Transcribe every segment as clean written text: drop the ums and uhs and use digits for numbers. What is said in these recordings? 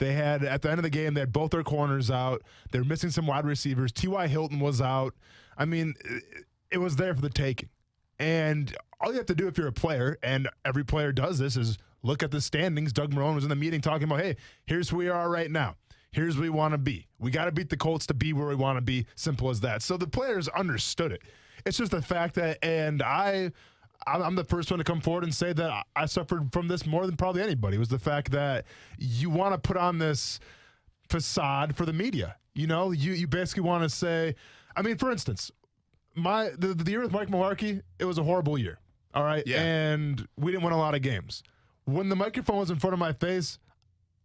They had, at the end of the game, they had both their corners out. They were missing some wide receivers. T.Y. Hilton was out. I mean, it was there for the taking. And all you have to do if you're a player, and every player does this, is look at the standings. Doug Marrone was in the meeting talking about, hey, here's who we are right now. Here's where we want to be. We got to beat the Colts to be where we want to be. Simple as that. So the players understood it. It's just the fact that, and I'm the first one to come forward and say that I suffered from this more than probably anybody, was the fact that you want to put on this facade for the media. You know, you basically want to say, I mean, for instance, the year with Mike Mularkey, it was a horrible year. All right. Yeah. And we didn't win a lot of games. When the microphone was in front of my face,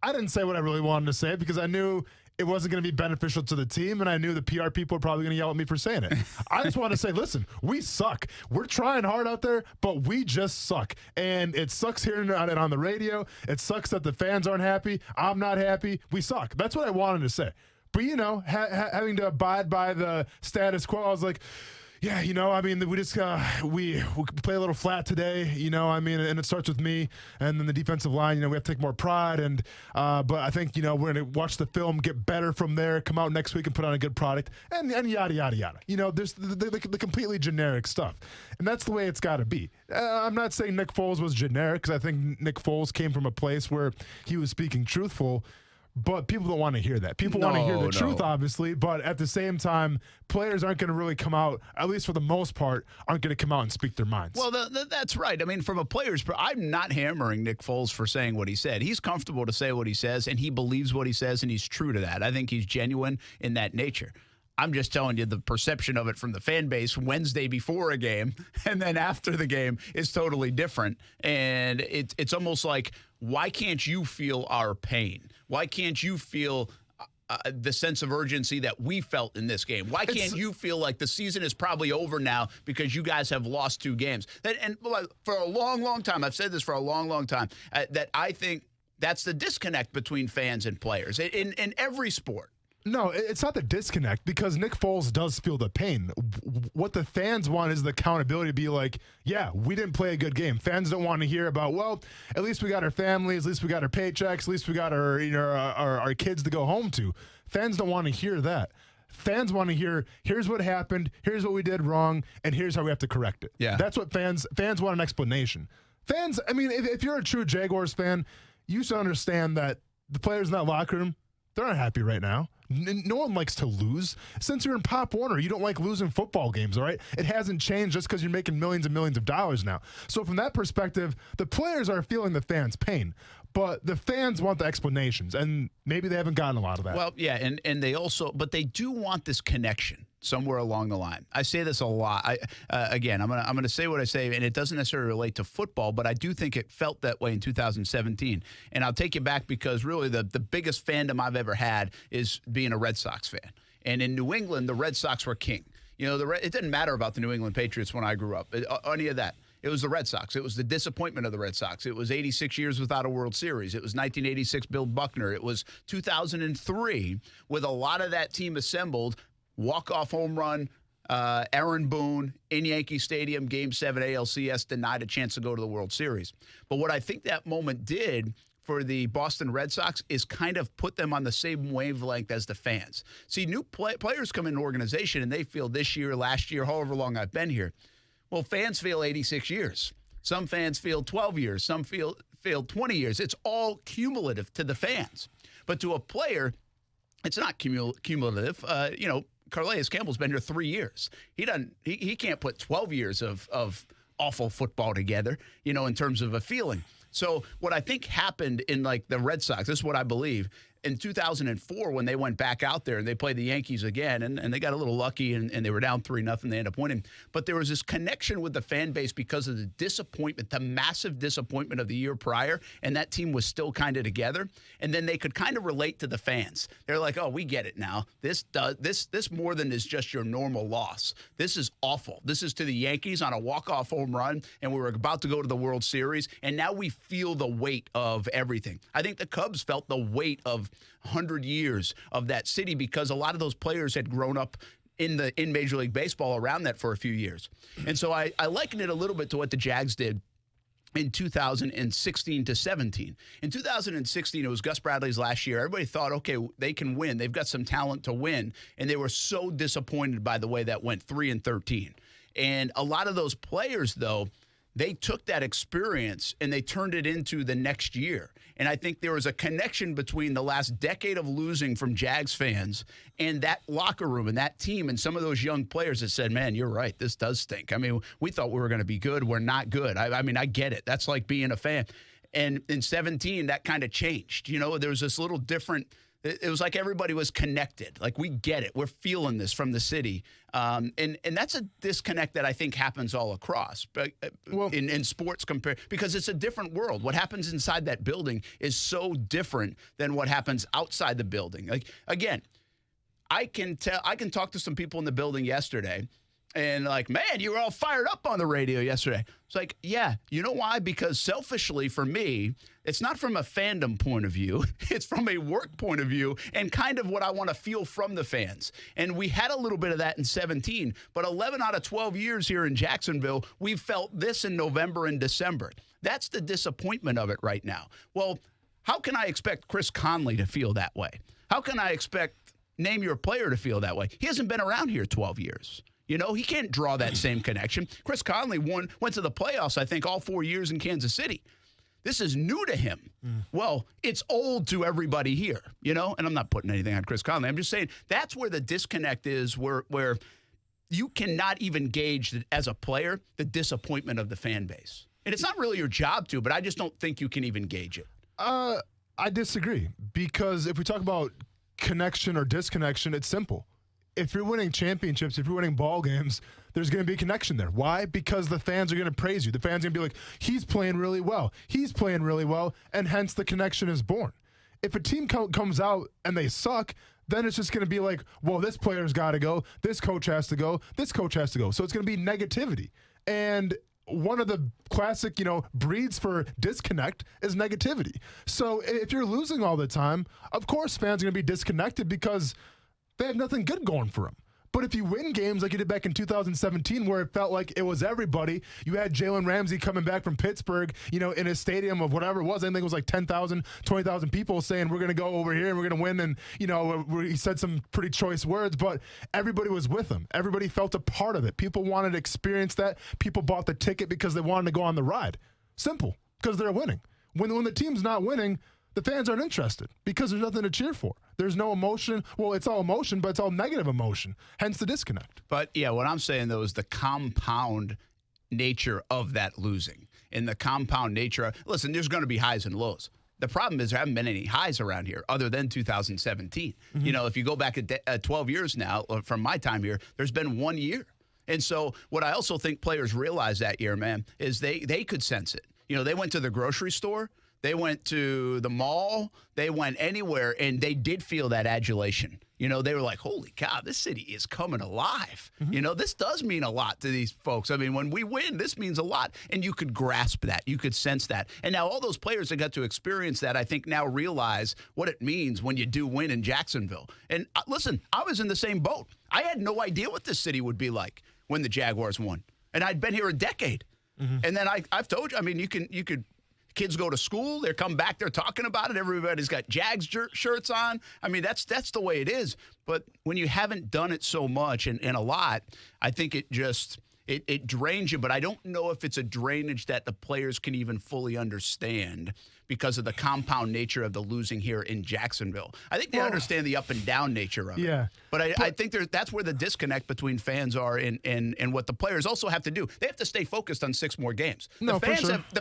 I didn't say what I really wanted to say because I knew it wasn't going to be beneficial to the team, and I knew the PR people were probably going to yell at me for saying it. I just want to say, listen, we suck. We're trying hard out there, but we just suck. And it sucks hearing it on the radio. It sucks that the fans aren't happy. I'm not happy. We suck. That's what I wanted to say. But, you know, having to abide by the status quo, I was like, yeah, you know, I mean, we just we play a little flat today, you know, I mean, and it starts with me and then the defensive line, you know, we have to take more pride. And but I think, you know, we're going to watch the film, get better from there, come out next week and put on a good product and yada, yada, yada. You know, there's the completely generic stuff. And that's the way it's got to be. I'm not saying Nick Foles was generic because I think Nick Foles came from a place where he was speaking truthful. But people don't want to hear that. People want to hear the truth, obviously. But at the same time, players aren't going to really come out, at least for the most part, aren't going to come out and speak their minds. Well, that's right. I mean, from a player's I'm not hammering Nick Foles for saying what he said. He's comfortable to say what he says, and he believes what he says, and he's true to that. I think he's genuine in that nature. I'm just telling you the perception of it from the fan base Wednesday before a game and then after the game is totally different. And it's almost like, why can't you feel our pain? Why can't you feel the sense of urgency that we felt in this game? Why can't you feel like the season is probably over now because you guys have lost 2 games? And for a long, long time, I've said this for a long, long time, that I think that's the disconnect between fans and players in every sport. No, it's not the disconnect because Nick Foles does feel the pain. What the fans want is the accountability to be like, yeah, we didn't play a good game. Fans don't want to hear about, well, at least we got our families, at least we got our paychecks, at least we got our, you know, our kids to go home to. Fans don't want to hear that. Fans want to hear, here's what happened, here's what we did wrong, and here's how we have to correct it. Yeah. That's what fans want an explanation. Fans, I mean, if you're a true Jaguars fan, you should understand that the players in that locker room, they're not happy right now. No one likes to lose. Since you're in Pop Warner, you don't like losing football games, all right? It hasn't changed just because you're making millions and millions of dollars now. So from that perspective, the players are feeling the fans' pain, but the fans want the explanations, and maybe they haven't gotten a lot of that. Well, yeah, and they also, but they do want this connection somewhere along the line. I say this a lot. Again, I'm gonna say what I say, and it doesn't necessarily relate to football, but I do think it felt that way in 2017. And I'll take you back because really the biggest fandom I've ever had is being a Red Sox fan. And in New England, the Red Sox were king. You know, it didn't matter about the New England Patriots when I grew up, any of that. It was the Red Sox. It was the disappointment of the Red Sox. It was 86 years without a World Series. It was 1986 Bill Buckner. It was 2003 with a lot of that team assembled. Walk-off home run, Aaron Boone in Yankee Stadium, Game 7 ALCS, denied a chance to go to the World Series. But what I think that moment did for the Boston Red Sox is kind of put them on the same wavelength as the fans. See, new players come in an organization and they feel this year, last year, however long I've been here. Well, fans feel 86 years. Some fans feel 12 years. Some feel 20 years. It's all cumulative to the fans. But to a player, it's not cumulative. You know, Calais Campbell's been here 3 years. He can't put 12 years of awful football together, you know, in terms of a feeling. So what I think happened in like the Red Sox, this is what I believe, in 2004 when they went back out there and they played the Yankees again and they got a little lucky and they were down 3-0, they ended up winning. But there was this connection with the fan base because of the disappointment, the massive disappointment of the year prior, and that team was still kind of together. And then they could kind of relate to the fans. They're like, oh, we get it now. This more than is just your normal loss. This is awful. This is to the Yankees on a walk-off home run, and we were about to go to the World Series, and now we feel the weight of everything. I think the Cubs felt the weight of 100 years of that city because a lot of those players had grown up in Major League Baseball around that for a few years. And so I liken it a little bit to what the Jags did in 2016 to 17. In 2016, it was Gus Bradley's last year. Everybody thought, okay, they can win. They've got some talent to win. And they were so disappointed by the way that went, 3-13. And a lot of those players, though, they took that experience and they turned it into the next year. And I think there was a connection between the last decade of losing from Jags fans and that locker room and that team and some of those young players that said, man, you're right, this does stink. I mean, we thought we were going to be good. We're not good. I mean, I get it. That's like being a fan. And in 17, that kind of changed. You know, there was this little different – it was like everybody was connected. Like, we get it. We're feeling this from the city. And that's a disconnect that I think happens all across but in sports because it's a different world. What happens inside that building is so different than what happens outside the building. Like, again, I can talk to some people in the building yesterday and like, man, you were all fired up on the radio yesterday. It's like, yeah, you know why? Because selfishly for me, it's not from a fandom point of view. It's from a work point of view and kind of what I want to feel from the fans. And we had a little bit of that in 17, but 11 out of 12 years here in Jacksonville, we felt this in November and December. That's the disappointment of it right now. Well, how can I expect Chris Conley to feel that way? How can I expect name your player to feel that way? He hasn't been around here 12 years. You know, he can't draw that same connection. Chris Conley went to the playoffs, I think, all 4 years in Kansas City. This is new to him. Well, it's old to everybody here, you know? And I'm not putting anything on Chris Conley. I'm just saying that's where the disconnect is, where you cannot even gauge, as a player, the disappointment of the fan base. And it's not really your job to, but I just don't think you can even gauge it. I disagree, because if we talk about connection or disconnection, it's simple. If you're winning championships, if you're winning ball games, there's going to be a connection there. Why? Because the fans are going to praise you. The fans are going to be like, he's playing really well. He's playing really well, and hence the connection is born. If a team comes out and they suck, then it's just going to be like, well, this player's got to go, this coach has to go, this coach has to go. So it's going to be negativity. And one of the classic, breeds for disconnect is negativity. So if you're losing all the time, of course fans are going to be disconnected because they have nothing good going for them. But if you win games like you did back in 2017, where it felt like it was everybody, you had Jalen Ramsey coming back from Pittsburgh, in a stadium of whatever it was. I think it was like 10,000, 20,000 people saying, we're going to go over here and we're going to win. And, he said some pretty choice words, but everybody was with him. Everybody felt a part of it. People wanted to experience that. People bought the ticket because they wanted to go on the ride. Simple, because they're winning. When the team's not winning, the fans aren't interested because there's nothing to cheer for. There's no emotion. Well, it's all emotion, but it's all negative emotion, hence the disconnect. But, yeah, what I'm saying, though, is the compound nature of that losing. And the compound nature listen, there's going to be highs and lows. The problem is there haven't been any highs around here other than 2017. Mm-hmm. If you go back at 12 years now, from my time here, there's been 1 year. And so what I also think players realized that year, man, is they could sense it. They went to the grocery store. They went to the mall. They went anywhere, and they did feel that adulation. They were like, holy cow, this city is coming alive. Mm-hmm. This does mean a lot to these folks. I mean, when we win, this means a lot. And you could grasp that. You could sense that. And now all those players that got to experience that, I think now realize what it means when you do win in Jacksonville. And listen, I was in the same boat. I had no idea what this city would be like when the Jaguars won. And I'd been here a decade. Mm-hmm. And then I've told you, I mean, you could kids go to school, they come back, they're talking about it. Everybody's got Jags shirts on. I mean, that's the way it is. But when you haven't done it so much and a lot, I think it just it drains you. But I don't know if it's a drainage that the players can even fully understand because of the compound nature of the losing here in Jacksonville. I think they understand the up and down nature of it. But I think that's where the disconnect between fans are and what the players also have to do. They have to stay focused on 6 more games. The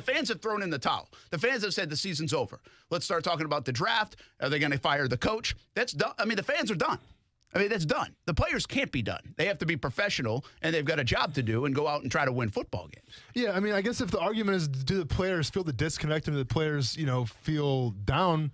fans have thrown in the towel. The fans have said the season's over. Let's start talking about the draft. Are they going to fire the coach? That's done. I mean, the fans are done. I mean, that's done. The players can't be done. They have to be professional, and they've got a job to do and go out and try to win football games. Yeah, I mean, I guess if the argument is, do the players feel the disconnect and the players, feel down,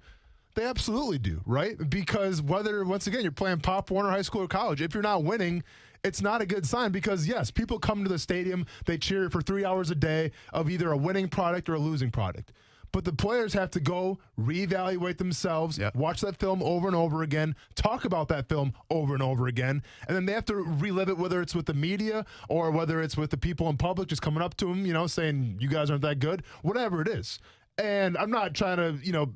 they absolutely do, right? Because once again, you're playing Pop Warner High School or college, if you're not winning, it's not a good sign because, yes, people come to the stadium, they cheer for 3 hours a day of either a winning product or a losing product. But the players have to go reevaluate themselves, watch that film over and over again, talk about that film over and over again, and then they have to relive it, whether it's with the media or whether it's with the people in public just coming up to them, saying, you guys aren't that good, whatever it is. And I'm not trying to,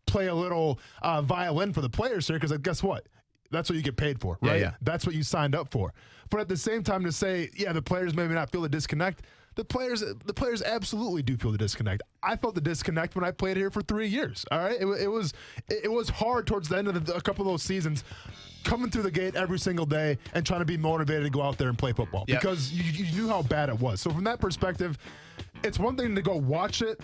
play a little violin for the players here, because guess what? That's what you get paid for, right? Yeah. That's what you signed up for. But at the same time, to say, the players maybe not feel the disconnect, the players absolutely do feel the disconnect. I felt the disconnect when I played here for 3 years. All right, it was hard towards the end of a couple of those seasons, coming through the gate every single day and trying to be motivated to go out there and play football because you knew how bad it was. So from that perspective, it's one thing to go watch it.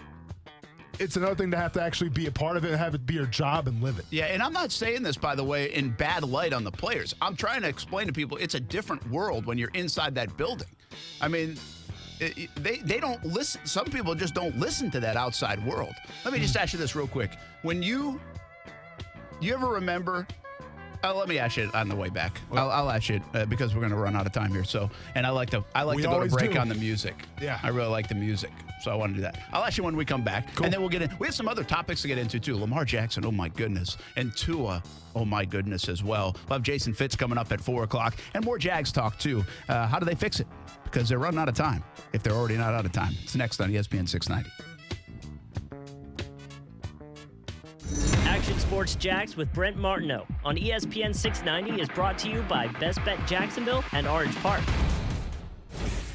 It's another thing to have to actually be a part of it and have it be your job and live it. Yeah, and I'm not saying this, by the way, in bad light on the players. I'm trying to explain to people it's a different world when you're inside that building. I mean, they don't listen. Some people just don't listen to that outside world. Let me just ask you this real quick. When you ever remember... let me ask you on the way back. I'll ask you because we're going to run out of time here. So, and I like to go to break on the music. Yeah, I really like the music, so I want to do that. I'll ask you when we come back, and then we'll get in. We have some other topics to get into too. Lamar Jackson, oh my goodness, and Tua, oh my goodness as well. We'll have Jason Fitz coming up at 4:00, and more Jags talk too. How do they fix it? Because they're running out of time. If they're already not out of time, it's next on ESPN690. Action Sports Jax with Brent Martineau on ESPN 690 is brought to you by Best Bet Jacksonville and Orange Park.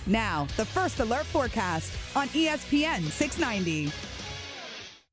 Now, the First Alert forecast on ESPN 690.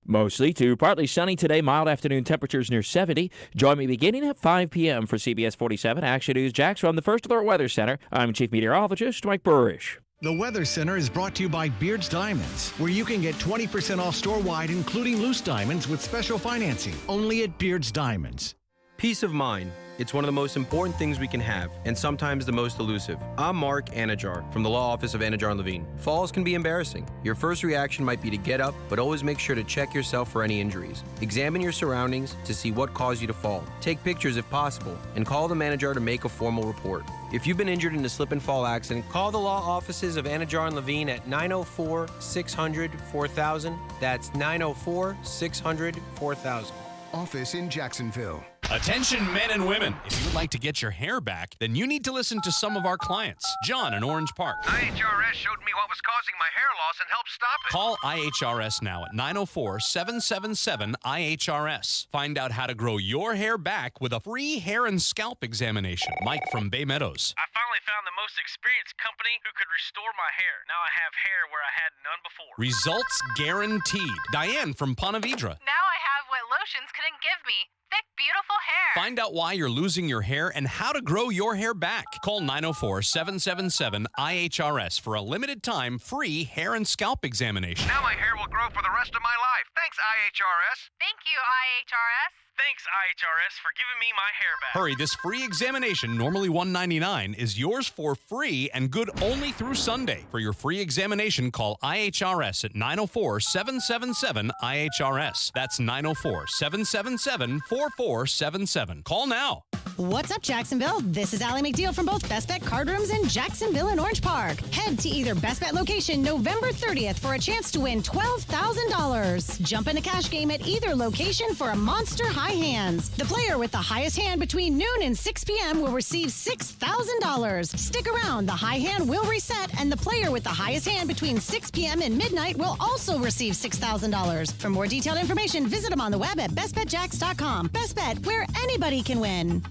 Mostly to partly sunny today, mild afternoon temperatures near 70. Join me beginning at 5 p.m. for CBS 47 Action News Jax from the First Alert Weather Center. I'm Chief Meteorologist Mike Burrish. The Weather Center is brought to you by Beard's Diamonds, where you can get 20% off store-wide, including loose diamonds with special financing, only at Beard's Diamonds. Peace of mind. It's one of the most important things we can have, and sometimes the most elusive. I'm Mark Anajar from the Law Office of Anajar & Levine. Falls can be embarrassing. Your first reaction might be to get up, but always make sure to check yourself for any injuries. Examine your surroundings to see what caused you to fall. Take pictures if possible, and call the manager to make a formal report. If you've been injured in a slip and fall accident, call the law offices of Anajar & Levine at 904-600-4000. That's 904-600-4000. Office in Jacksonville. Attention men and women. If you would like to get your hair back, then you need to listen to some of our clients. John in Orange Park. IHRS showed me what was causing my hair loss and helped stop it. Call IHRS now at 904-777-IHRS. Find out how to grow your hair back with a free hair and scalp examination. Mike from Bay Meadows. I finally found the most experienced company who could restore my hair. Now I have hair where I had none before. Results guaranteed. Diane from Ponte Vedra. Now I have what lotions couldn't give me. Thick, beautiful hair. Find out why you're losing your hair and how to grow your hair back. Call 904-777-IHRS for a limited time free hair and scalp examination. Now my hair will grow for the rest of my life. Thanks, IHRS. Thank you, IHRS. Thanks, IHRS, for giving me my hair back. Hurry, this free examination, normally $199, is yours for free and good only through Sunday. For your free examination, call IHRS at 904-777-IHRS. That's 904-777-4477. Call now. What's up, Jacksonville? This is Allie McDeal from both Best Bet Card Rooms in Jacksonville and Orange Park. Head to either Best Bet location November 30th for a chance to win $12,000. Jump in a cash game at either location for a monster high hands. The player with the highest hand between noon and 6 p.m. will receive $6,000. Stick around. The high hand will reset, and the player with the highest hand between 6 p.m. and midnight will also receive $6,000. For more detailed information, visit them on the web at bestbetjax.com. Best Bet, where anybody can win.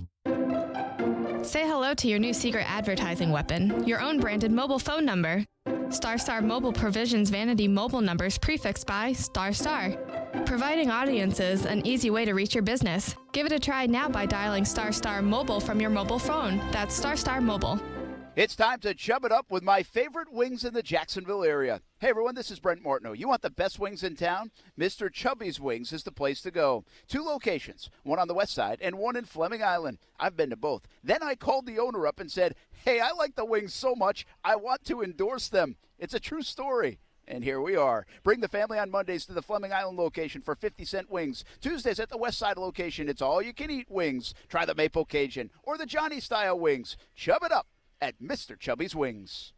Say hello to your new secret advertising weapon, your own branded mobile phone number. Star Mobile provisions vanity mobile numbers prefixed by Star, providing audiences an easy way to reach your business. Give it a try now by dialing Star Mobile from your mobile phone. That's Star Mobile. It's time to chub it up with my favorite wings in the Jacksonville area. Hey everyone, this is Brent Martineau. You want the best wings in town? Mr. Chubby's Wings is the place to go. 2 locations, one on the west side and one in Fleming Island. I've been to both. Then I called the owner up and said, hey, I like the wings so much, I want to endorse them. It's a true story. And here we are. Bring the family on Mondays to the Fleming Island location for 50-cent wings. Tuesdays at the West Side location, it's all-you-can-eat wings. Try the Maple Cajun or the Johnny-style wings. Chub it up at Mr. Chubby's Wings.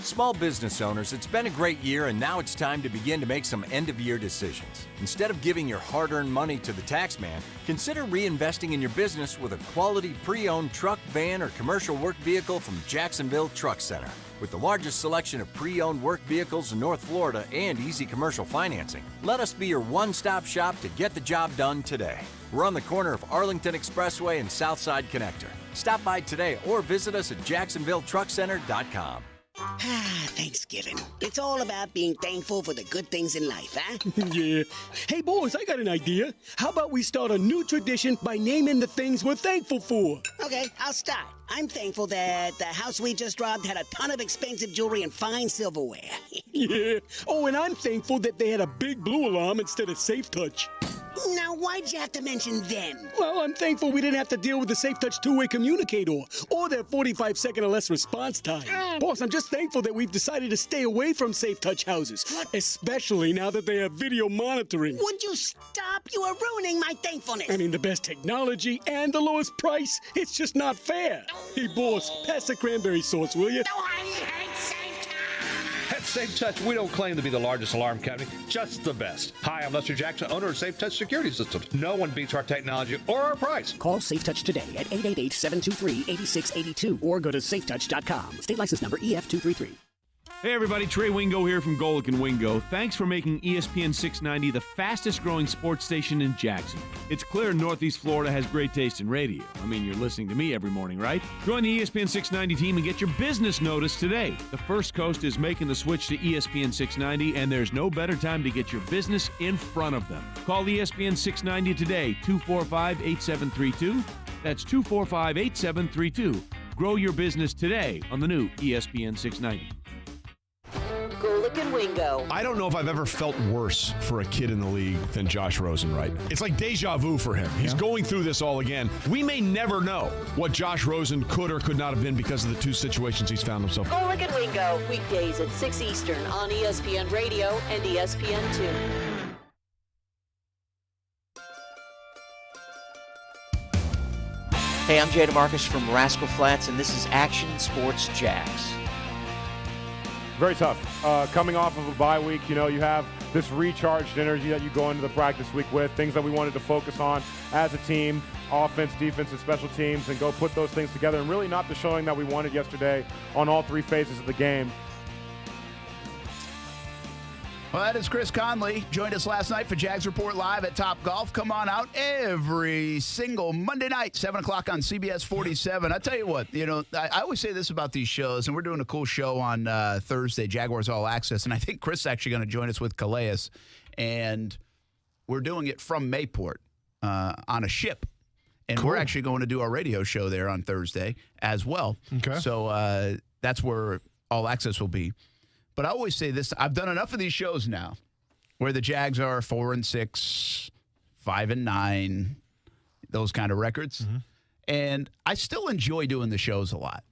Small business owners, it's been a great year, and now it's time to begin to make some end-of-year decisions. Instead of giving your hard-earned money to the tax man, consider reinvesting in your business with a quality pre-owned truck, van, or commercial work vehicle from Jacksonville Truck Center. With the largest selection of pre-owned work vehicles in North Florida and easy commercial financing, let us be your one-stop shop to get the job done today. We're on the corner of Arlington Expressway and Southside Connector. Stop by today or visit us at jacksonvilletruckcenter.com. Thanksgiving. It's all about being thankful for the good things in life, huh? Yeah. Hey, boys, I got an idea. How about we start a new tradition by naming the things we're thankful for? Okay, I'll start. I'm thankful that the house we just robbed had a ton of expensive jewelry and fine silverware. Yeah. Oh, and I'm thankful that they had a big blue alarm instead of Safe Touch. Now, why'd you have to mention them? Well, I'm thankful we didn't have to deal with the Safe Touch two-way communicator or their 45-second or less response time. Boss, I'm just thankful that we've decided to stay away from Safe Touch houses, especially now that they have video monitoring. Would you stop? You are ruining my thankfulness. I mean, the best technology and the lowest price. It's just not fair. Hey, boss, pass the cranberry sauce, will you? At Safe Touch, we don't claim to be the largest alarm company, just the best. Hi, I'm Lester Jackson, owner of Safe Touch Security Systems. No one beats our technology or our price. Call Safe Touch today at 888-723-8682 or go to safetouch.com. State license number EF233. Hey everybody, Trey Wingo here from Golic & Wingo. Thanks for making ESPN 690 the fastest growing sports station in Jackson. It's clear Northeast Florida has great taste in radio. I mean, you're listening to me every morning, right? Join the ESPN 690 team and get your business notice today. The First Coast is making the switch to ESPN 690, and there's no better time to get your business in front of them. Call ESPN 690 today, 245-8732. That's 245-8732. Grow your business today on the new ESPN 690. Golic and Wingo. I don't know if I've ever felt worse for a kid in the league than Josh Rosen, It's like deja vu for him. He's going through this all again. We may never know what Josh Rosen could or could not have been because of the two situations he's found himself. Golic and Wingo, weekdays at 6 Eastern on ESPN Radio and ESPN2. Hey, I'm Jay DeMarcus from Rascal Flats, and this is Action Sports Jags. Very tough. Coming off of a bye week, you have this recharged energy that you go into the practice week with, things that we wanted to focus on as a team, offense, defense, and special teams, and go put those things together, and really not the showing that we wanted yesterday on all three phases of the game. Well, that is Chris Conley. Joined us last night for Jags Report Live at Top Golf. Come on out every single Monday night, 7 o'clock on CBS 47. I tell you what, I always say this about these shows, and we're doing a cool show on Thursday, Jaguars All Access, and I think Chris is actually going to join us with Calais, and we're doing it from Mayport on a ship. And We're actually going to do our radio show there on Thursday as well. Okay. So that's where All Access will be. But I always say this, I've done enough of these shows now where the Jags are 4-6, 5-9, those kind of records. Mm-hmm. And I still enjoy doing the shows a lot.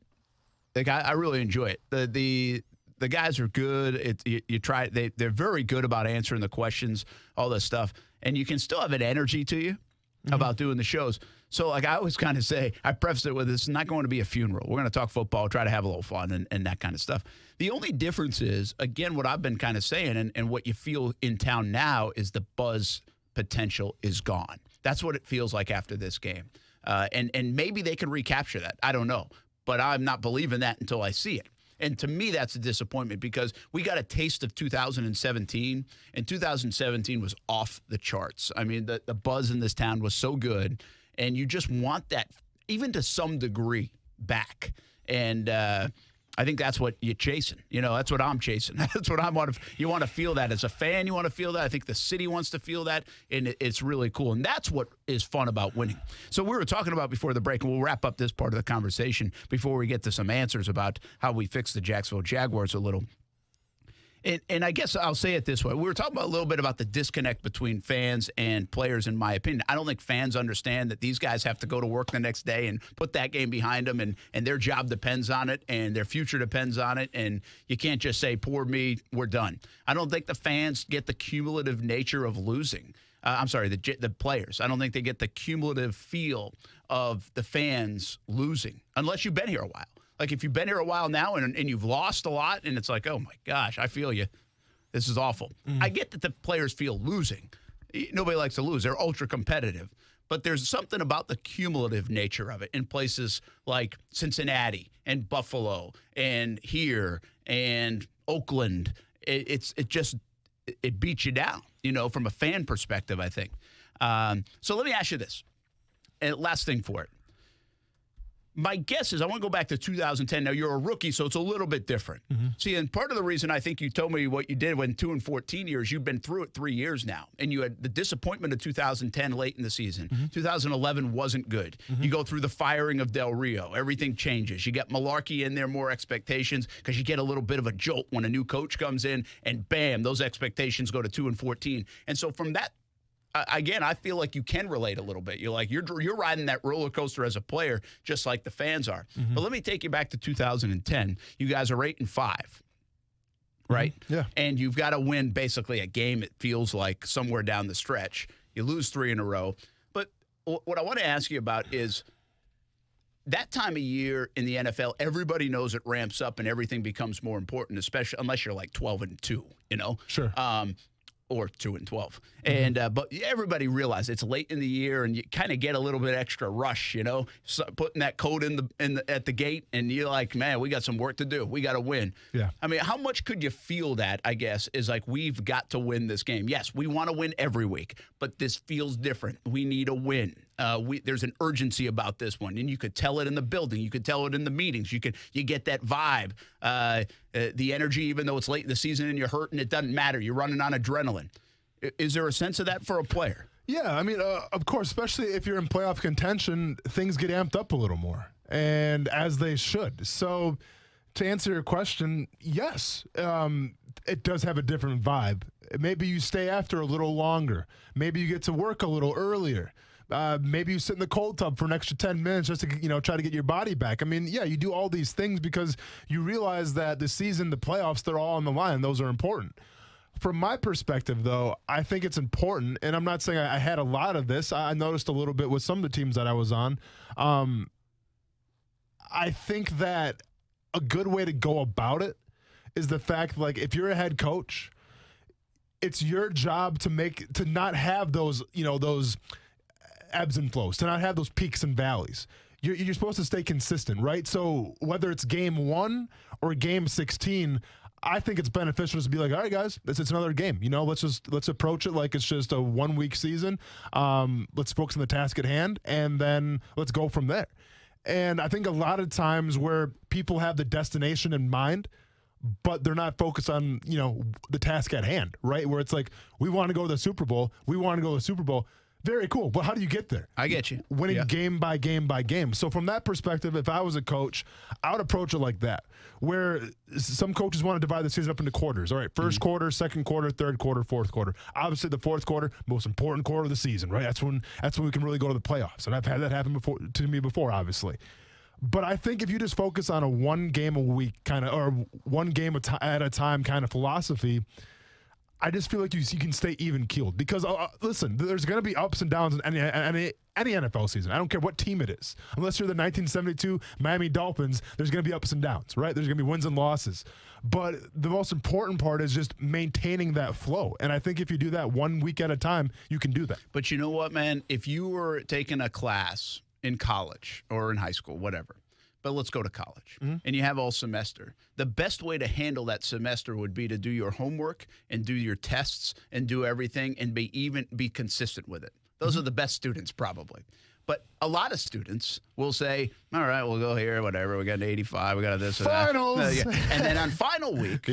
Like I really enjoy it. The guys are good. You try. They're very good about answering the questions, all this stuff, and you can still have an energy to you about doing the shows. So, like I always kind of say, I preface it with it's not going to be a funeral. We're going to talk football, try to have a little fun, and that kind of stuff. The only difference is, again, what I've been kind of saying, and what you feel in town now is the buzz potential is gone. That's what it feels like after this game. And maybe they can recapture that. I don't know. But I'm not believing that until I see it. And to me, that's a disappointment because we got a taste of 2017, and 2017 was off the charts. I mean, the buzz in this town was so good, and you just want that, even to some degree, back. And I think that's what you're chasing. That's what I'm chasing. That's what I want. You want to feel that as a fan. You want to feel that. I think the city wants to feel that, and it's really cool. And that's what is fun about winning. So we were talking about before the break, and we'll wrap up this part of the conversation before we get to some answers about how we fix the Jacksonville Jaguars a little. And I guess I'll say it this way. We were talking about a little bit about the disconnect between fans and players, in my opinion. I don't think fans understand that these guys have to go to work the next day and put that game behind them, and their job depends on it, and their future depends on it, and you can't just say, poor me, we're done. I don't think the fans get the cumulative nature of losing. The players. I don't think they get the cumulative feel of the fans losing, unless you've been here a while. Like if you've been here a while now and you've lost a lot, and it's like, oh my gosh, I feel you. This is awful. I get that the players feel losing. Nobody likes to lose. They're ultra competitive. But there's something about the cumulative nature of it in places like Cincinnati and Buffalo and here and Oakland. It beats you down, from a fan perspective, I think. So let me ask you this. And last thing for it. My guess is I want to go back to 2010. Now, you're a rookie, so it's a little bit different. See, and part of the reason I think you told me what you did when 2 and 14 years, you've been through it 3 years now, and you had the disappointment of 2010 late in the season. 2011 wasn't good. You go through the firing of Del Rio. Everything changes. You get Malarkey in there, more expectations, because you get a little bit of a jolt when a new coach comes in, and bam, those expectations go to 2 and 14. And so from that, again, I feel like you can relate a little bit. You're like, you're riding that roller coaster as a player, just like the fans are. But let me take you back to 2010. You guys are 8-5, right? Yeah. And you've got to win basically a game, it feels like, somewhere down the stretch. You lose 3 in a row. But what I want to ask you about is that time of year in the NFL, everybody knows it ramps up and everything becomes more important, especially unless you're like 12-2, Sure. Or 2 and 12, and but everybody realizes it's late in the year, and you kind of get a little bit extra rush, so putting that coat at the gate, and you're like, man, we got some work to do. We got to win. Yeah. I mean, how much could you feel that? I guess is like we've got to win this game. Yes, we want to win every week, but this feels different. We need a win. There's an urgency about this one, and you could tell it in the building. You could tell it in the meetings. You get that vibe, the energy, even though it's late in the season and you're hurting. It doesn't matter. You're running on adrenaline. Is there a sense of that for a player? Yeah, I mean, of course, especially if you're in playoff contention, things get amped up a little more, and as they should. So to answer your question, yes, it does have a different vibe. Maybe you stay after a little longer. Maybe you get to work a little earlier. Maybe you sit in the cold tub for an extra 10 minutes just to, try to get your body back. I mean, yeah, you do all these things because you realize that the season, the playoffs, they're all on the line. Those are important. From my perspective, though, I think it's important, and I'm not saying I had a lot of this. I noticed a little bit with some of the teams that I was on. I think that a good way to go about it is the fact, like, if you're a head coach, it's your job to not have those, those ebbs and flows, to not have those peaks and valleys. You're supposed to stay consistent, right? So whether it's game 1 or game 16, I think it's beneficial to be like, all right, guys, it's another game. Let's approach it like it's just a 1-week season. Let's focus on the task at hand, and then let's go from there. And I think a lot of times where people have the destination in mind, but they're not focused on, the task at hand, right? Where it's like, we want to go to the Super Bowl. We want to go to the Super Bowl. Very cool. But how do you get there? I get you. Winning game by game by game. So from that perspective, if I was a coach, I would approach it like that, where some coaches want to divide the season up into quarters. All right, first quarter, second quarter, third quarter, fourth quarter. Obviously, the fourth quarter, most important quarter of the season, right? That's when we can really go to the playoffs. And I've had that happen to me before, obviously. But I think if you just focus on a one game a week kind of, or one game at a time kind of philosophy, I just feel like you can stay even keeled because listen, there's going to be ups and downs in any NFL season. I don't care what team it is. Unless you're the 1972 Miami Dolphins, there's going to be ups and downs, right? There's going to be wins and losses. But the most important part is just maintaining that flow. And I think if you do that 1 week at a time, you can do that. But you know what, man? If you were taking a class in college or in high school, whatever, but let's go to college, and you have all semester. The best way to handle that semester would be to do your homework and do your tests and do everything and be consistent with it. Those are the best students probably. But a lot of students will say, all right, we'll go here, whatever. We got an 85, we got this or that. Finals. And then on final week,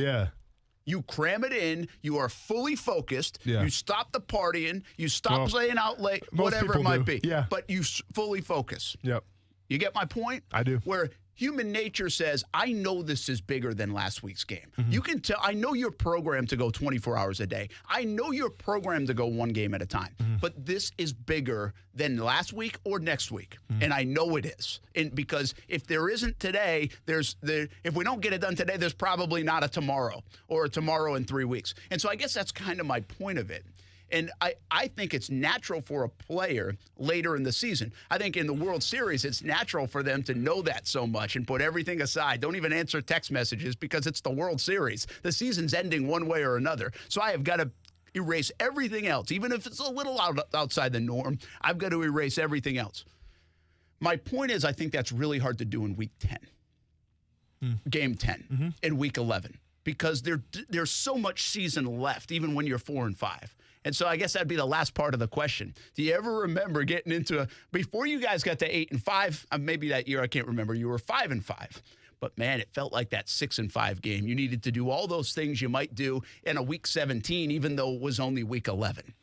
you cram it in. You are fully focused. Yeah. You stop the partying. You stop staying out late, whatever it might be. Yeah. But you fully focus. Yep. You get my point? I do. Where human nature says, I know this is bigger than last week's game. You can tell, I know you're programmed to go 24 hours a day. I know you're programmed to go one game at a time. But this is bigger than last week or next week. And I know it is. And because if there isn't today, if we don't get it done today, there's probably not a tomorrow or a tomorrow in 3 weeks. And so I guess that's kind of my point of it. And I think it's natural for a player later in the season. I think in the World Series, it's natural for them to know that so much and put everything aside. Don't even answer text messages because it's the World Series. The season's ending one way or another. So I have got to erase everything else. Even if it's a little outside the norm, I've got to erase everything else. My point is, I think that's really hard to do in Week 10, Game 10, in Week 11, because there's so much season left, even when you're 4-5. And so I guess that'd be the last part of the question. Do you ever remember getting into before you guys got to 8-5? Maybe that year I can't remember. You were 5-5. But, man, it felt like that 6-5 game. You needed to do all those things you might do in a Week 17, even though it was only Week 11.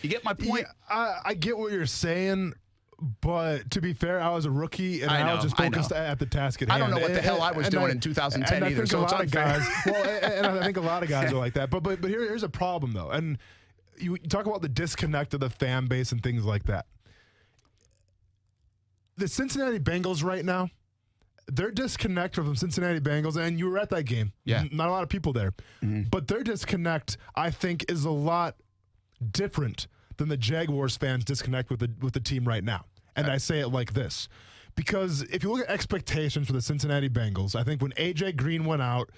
You get my point? Yeah, I get what you're saying, but to be fair, I was a rookie, and I was just focused at the task at hand. I don't know what the hell I was doing in 2010 either, so it's unfair. And I think a lot of guys are like that. But here's a problem, though. And you talk about the disconnect of the fan base and things like that. The Cincinnati Bengals right now, their disconnect from the Cincinnati Bengals, and you were at that game. Yeah. Not a lot of people there. But their disconnect, I think, is a lot different than the Jaguars fans disconnect with the team right now. And I say it like this. Because if you look at expectations for the Cincinnati Bengals, I think when A.J. Green went out,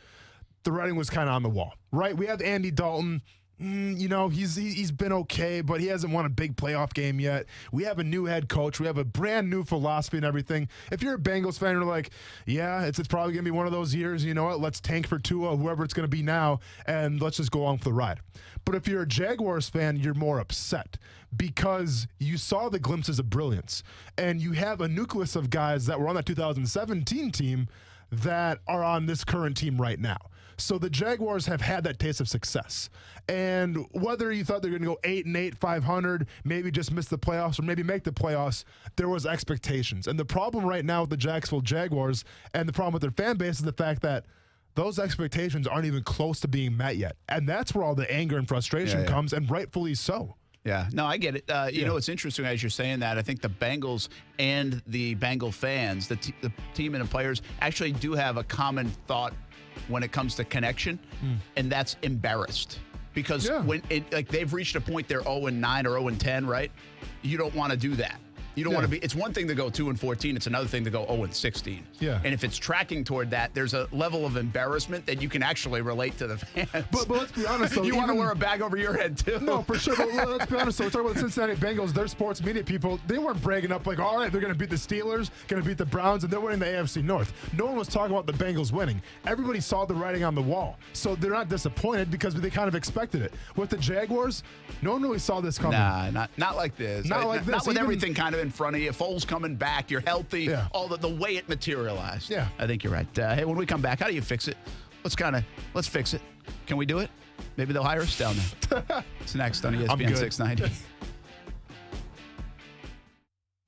the writing was kind of on the wall, right? We have Andy Dalton. He's been okay, but he hasn't won a big playoff game yet. We have a new head coach. We have a brand new philosophy and everything. If you're a Bengals fan, you're like, yeah, it's probably going to be one of those years, you know what, let's tank for Tua, whoever it's going to be now, and let's just go on for the ride. But if you're a Jaguars fan, you're more upset because you saw the glimpses of brilliance, and you have a nucleus of guys that were on that 2017 team that are on this current team right now. So the Jaguars have had that taste of success. And whether you thought they were going to go 8-8, 500, maybe just miss the playoffs or maybe make the playoffs, there was expectations. And the problem right now with the Jacksonville Jaguars and the problem with their fan base is the fact that those expectations aren't even close to being met yet. And that's where all the anger and frustration comes, and rightfully so. Yeah, no, I get it. You know, it's interesting as you're saying that. I think the Bengals and the Bengal fans, the team and the players, actually do have a common thought when it comes to connection, and that's embarrassed. Because when they've reached a point they're 0-9 or 0-10, right? You don't want to do that. You don't want to be. It's one thing to go 2-14. It's another thing to go 0-16. Yeah. And if it's tracking toward that, there's a level of embarrassment that you can actually relate to the fans. But let's be honest, though. You want to wear a bag over your head too. No, for sure. But let's be honest. So we're talking about the Cincinnati Bengals. Their sports media people, they weren't bragging up like, all right, they're going to beat the Steelers, going to beat the Browns, and they're winning the AFC North. No one was talking about the Bengals winning. Everybody saw the writing on the wall, so they're not disappointed because they kind of expected it. With the Jaguars, no one really saw this coming. Nah, not like this. Not like this. Not with everything kind of in front of you. Foles coming back, you're healthy, all the way it materialized. Yeah. I think you're right. Hey, when we come back, how do you fix it? Let's fix it. Can we do it? Maybe they'll hire us down there. It's next on ESPN 690.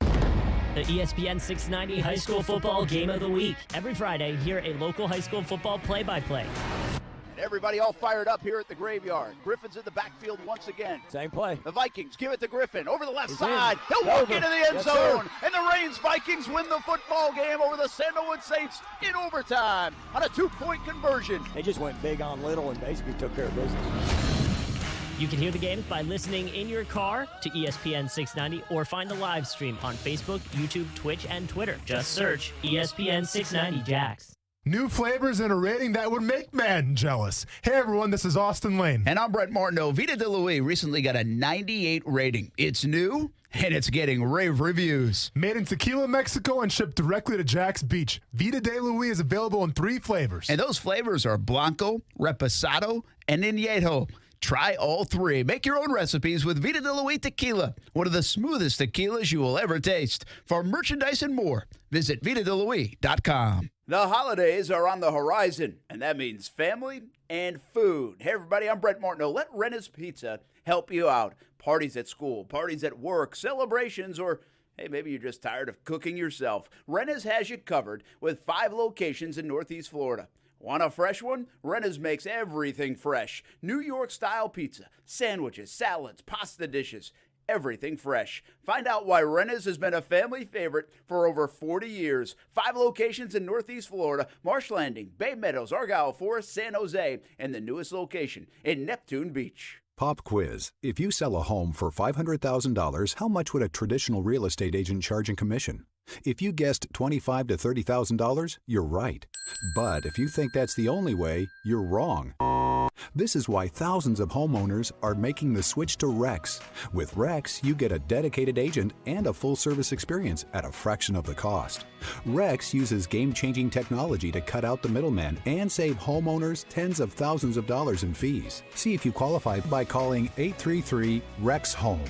The ESPN 690 High School Football Game of the Week. Every Friday, hear a local high school football play-by-play. Everybody all fired up here at the Graveyard. Griffin's in the backfield once again. Same play. The Vikings give it to Griffin over the left side. He'll walk into the end zone. And the Reigns Vikings win the football game over the Sandalwood Saints in overtime on a 2-point conversion. They just went big on little and basically took care of business. You can hear the games by listening in your car to ESPN 690 or find the live stream on Facebook, YouTube, Twitch, and Twitter. Just search ESPN 690 Jax. New flavors and a rating that would make man jealous. Hey, everyone, this is Austin Lane. And I'm Brett Martineau. Vita de Louis recently got a 98 rating. It's new, and it's getting rave reviews. Made in Tequila, Mexico, and shipped directly to Jax Beach. Vita de Louis is available in 3 flavors. And those flavors are Blanco, Reposado, and Añejo. Try all 3. Make your own recipes with Vita de Louis Tequila, one of the smoothest tequilas you will ever taste. For merchandise and more, visit VitaDeLouis.com. The holidays are on the horizon, and that means family and food. Hey, everybody, I'm Brett Martineau. Let Renna's Pizza help you out. Parties at school, parties at work, celebrations, or hey, maybe you're just tired of cooking yourself. Renna's has you covered with 5 locations in Northeast Florida. Want a fresh one? Renna's makes everything fresh. New York-style pizza, sandwiches, salads, pasta dishes, everything fresh. Find out why Renna's has been a family favorite for over 40 years. 5 locations in Northeast Florida, Marsh Landing, Bay Meadows, Argyle Forest, San Jose, and the newest location in Neptune Beach. Pop quiz. If you sell a home for $500,000, how much would a traditional real estate agent charge in commission? If you guessed $25,000 to $30,000, you're right. But if you think that's the only way, you're wrong. This is why thousands of homeowners are making the switch to Rex. With Rex, you get a dedicated agent and a full-service experience at a fraction of the cost. Rex uses game-changing technology to cut out the middleman and save homeowners tens of thousands of dollars in fees. See if you qualify by calling 833-REX-HOME.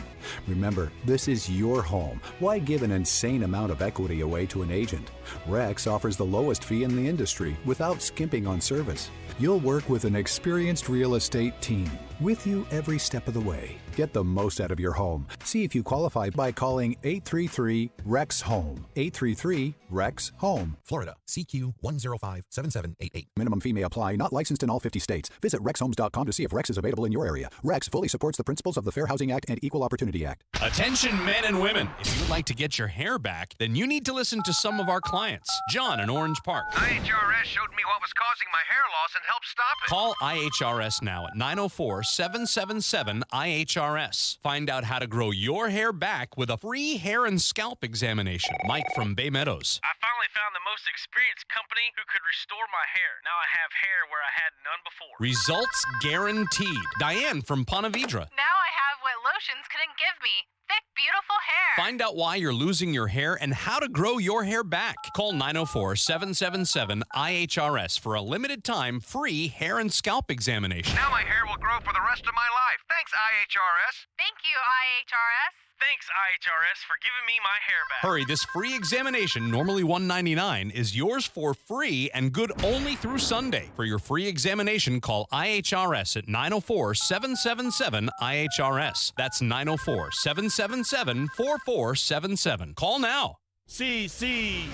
Remember, this is your home. Why give an insane amount of equity away to an agent? Rex offers the lowest fee in the industry without skimping on service. You'll work with an experienced real estate team with you every step of the way. Get the most out of your home. See if you qualify by calling 833-REX-HOME. 833-REX-HOME. Florida, CQ 1057788. Minimum fee may apply. Not licensed in all 50 states. Visit rexhomes.com to see if Rex is available in your area. Rex fully supports the principles of the Fair Housing Act and Equal Opportunity Act. Attention men and women. If you would like to get your hair back, then you need to listen to some of our clients. John in Orange Park. IHRS showed me what was causing my hair loss and helped stop it. Call IHRS now at 904-777-IHRS. Find out how to grow your hair back with a free hair and scalp examination. Mike from Bay Meadows. I finally found the most experienced company who could restore my hair. Now I have hair where I had none before. Results guaranteed. Diane from Ponte Vedra. Now I have what lotions couldn't give me. Thick, beautiful hair. Find out why you're losing your hair and how to grow your hair back. Call 904-777-IHRS for a limited time free hair and scalp examination. Now my hair will grow for the rest of my life. Thanks, IHRS. Thank you, IHRS. Thanks, IHRS, for giving me my hair back. Hurry, this free examination, normally $199, is yours for free and good only through Sunday. For your free examination, call IHRS at 904-777-IHRS. That's 904-777-4477. Call now. See,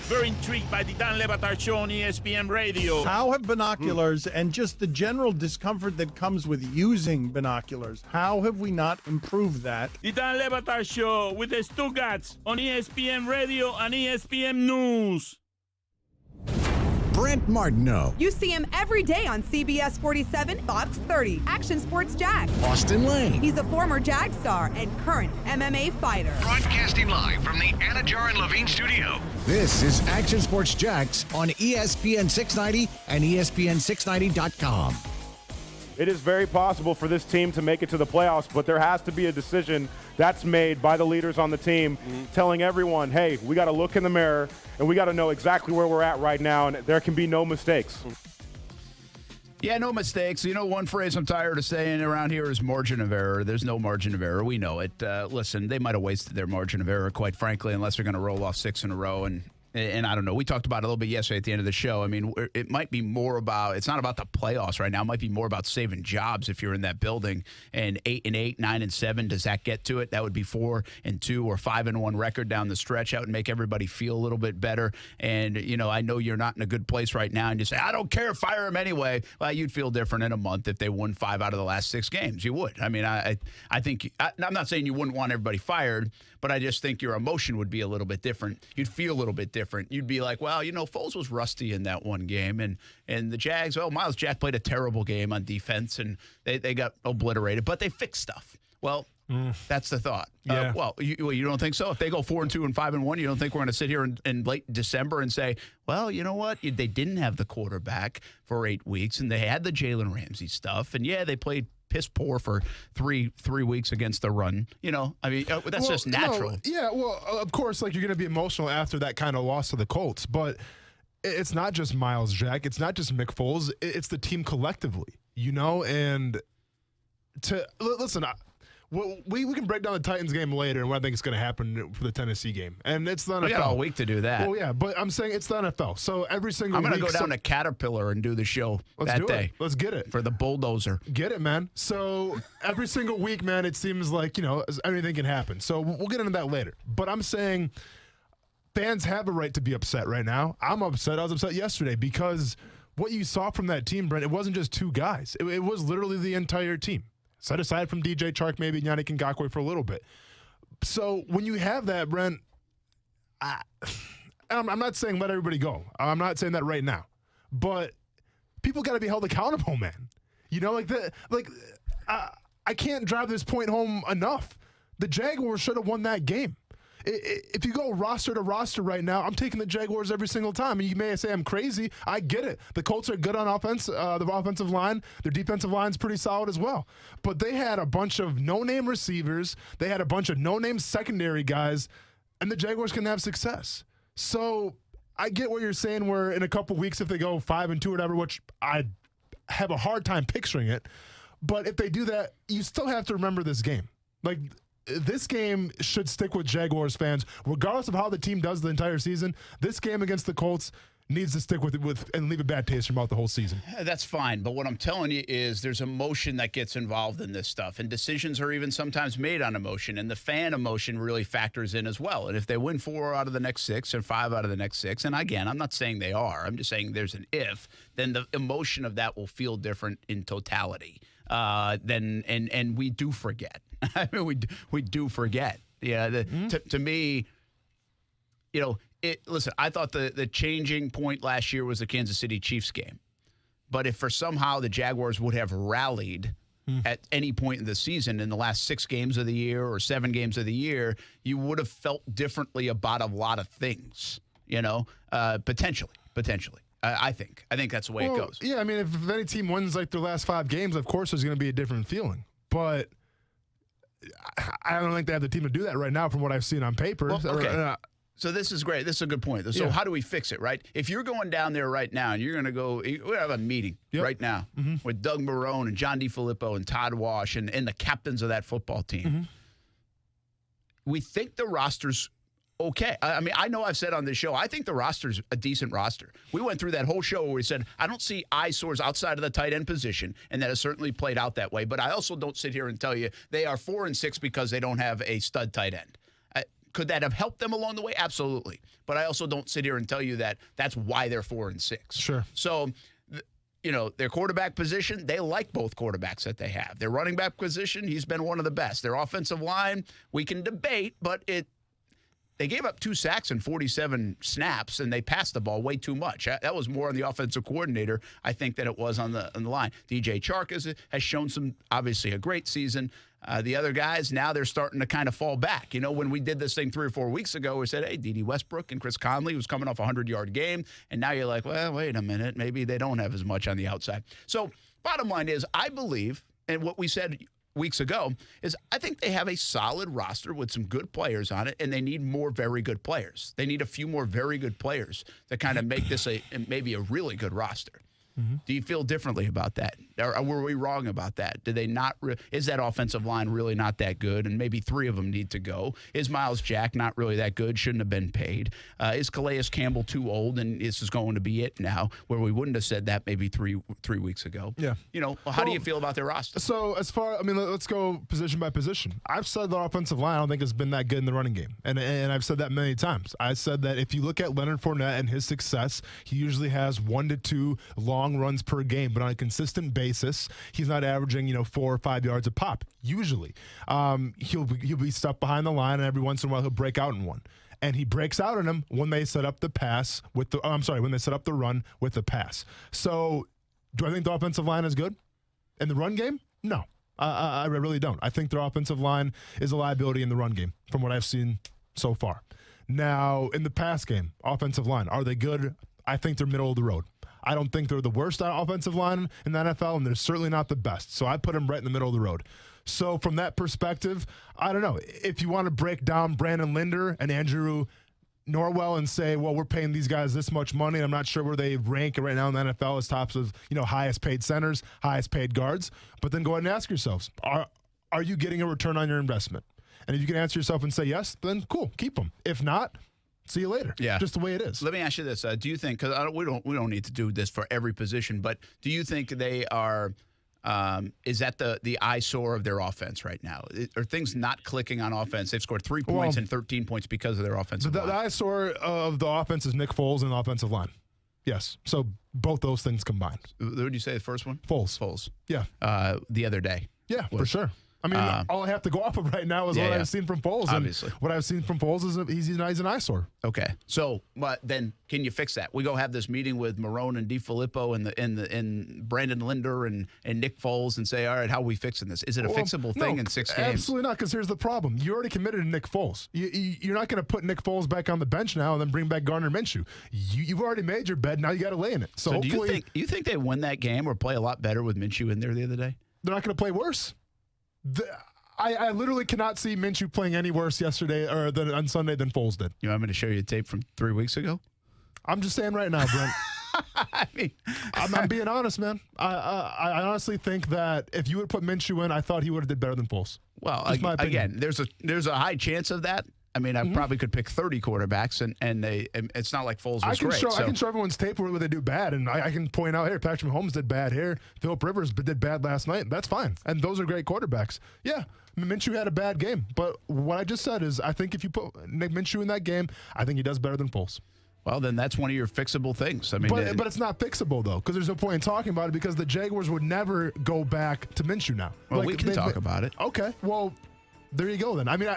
very intrigued by the Dan Le Batard Show on ESPN Radio. How have binoculars and just the general discomfort that comes with using binoculars, how have we not improved that? The Dan Le Batard Show with the Stuttgarts on ESPN Radio and ESPN News. Brent Martineau. You see him every day on CBS 47, Fox 30, Action Sports Jax. Austin Lane. He's a former Jag star and current MMA fighter. Broadcasting live from the Anajar and Levine studio. This is Action Sports Jax on ESPN690 and ESPN690.com. It is very possible for this team to make it to the playoffs, but there has to be a decision that's made by the leaders on the team telling everyone, hey, we got to look in the mirror and we got to know exactly where we're at right now, and there can be no mistakes. Yeah, no mistakes. You know, one phrase I'm tired of saying around here is margin of error. There's no margin of error. We know it. Listen, they might have wasted their margin of error, quite frankly, unless they're going to roll off 6 in a row. And I don't know. We talked about it a little bit yesterday at the end of the show. I mean, it might be more about, it's not about the playoffs right now. It might be more about saving jobs if you're in that building. And 8-8, 9-7, does that get to it? That would be 4-2 or 5-1 record down the stretch. That would make everybody feel a little bit better. And, you know, I know you're not in a good place right now. And you say, I don't care, fire him anyway. Well, you'd feel different in a month if they won 5 out of the last 6 games. You would. I mean, I think, I'm not saying you wouldn't want everybody fired, but I just think your emotion would be a little bit different. You'd feel a little bit different. You'd be like, well, you know, Foles was rusty in that one game. And the Jags, well, Miles Jack played a terrible game on defense, and they got obliterated. But they fixed stuff. Well, that's the thought. Yeah. You don't think so? If they go 4-2 and 5-1, you don't think we're going to sit here in late December and say, well, you know what? They didn't have the quarterback for 8 weeks, and they had the Jalen Ramsey stuff. And, yeah, they played piss poor for three weeks against the run. You know, I mean, that's just natural. No, yeah, well, of course, like, you're going to be emotional after that kind of loss to the Colts, but it's not just Miles Jack. It's not just Mick Foles. It's the team collectively, you know, and listen, we can break down the Titans game later and what I think is going to happen for the Tennessee game. And it's the NFL. We got all week to do that. Well, yeah, but I'm saying it's the NFL. So every single I'm week. going to go down to Caterpillar and do the show that day. Let's get it. For the bulldozer. Get it, man. So every single week, man, it seems like, you know, anything can happen. So we'll get into that later. But I'm saying fans have a right to be upset right now. I'm upset. I was upset yesterday because what you saw from that team, Brent, it wasn't just 2 guys. It was literally the entire team. Set aside from DJ Chark, maybe Yannick Ngakoue for a little bit. So when you have that, Brent, I'm not saying let everybody go. I'm not saying that right now. But people got to be held accountable, man. You know, I I can't drive this point home enough. The Jaguars should have won that game. If you go roster to roster right now, I'm taking the Jaguars every single time. And you may say I'm crazy. I get it. The Colts are good on offense, the offensive line. Their defensive line's pretty solid as well. But they had a bunch of no-name receivers. They had a bunch of no-name secondary guys, and the Jaguars can have success. So I get what you're saying where in a couple weeks if they go 5-2 or whatever, which I have a hard time picturing it. But if they do that, you still have to remember this game. Like, this game should stick with Jaguars fans, regardless of how the team does the entire season. This game against the Colts needs to stick with and leave a bad taste from out the whole season. That's fine, but what I'm telling you is there's emotion that gets involved in this stuff, and decisions are even sometimes made on emotion, and the fan emotion really factors in as well. And if they win 4 out of the next 6 or 5 out of the next 6, and again, I'm not saying they are, I'm just saying there's an if, then the emotion of that will feel different in totality. And we do forget. I mean, we do forget. Yeah, to me, you know, listen, I thought the changing point last year was the Kansas City Chiefs game. But if for somehow the Jaguars would have rallied at any point in the season in the last 6 games of the year or 7 games of the year, you would have felt differently about a lot of things, you know, potentially. I think that's the way it goes. Yeah, I mean, if any team wins like their last 5 games, of course there's going to be a different feeling. But I don't think they have the team to do that right now from what I've seen on paper. Well, okay. So this is great. This is a good point. So how do we fix it, right? If you're going down there right now and you're going to go – we have a meeting right now with Doug Marrone and John DeFilippo and Todd Wash and the captains of that football team. We think the roster's okay. I mean, I know I've said on this show, I think the roster's a decent roster. We went through that whole show where we said, I don't see eyesores outside of the tight end position, and that has certainly played out that way. But I also don't sit here and tell you they are 4-6 because they don't have a stud tight end. Could that have helped them along the way? Absolutely. But I also don't sit here and tell you that that's why they're 4-6. Sure. So, you know, their quarterback position, they like both quarterbacks that they have. Their running back position, he's been one of the best. Their offensive line, we can debate, but they gave up 2 sacks and 47 snaps, and they passed the ball way too much. That was more on the offensive coordinator, I think, than it was on the line. DJ Chark has shown obviously a great season. The other guys, now they're starting to kind of fall back. You know, when we did this thing 3 or 4 weeks ago, we said, hey, D.D. Westbrook and Chris Conley was coming off a 100-yard game, and now you're like, well, wait a minute, maybe they don't have as much on the outside. So bottom line is, I believe, and what we said weeks ago, is I think they have a solid roster with some good players on it, and they need more very good players. They need a few more very good players to kind of make this maybe a really good roster. Do you feel differently about that? Or were we wrong about that? Did they not? Is that offensive line really not that good? And maybe 3 of them need to go. Is Miles Jack not really that good? Shouldn't have been paid. Is Calais Campbell too old? And this is going to be it now, where we wouldn't have said that maybe three weeks ago. Yeah. You know, how do you feel about their roster? So let's go position by position. I've said the offensive line I don't think has been that good in the running game, and I've said that many times. I said that if you look at Leonard Fournette and his success, he usually has 1 to 2 long runs per game, but on a consistent basis, he's not averaging 4 or 5 yards a pop. Usually, he'll be stuck behind the line, and every once in a while he'll break out in one. And he breaks out in them when they set up the pass when they set up the run with the pass. So, do I think the offensive line is good in the run game? No, I really don't. I think their offensive line is a liability in the run game from what I've seen so far. Now, in the pass game, offensive line, are they good? I think they're middle of the road. I don't think they're the worst offensive line in the NFL, and they're certainly not the best. So I put them right in the middle of the road. So from that perspective, I don't know. If you want to break down Brandon Linder and Andrew Norwell and say, well, we're paying these guys this much money, and I'm not sure where they rank right now in the NFL as tops of, highest paid centers, highest paid guards. But then go ahead and ask yourselves, are you getting a return on your investment? And if you can answer yourself and say yes, then cool, keep them. If not, see you later. Yeah, just the way it is. Let me ask you this: do you think? Because we don't need to do this for every position, but do you think they are? Is that the eyesore of their offense right now? Are things not clicking on offense? They've scored 3 points and 13 points because of their offensive line. The eyesore of the offense is Nick Foles and the offensive line. Yes. So both those things combined. What did you say the first one? Foles. Yeah. The other day. Yeah, for sure. I mean, all I have to go off of right now is what I've seen from Foles. Obviously. And what I've seen from Foles is he's an eyesore. Okay. So, but then can you fix that? We go have this meeting with Marone and DiFilippo and Brandon Linder and Nick Foles and say, all right, how are we fixing this? Is it a fixable thing in 6 games? Absolutely not, because here's the problem. You already committed to Nick Foles. You're not going to put Nick Foles back on the bench now and then bring back Gardner Minshew. You've already made your bed. Now you got to lay in it. So do you think they win that game or play a lot better with Minshew in there the other day? They're not going to play worse. I literally cannot see Minshew playing any worse yesterday or on Sunday than Foles did. You want me to show you a tape from 3 weeks ago? I'm just saying right now, Brent. I'm being honest, man. I honestly think that if you would put Minshew in, I thought he would have did better than Foles. Well, again, there's a high chance of that. I mean, I probably could pick 30 quarterbacks, and it's not like Foles was great. I can show everyone's tape where they do bad, and I can point out here, Patrick Mahomes did bad here. Phillip Rivers did bad last night. That's fine. And those are great quarterbacks. Yeah, Minshew had a bad game. But what I just said is I think if you put Nick Minshew in that game, I think he does better than Foles. Well, then that's one of your fixable things. I mean, but it's not fixable, though, because there's no point in talking about it because the Jaguars would never go back to Minshew now. Well, we can talk about it. Okay, well, there you go then. I mean,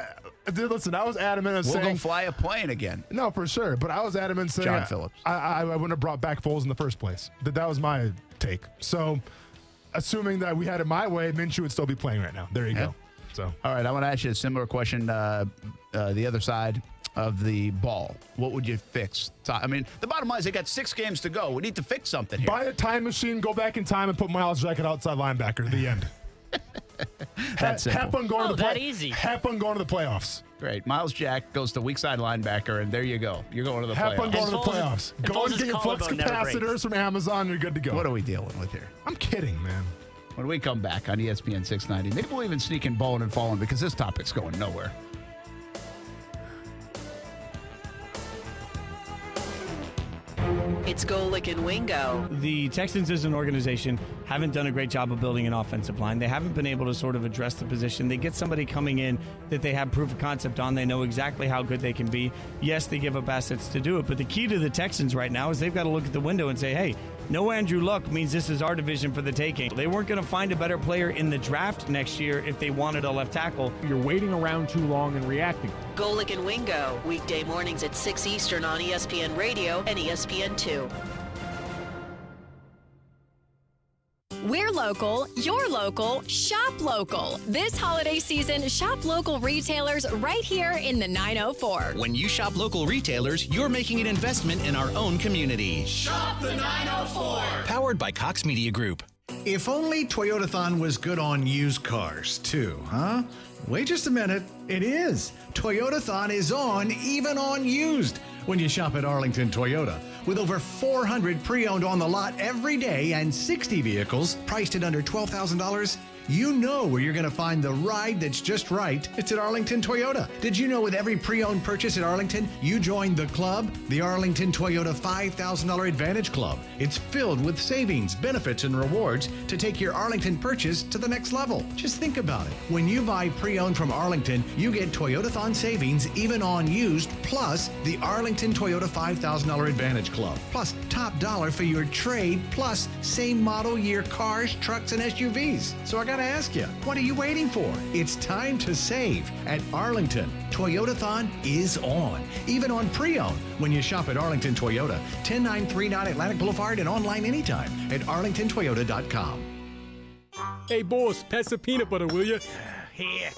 listen, I was adamant and saying... We'll go fly a plane again. No, for sure. But I was adamant saying... John Phillips. I wouldn't have brought back Foles in the first place. That was my take. So, assuming that we had it my way, Minshew would still be playing right now. There you go. So, all right, I want to ask you a similar question. The other side of the ball, what would you fix? I mean, the bottom line is they got 6 games to go. We need to fix something here. Buy a time machine, go back in time, and put Myles Jack at outside linebacker. The end. That's simple. Have fun going to the that easy. Have fun going to the playoffs. Great. Myles Jack goes to weak side linebacker, and there you go. You're going to the playoffs. Have fun going to the playoffs. Go and get your flux capacitors from Amazon. You're good to go. What are we dealing with here? I'm kidding, man. When we come back on ESPN 690, maybe we'll even sneak in bowling and falling because this topic's going nowhere. It's Golick and Wingo. The Texans as an organization haven't done a great job of building an offensive line. They haven't been able to sort of address the position. They get somebody coming in that they have proof of concept on. They know exactly how good they can be. Yes, they give up assets to do it, but the key to the Texans right now is they've got to look at the window and say, hey, no Andrew Luck means this is our division for the taking. They weren't going to find a better player in the draft next year if they wanted a left tackle. You're waiting around too long and reacting. Golick and Wingo, weekday mornings at 6 Eastern on ESPN Radio and ESPN2. We're local, you're local, shop local. This holiday season, shop local retailers right here in the 904. When you shop local retailers, you're making an investment in our own community. Shop the 904. Powered by Cox Media Group. If only Toyotathon was good on used cars, too, huh? Wait just a minute. It is. Toyotathon is on, even on used, when you shop at Arlington Toyota. With over 400 pre-owned on the lot every day and 60 vehicles priced at under $12,000, you know where you're going to find the ride that's just right. It's at Arlington Toyota. Did you know with every pre-owned purchase at Arlington, you join the club, the Arlington Toyota $5,000 Advantage Club? It's filled with savings, benefits, and rewards to take your Arlington purchase to the next level. Just think about it. When you buy pre-owned from Arlington, you get Toyotathon savings even on used, plus the Arlington Toyota $5,000 Advantage Club, plus top dollar for your trade, plus same model year cars, trucks, and SUVs. So I gotta ask you, what are you waiting for? It's time to save at Arlington. Toyotathon is on, even on pre-owned when you shop at Arlington Toyota, 10939 Atlantic Boulevard, and online anytime at arlingtontoyota.com. Hey, boss, pass the peanut butter, will you? Here.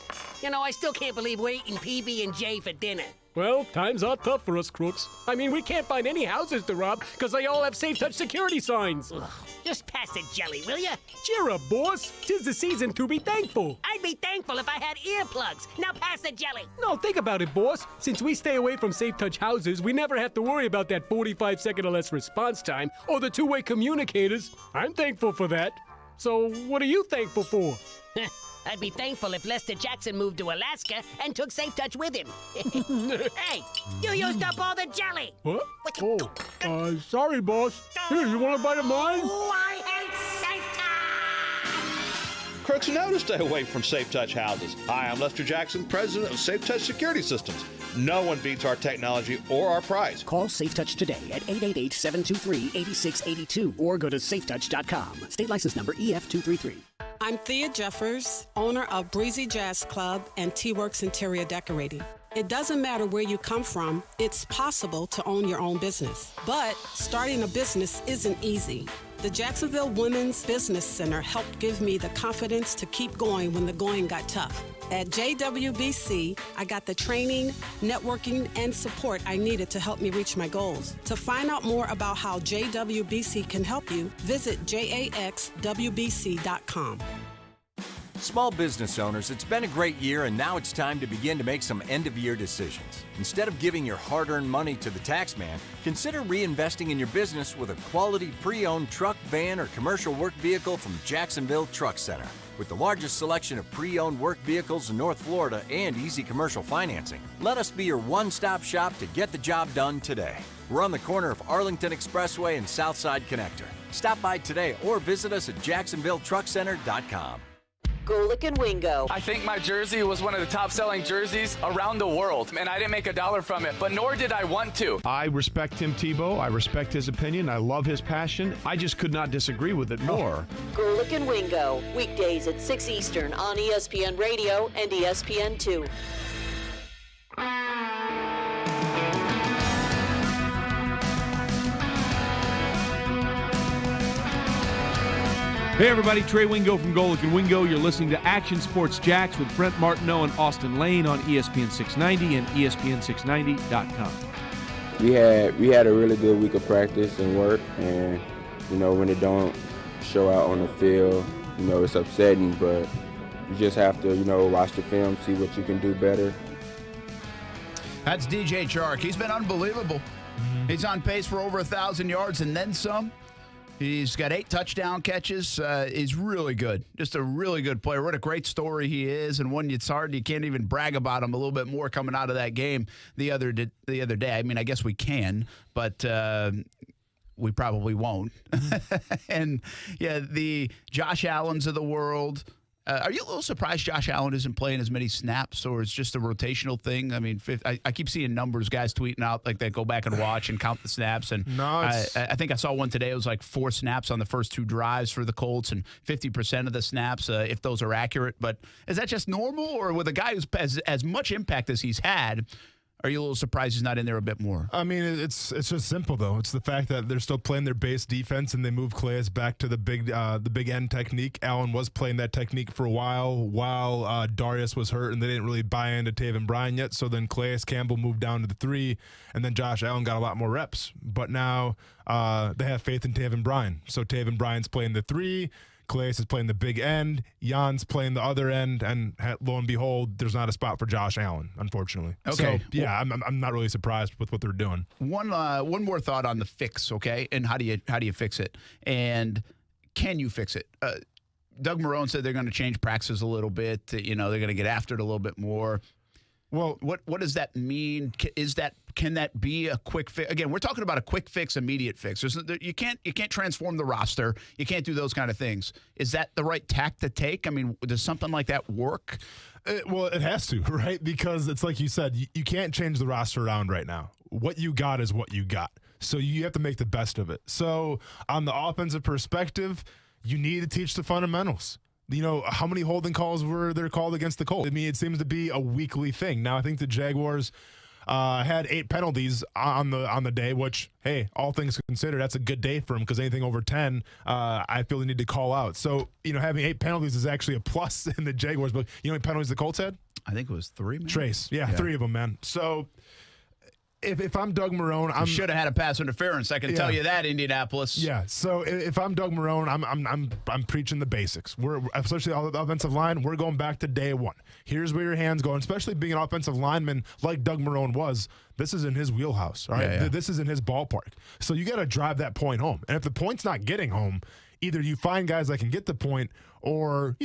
You know, I still can't believe we're eating PB&J for dinner. Well, times are tough for us crooks. I mean, we can't find any houses to rob because they all have Safe Touch security signs. Ugh, just pass the jelly, will you? Cheer up, boss. 'Tis the season to be thankful. I'd be thankful if I had earplugs. Now pass the jelly. No, think about it, boss. Since we stay away from Safe Touch houses, we never have to worry about that 45-second or less response time or the two-way communicators. I'm thankful for that. So what are you thankful for? I'd be thankful if Lester Jackson moved to Alaska and took Safe Touch with him. Hey, you used up all the jelly. What? Oh, sorry, boss. Here, you want a bite of mine? Oh, I hate Safe Touch! Crooks know to stay away from Safe Touch houses. Hi, I'm Lester Jackson, president of Safe Touch Security Systems. No one beats our technology or our price. Call Safe Touch today at 888-723-8682 or go to safetouch.com. State license number EF233. I'm Thea Jeffers, owner of Breezy Jazz Club and T-Works Interior Decorating. It doesn't matter where you come from, it's possible to own your own business. But starting a business isn't easy. The Jacksonville Women's Business Center helped give me the confidence to keep going when the going got tough. At JWBC, I got the training, networking, and support I needed to help me reach my goals. To find out more about how JWBC can help you, visit jaxwbc.com. Small business owners, it's been a great year, and now it's time to begin to make some end-of-year decisions. Instead of giving your hard-earned money to the tax man, consider reinvesting in your business with a quality pre-owned truck, van, or commercial work vehicle from Jacksonville Truck Center. With the largest selection of pre-owned work vehicles in North Florida and easy commercial financing, let us be your one-stop shop to get the job done today. We're on the corner of Arlington Expressway and Southside Connector. Stop by today or visit us at jacksonvilletruckcenter.com. Golick and Wingo. I think my jersey was one of the top-selling jerseys around the world, and I didn't make $1 from it, but nor did I want to. I respect Tim Tebow. I respect his opinion. I love his passion. I just could not disagree with it more. Golick and Wingo, weekdays at 6 Eastern on ESPN Radio and ESPN2. Hey everybody, Trey Wingo from Golick and Wingo. You're listening to Action Sports Jacks with Brent Martineau and Austin Lane on ESPN690 and ESPN690.com. We had a really good week of practice and work, and when it don't show out on the field, it's upsetting, but you just have to watch the film, see what you can do better. That's DJ Chark. He's been unbelievable. He's on pace for over 1,000 yards and then some. He's got 8 touchdown catches. He's really good. Just a really good player. What a great story he is, and one it's hard. You can't even brag about him a little bit more coming out of that game the other day. I mean, I guess we can, but we probably won't. And, yeah, the Josh Allens of the world. Are you a little surprised Josh Allen isn't playing as many snaps, or it's just a rotational thing? I mean, I keep seeing numbers, guys tweeting out like they go back and watch and count the snaps. And no, I think I saw one today. It was like 4 snaps on the first 2 drives for the Colts and 50% of the snaps, if those are accurate. But is that just normal, or with a guy who's as much impact as he's had, are you a little surprised he's not in there a bit more? I mean, it's just simple, though. It's the fact that they're still playing their base defense, and they move Calais back to the big end technique. Allen was playing that technique for a while Darius was hurt, and they didn't really buy into Taven Bryan yet. So then Calais Campbell moved down to the 3, and then Josh Allen got a lot more reps. But now they have faith in Taven Bryan. So Taven Bryan's playing the 3. Calais is playing the big end. Jan's playing the other end, and lo and behold, there's not a spot for Josh Allen, unfortunately. Okay. So, yeah, I'm not really surprised with what they're doing. One more thought on the fix, okay? And how do you fix it? And can you fix it? Doug Marrone said they're going to change practices a little bit. They're going to get after it a little bit more. Well, what does that mean? Can that be a quick fix? Again, we're talking about a quick fix, immediate fix. You can't transform the roster. You can't do those kind of things. Is that the right tack to take? I mean, does something like that work? Well, it has to, right? Because it's like you said, you can't change the roster around right now. What you got is what you got. So you have to make the best of it. So on the offensive perspective, you need to teach the fundamentals. How many holding calls were there called against the Colts? I mean, it seems to be a weekly thing. Now, I think the Jaguars had 8 penalties on the day, which, hey, all things considered, that's a good day for them, because anything over 10, I feel they need to call out. So, having 8 penalties is actually a plus in the Jaguars. But you know how many penalties the Colts had? I think it was 3, man. Trace. Yeah, 3 of them, man. So if I'm Doug Marrone, I should have had a pass interference. I can tell you that, Indianapolis. Yeah. So if I'm Doug Marrone, I'm preaching the basics. We're especially all the offensive line. We're going back to day one. Here's where your hands go. And especially being an offensive lineman like Doug Marrone was, this is in his wheelhouse. All right. Yeah. This is in his ballpark. So you got to drive that point home. And if the point's not getting home, either you find guys that can get the point, or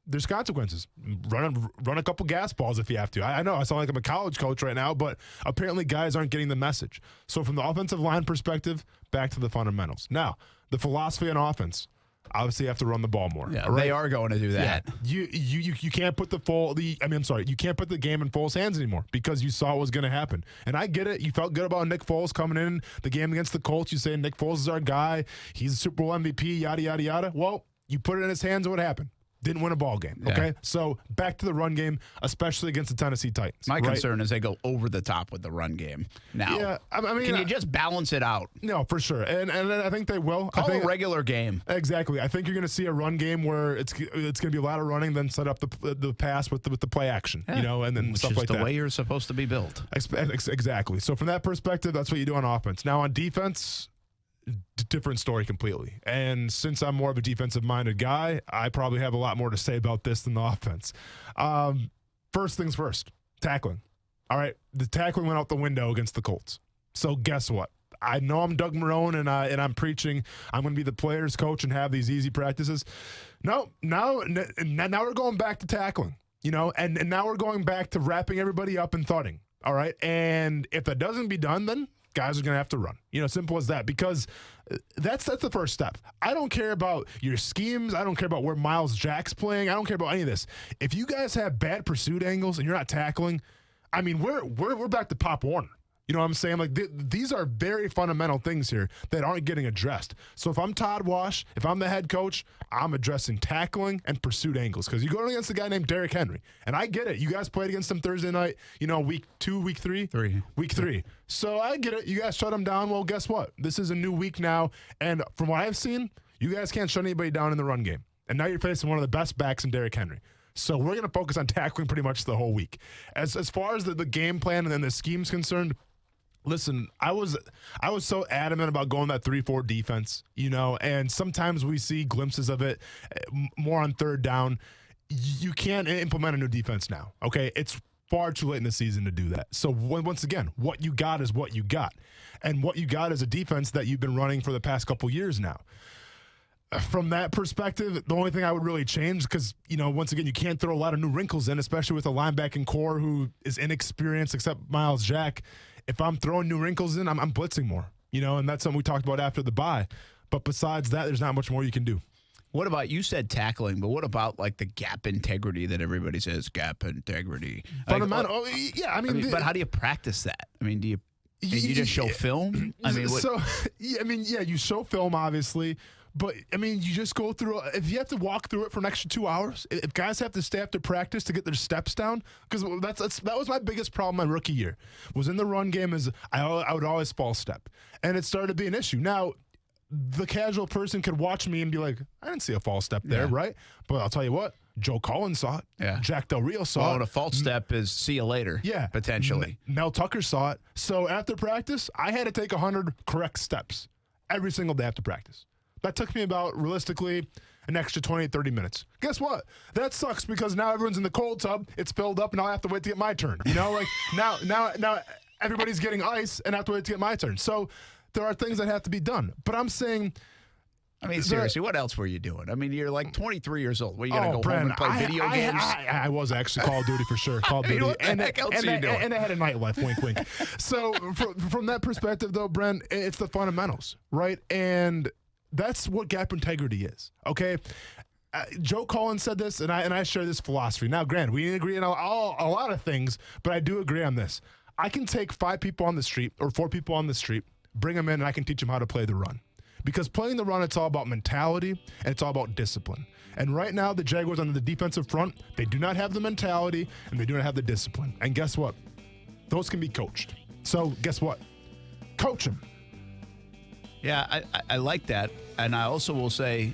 there's consequences. Run a couple gas balls if you have to. I know I sound like I'm a college coach right now, but apparently guys aren't getting the message. So from the offensive line perspective, back to the fundamentals. Now, the philosophy on offense, obviously you have to run the ball more. Yeah, right? They are going to do that. Yeah. You can't put you can't put the game in Foles' hands anymore, because you saw what was going to happen. And I get it. You felt good about Nick Foles coming in the game against the Colts. You say Nick Foles is our guy. He's a Super Bowl MVP, yada, yada, yada. Well, you put it in his hands, and what happened? Didn't win a ball game, okay? So back to the run game, especially against the Tennessee Titans. My concern is they go over the top with the run game now. Yeah, I mean, can you just balance it out? No, for sure. And I think they will. Call I think a regular game. Exactly. I think you're going to see a run game where it's going to be a lot of running, then set up the pass with the play action, and then stuff like that. the way you're supposed to be built. Exactly. So from that perspective, that's what you do on offense. Now on defense, different story completely. And since I'm more of a defensive-minded guy, I probably have a lot more to say about this than the offense. First things first, tackling. All right, the tackling went out the window against the Colts. So guess what? I know I'm Doug Marrone and I'm preaching I'm going to be the players' coach and have these easy practices. No, now we're going back to tackling, and now we're going back to wrapping everybody up and thudding. All right, and if that doesn't be done, then guys are going to have to run. Simple as that, because that's the first step. I don't care about your schemes. I don't care about where Miles Jack's playing. I don't care about any of this. If you guys have bad pursuit angles and you're not tackling, I mean, we're back to Pop Warner. You know what I'm saying? Like, these are very fundamental things here that aren't getting addressed. So if I'm Todd Wash, if I'm the head coach, I'm addressing tackling and pursuit angles, because you're going against a guy named Derrick Henry. And I get it. You guys played against him Thursday night, week 2, week 3? Week 3. So I get it. You guys shut him down. Well, guess what? This is a new week now. And from what I've seen, you guys can't shut anybody down in the run game. And now you're facing one of the best backs in Derrick Henry. So we're going to focus on tackling pretty much the whole week. As far as the game plan and then the scheme's concerned, listen, I was so adamant about going that 3-4 defense, and sometimes we see glimpses of it more on third down. You can't implement a new defense now, okay? It's far too late in the season to do that. So once again, what you got is what you got. And what you got is a defense that you've been running for the past couple years now. From that perspective, the only thing I would really change, because, once again, you can't throw a lot of new wrinkles in, especially with a linebacking core who is inexperienced except Miles Jack. If I'm throwing new wrinkles in, I'm blitzing more, and that's something we talked about after the bye. But besides that, there's not much more you can do. What about, you said tackling, but what about like the gap integrity that everybody says, gap integrity? Fundamental. But how do you practice that? I mean, do you just show film? You show film, obviously. But, you just go through – if you have to walk through it for an extra 2 hours, if guys have to stay after practice to get their steps down, because that was my biggest problem my rookie year, was in the run game is I would always false step. And it started to be an issue. Now, the casual person could watch me and be like, I didn't see a false step there, right? But I'll tell you what, Joe Collins saw it. Yeah. Jack Del Rio saw it. And a false step is see you later. Yeah. Potentially. Mel Tucker saw it. So after practice, I had to take 100 correct steps every single day after practice. That took me about, realistically, an extra 20, 30 minutes. Guess what? That sucks, because now everyone's in the cold tub. It's filled up, and I'll have to wait to get my turn. Now everybody's getting ice, and I have to wait to get my turn. So there are things that have to be done. But I'm saying... seriously, what else were you doing? You're like 23 years old. Were you going to go home and play video games? I was actually Call of Duty for sure. Call of Duty. What the heck else are you doing? And I had a nightlife, wink, wink. So from that perspective, though, Brent, it's the fundamentals, right? And... that's what gap integrity is, okay? Joe Collins said this, and I share this philosophy. Now, granted, we didn't agree on a lot of things, but I do agree on this. I can take 5 people on the street or 4 people on the street, bring them in, and I can teach them how to play the run. Because playing the run, it's all about mentality, and it's all about discipline. And right now, the Jaguars on the defensive front, they do not have the mentality, and they do not have the discipline. And guess what? Those can be coached. So guess what? Coach them. Yeah, I like that. And I also will say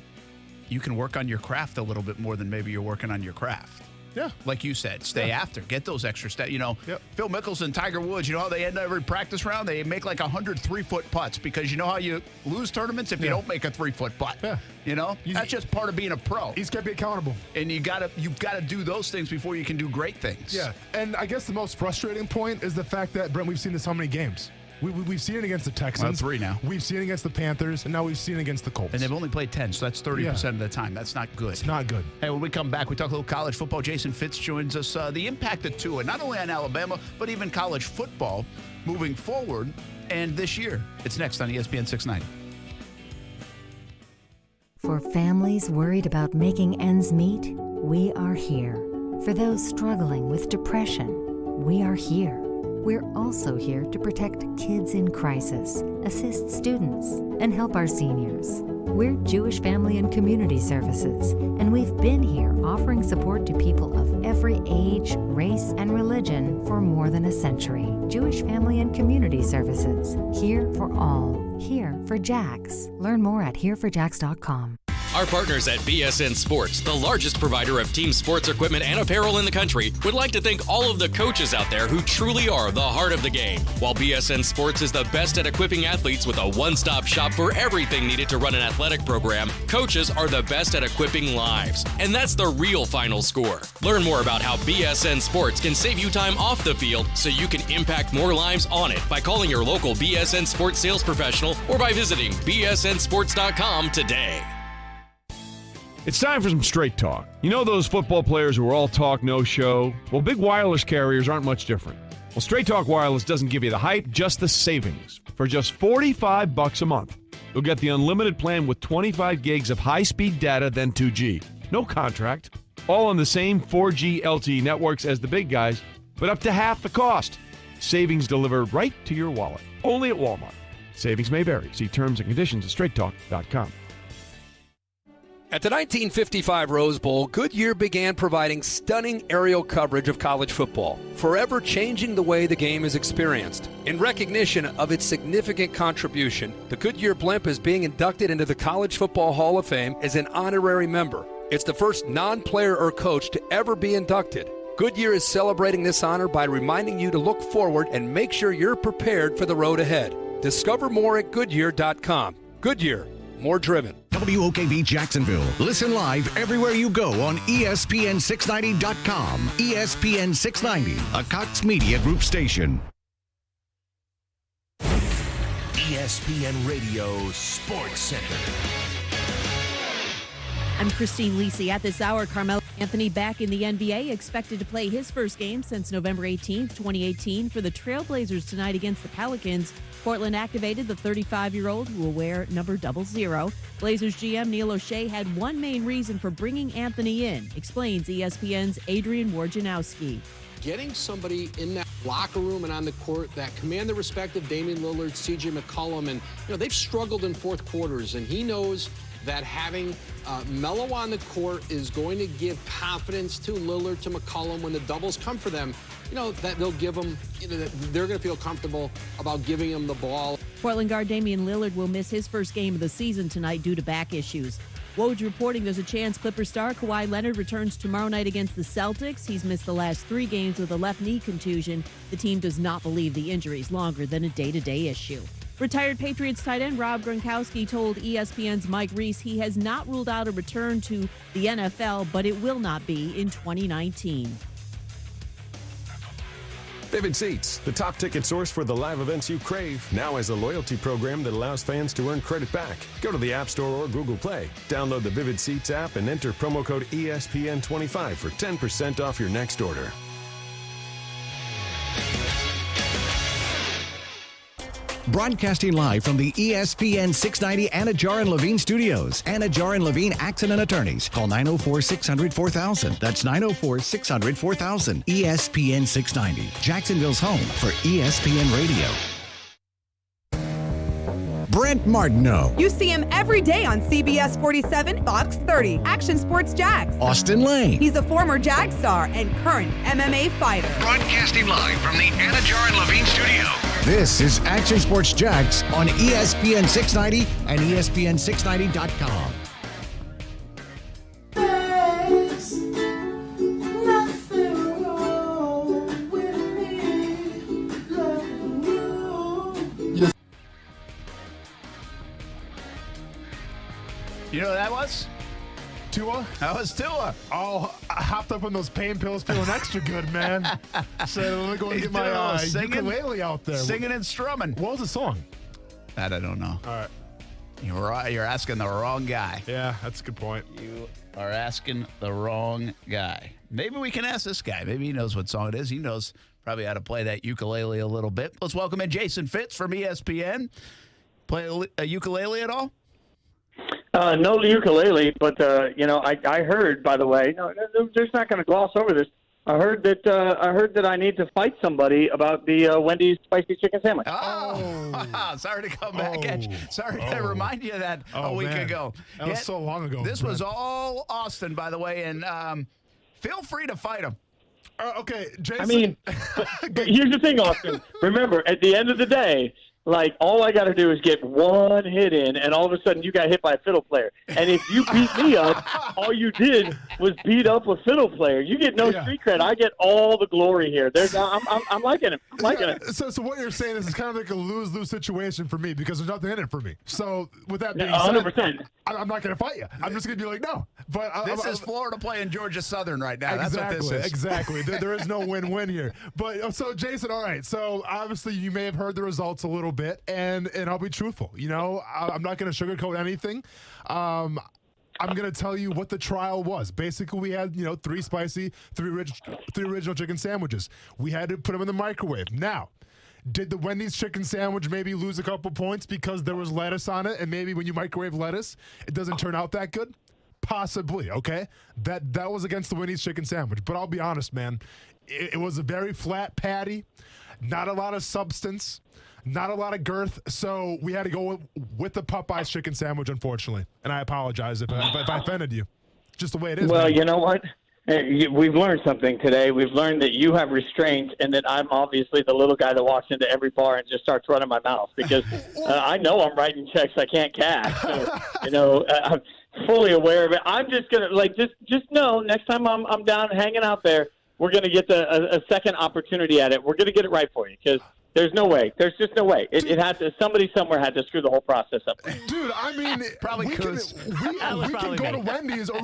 you can work on your craft a little bit more than maybe you're working on your craft. Yeah. Like you said, stay after. Get those extra steps. Phil Mickelson, Tiger Woods, how they end every practice round? They make like 100 3-foot putts, because you know how you lose tournaments if you don't make a 3-foot putt. Yeah. That's just part of being a pro. He's got to be accountable. And you've got to do those things before you can do great things. Yeah. And I guess the most frustrating point is the fact that, Brent, we've seen this how many games? We've seen it against the Texans. 3 now. We've seen it against the Panthers, and now we've seen it against the Colts. And they've only played 10, so that's 30% of the time. That's not good. It's not good. Hey, when we come back, we talk a little college football. Jason Fitz joins us. The impact of Tua, not only on Alabama, but even college football moving forward and this year. It's next on ESPN690. For families worried about making ends meet, we are here. For those struggling with depression, we are here. We're also here to protect kids in crisis, assist students, and help our seniors. We're Jewish Family and Community Services, and we've been here offering support to people of every age, race, and religion for more than a century. Jewish Family and Community Services, here for all, here for Jags. Learn more at hereforjags.com. Our partners at BSN Sports, the largest provider of team sports equipment and apparel in the country, would like to thank all of the coaches out there who truly are the heart of the game. While BSN Sports is the best at equipping athletes with a one-stop shop for everything needed to run an athletic program, coaches are the best at equipping lives. And that's the real final score. Learn more about how BSN Sports can save you time off the field so you can impact more lives on it by calling your local BSN Sports sales professional or by visiting bsnsports.com today. It's time for some straight talk. You know those football players who are all talk, no show? Well, big wireless carriers aren't much different. Well, Straight Talk Wireless doesn't give you the hype, just the savings. For just $45 a month, you'll get the unlimited plan with 25 gigs of high-speed data, then 2G. No contract. All on the same 4G LTE networks as the big guys, but up to half the cost. Savings delivered right to your wallet. Only at Walmart. Savings may vary. See terms and conditions at straighttalk.com. At the 1955 Rose Bowl, Goodyear began providing stunning aerial coverage of college football, forever changing the way the game is experienced. In recognition of its significant contribution, the Goodyear blimp is being inducted into the College Football Hall of Fame as an honorary member. It's the first non-player or coach to ever be inducted. Goodyear is celebrating this honor by reminding you to look forward and make sure you're prepared for the road ahead. Discover more at Goodyear.com. Goodyear, more driven. WOKV Jacksonville. Listen live everywhere you go on ESPN690.com. ESPN690, a Cox Media Group station. ESPN Radio Sports Center. I'm Christine Lisi. At this hour, Carmelo Anthony back in the NBA, expected to play his first game since November 18th, 2018 for the Trailblazers tonight against the Pelicans. Portland activated the 35-year-old who will wear number 00. Blazers GM Neil O'Shea had one main reason for bringing Anthony in, explains ESPN's Adrian Wojnarowski. Getting somebody in that locker room and on the court that command the respect of Damian Lillard, C.J. McCollum, and they've struggled in fourth quarters, and he knows that having Melo on the court is going to give confidence to Lillard, to McCollum when the doubles come for them. That they'll give them, they're going to feel comfortable about giving him the ball. Portland guard Damian Lillard will miss his first game of the season tonight due to back issues. Woj reporting there's a chance Clippers star Kawhi Leonard returns tomorrow night against the Celtics. He's missed the last 3 games with a left knee contusion. The team does not believe the injury is longer than a day-to-day issue. Retired Patriots tight end Rob Gronkowski told ESPN's Mike Reese he has not ruled out a return to the NFL, but it will not be in 2019. Vivid Seats, the top ticket source for the live events you crave, now has a loyalty program that allows fans to earn credit back. Go to the App Store or Google Play, download the Vivid Seats app, and enter promo code ESPN25 for 10% off your next order. Broadcasting live from the ESPN 690 Anajar and Levine studios. Anajar and Levine Accident Attorneys. Call 904-600-4000. That's 904-600-4000. ESPN 690. Jacksonville's home for ESPN Radio. Brent Martineau. You see him every day on CBS 47, Fox 30, Action Sports Jags. Austin Lane. He's a former Jag star and current MMA fighter. Broadcasting live from the Anajar and Levine studio. This is Action Sports Jags on ESPN 690 and ESPN690.com. You know what that was? Tua? That was Tua. Oh, I hopped up on those pain pills feeling extra good, man. So let me go and get my ukulele out there. Singing and strumming. What was the song? That I don't know. All right. You're asking the wrong guy. Yeah, that's a good point. You are asking the wrong guy. Maybe we can ask this guy. Maybe he knows what song it is. He knows probably how to play that ukulele a little bit. Let's welcome in Jason Fitz from ESPN. Play a ukulele at all? No ukulele, but, I heard, by the way, there's not going to gloss over this. I heard that I need to fight somebody about the Wendy's spicy chicken sandwich. Oh, sorry to come back at you. Sorry to remind you of that a week ago. That was so long ago. This was all Austin, by the way, and feel free to fight him. Okay, Jason. I mean, but here's the thing, Austin. Remember, at the end of the day, like, all I got to do is get one hit in, and all of a sudden you got hit by a fiddle player. And if you beat me up, all you did was beat up a fiddle player. You get no street cred. I get all the glory here. I'm liking it. I'm liking it. So what you're saying is it's kind of like a lose-lose situation for me because there's nothing in it for me. So with that being 100%. said, I'm not going to fight you. I'm just going to be like, no. But this is Florida playing Georgia Southern right now. Exactly, that's what this is. Exactly. There is no win-win here. But so Jason, all right. So obviously you may have heard the results a little bit, and I'll be truthful. You know, I'm not going to sugarcoat anything. I'm going to tell you what the trial was. Basically, we had, 3 spicy, 3 original chicken sandwiches. We had to put them in the microwave. Now, did the Wendy's chicken sandwich maybe lose a couple points because there was lettuce on it, and maybe when you microwave lettuce, it doesn't turn out that good? Possibly, okay? That was against the Wendy's chicken sandwich. But I'll be honest, man. It was a very flat patty, not a lot of substance, not a lot of girth, so we had to go with the Popeyes chicken sandwich, unfortunately. And I apologize if I offended you. Just the way it is. Well, man. you know what? We've learned something today. We've learned that you have restraint and that I'm obviously the little guy that walks into every bar and just starts running my mouth because I know I'm writing checks I can't cash. So, I'm fully aware of it. I'm just going to, just know next time I'm down hanging out there, we're going to get a second opportunity at it. We're going to get it right for you because there's no way. There's just no way. It had to. Somebody somewhere had to screw the whole process up. Dude, I mean, probably we can go to Wendy's, or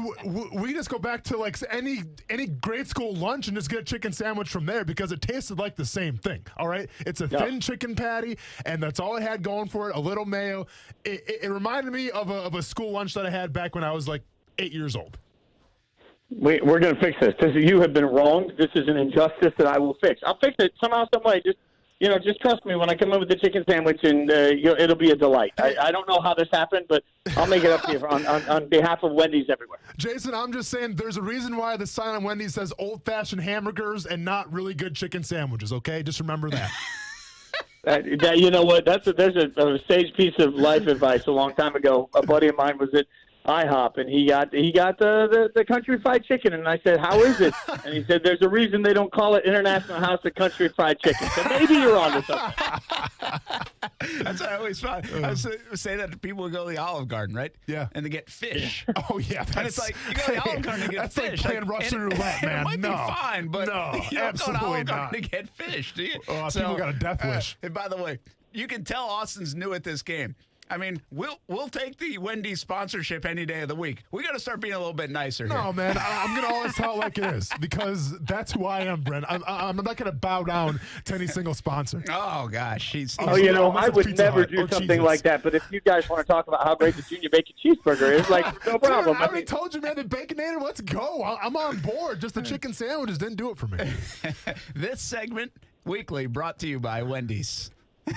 we just go back to like any grade school lunch and just get a chicken sandwich from there because it tasted like the same thing. All right, it's a thin chicken patty, and that's all it had going for it. A little mayo. It reminded me of a school lunch that I had back when I was like 8 years old. We're going to fix this. You have been wronged. This is an injustice that I will fix. I'll fix it somehow, some way. Just trust me when I come in with the chicken sandwich, and it'll be a delight. I don't know how this happened, but I'll make it up to you on behalf of Wendy's everywhere. Jason, I'm just saying there's a reason why the sign on Wendy's says old-fashioned hamburgers and not really good chicken sandwiches, okay? Just remember that. You know what? There's a sage piece of life advice a long time ago. A buddy of mine was at IHOP, and he got the country fried chicken, and I said, how is it? And he said, there's a reason they don't call it International House of Country Fried Chicken. So maybe you're on to something. That's what I always find. I say that to people who go to the Olive Garden, right? Yeah. And they get fish. Oh, yeah. And it's like, you go to the Olive Garden to get that's fish. That's like playing Russian roulette, man. It might be fine, but you don't go to Olive Garden to get fish, do you? People got a death wish. And by the way, you can tell Austin's new at this game. I mean, we'll take the Wendy's sponsorship any day of the week. We got to start being a little bit nicer here. No, man, I'm going to always tell it like it is because that's who I am, Brent. I'm not going to bow down to any single sponsor. Oh, gosh. I would never do something like that. But if you guys want to talk about how great the Junior Bacon Cheeseburger is, no problem. Dude, I already told you, man, the Baconator, let's go. I'm on board. Just the chicken sandwiches didn't do it for me. This segment, weekly, brought to you by Wendy's.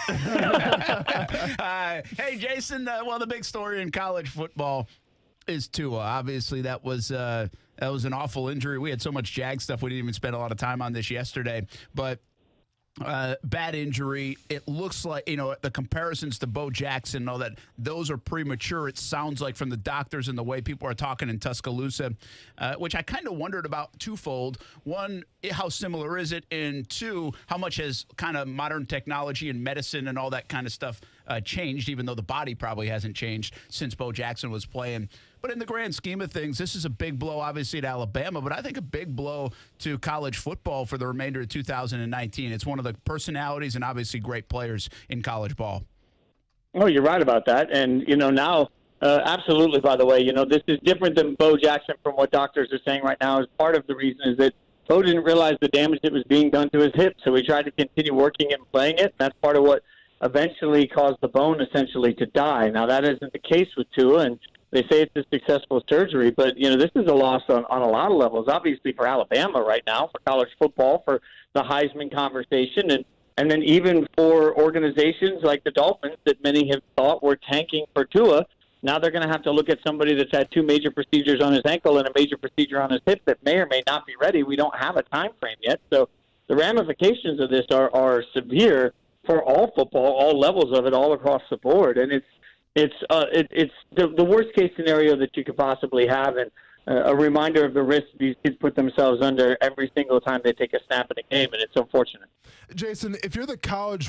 Hey, Jason, the big story in college football is Tua. Obviously, that was an awful injury. We had so much Jag stuff, we didn't even spend a lot of time on this yesterday. But bad injury. It looks like, the comparisons to Bo Jackson and all that, those are premature, it sounds like, from the doctors and the way people are talking in Tuscaloosa, which I kind of wondered about twofold. One, how similar is it? And two, how much has kind of modern technology and medicine and all that kind of stuff changed, even though the body probably hasn't changed since Bo Jackson was playing. But in the grand scheme of things, this is a big blow, obviously, to Alabama, but I think a big blow to college football for the remainder of 2019. It's one of the personalities and obviously great players in college ball. Oh, you're right about that. And, now, absolutely, by the way, this is different than Bo Jackson from what doctors are saying right now. Is part of the reason is that Bo didn't realize the damage that was being done to his hip, so he tried to continue working it and playing it. That's part of what eventually caused the bone essentially to die. Now, that isn't the case with Tua, and they say it's a successful surgery, but, this is a loss on a lot of levels, obviously for Alabama right now, for college football, for the Heisman conversation, and then even for organizations like the Dolphins that many have thought were tanking for Tua. Now they're going to have to look at somebody that's had 2 major procedures on his ankle and a major procedure on his hip that may or may not be ready. We don't have a time frame yet. So the ramifications of this are severe for all football, all levels of it, all across the board. And it's the worst case scenario that you could possibly have, and a reminder of the risk these kids put themselves under every single time they take a snap in a game, and it's unfortunate. Jason, if you're the college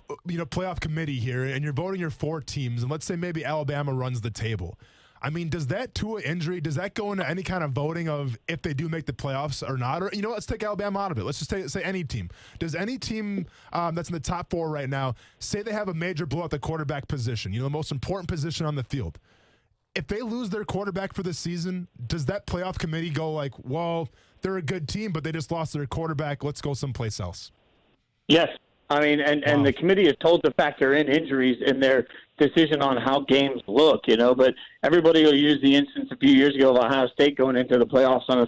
playoff committee here and you're voting your 4 teams, and let's say maybe Alabama runs the table, I mean, does that Tua injury, does that go into any kind of voting of if they do make the playoffs or not? Or, let's take Alabama out of it. Let's just say any team. Does any team that's in the top 4 right now, say they have a major blow at the quarterback position, the most important position on the field. If they lose their quarterback for the season, does that playoff committee go like, well, they're a good team, but they just lost their quarterback, let's go someplace else? Yes. I mean, and the committee is told to factor in injuries in their decision on how games look, but everybody will use the instance a few years ago of Ohio State going into the playoffs on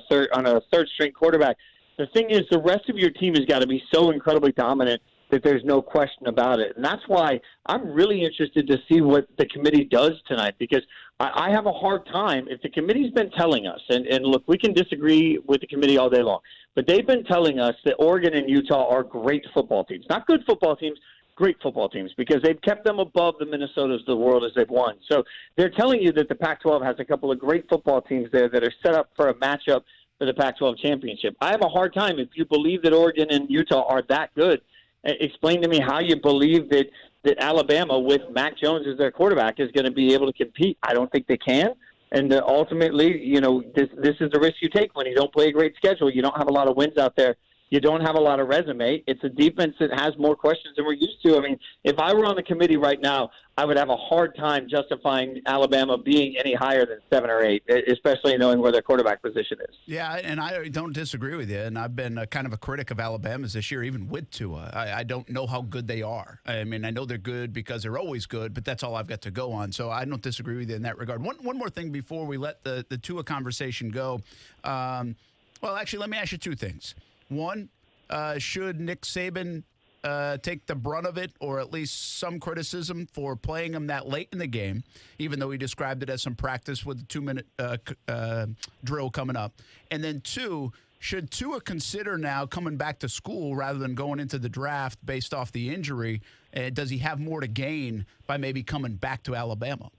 a third string quarterback. The thing is, the rest of your team has got to be so incredibly dominant that there's no question about it. And that's why I'm really interested to see what the committee does tonight, because I have a hard time if the committee's been telling us, and look, we can disagree with the committee all day long, but they've been telling us that Oregon and Utah are great football teams. Not good football teams, great football teams, because they've kept them above the Minnesotas of the world as they've won. So they're telling you that the Pac-12 has a couple of great football teams there that are set up for a matchup for the Pac-12 championship. I have a hard time, if you believe that Oregon and Utah are that good, explain to me how you believe that Alabama, with Mac Jones as their quarterback, is going to be able to compete. I don't think they can. And ultimately, this is the risk you take when you don't play a great schedule. You don't have a lot of wins out there. You don't have a lot of resume. It's a defense that has more questions than we're used to. I mean, if I were on the committee right now, I would have a hard time justifying Alabama being any higher than 7 or 8, especially knowing where their quarterback position is. Yeah, and I don't disagree with you. And I've been kind of a critic of Alabama's this year, even with Tua. I don't know how good they are. I mean, I know they're good because they're always good, but that's all I've got to go on. So I don't disagree with you in that regard. One more thing before we let the Tua conversation go. Well, actually, let me ask you 2 things. One, should Nick Saban take the brunt of it, or at least some criticism for playing him that late in the game, even though he described it as some practice with the 2-minute drill coming up? And then 2, should Tua consider now coming back to school rather than going into the draft based off the injury? Does he have more to gain by maybe coming back to Alabama?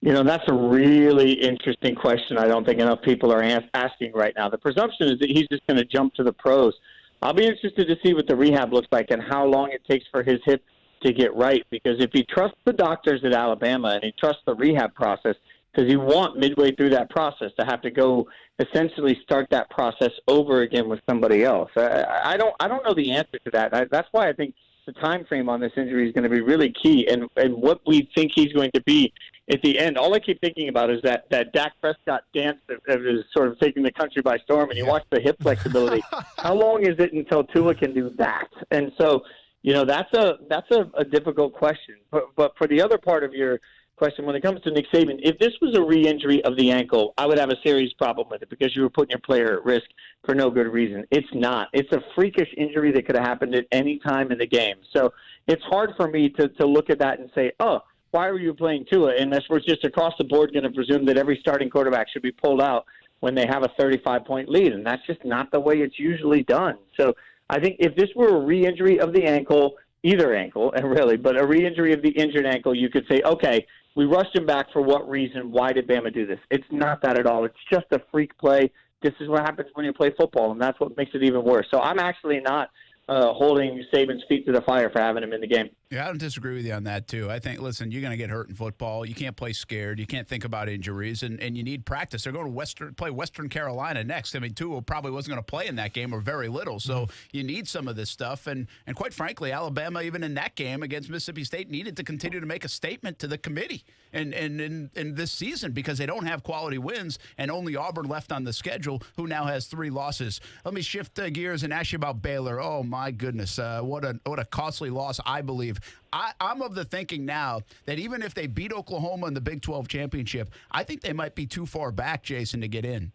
That's a really interesting question. I don't think enough people are asking right now. The presumption is that he's just going to jump to the pros. I'll be interested to see what the rehab looks like and how long it takes for his hip to get right, because if he trusts the doctors at Alabama and he trusts the rehab process, does he want midway through that process to have to go essentially start that process over again with somebody else? I don't know the answer to that. That's why I think the time frame on this injury is going to be really key, and what we think he's going to be at the end. All I keep thinking about is that Dak Prescott dance that is sort of taking the country by storm, and you watch the hip flexibility. How long is it until Tua can do that? And so, that's a difficult question. But for the other part of your question, when it comes to Nick Saban, if this was a re-injury of the ankle, I would have a serious problem with it, because you were putting your player at risk for no good reason. It's not. It's a freakish injury that could have happened at any time in the game. So it's hard for me to look at that and say, oh, why are you playing Tua? Unless we're just across the board going to presume that every starting quarterback should be pulled out when they have a 35-point lead, and that's just not the way it's usually done. So I think if this were a re-injury of the ankle, either ankle, and really, but a re-injury of the injured ankle, you could say, okay, we rushed him back for what reason? Why did Bama do this? It's not that at all. It's just a freak play. This is what happens when you play football, and that's what makes it even worse. So I'm actually not holding Saban's feet to the fire for having him in the game. Yeah, I don't disagree with you on that, too. I think, listen, you're going to get hurt in football. You can't play scared. You can't think about injuries, and you need practice. They're going to play Western Carolina next. I mean, Tua probably wasn't going to play in that game, or very little, so you need some of this stuff. And quite frankly, Alabama, even in that game against Mississippi State, needed to continue to make a statement to the committee and in this season, because they don't have quality wins, and only Auburn left on the schedule, who now has 3 losses. Let me shift gears and ask you about Baylor. Oh, my goodness. What a costly loss, I believe. I'm of the thinking now that even if they beat Oklahoma in the Big 12 championship, I think they might be too far back, Jason, to get in.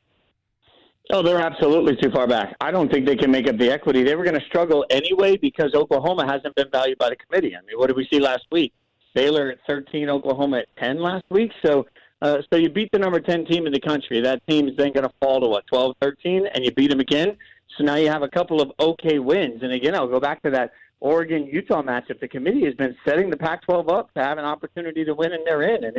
Oh, they're absolutely too far back. I don't think they can make up the equity. They were going to struggle anyway because Oklahoma hasn't been valued by the committee. I mean, what did we see last week? Baylor at 13, Oklahoma at 10 last week. So you beat the number 10 team in the country. That team is then going to fall to, 12, 13, and you beat them again. So now you have a couple of okay wins. And again, I'll go back to that Oregon-Utah matchup. The committee has been setting the Pac-12 up to have an opportunity to win, and they're in. And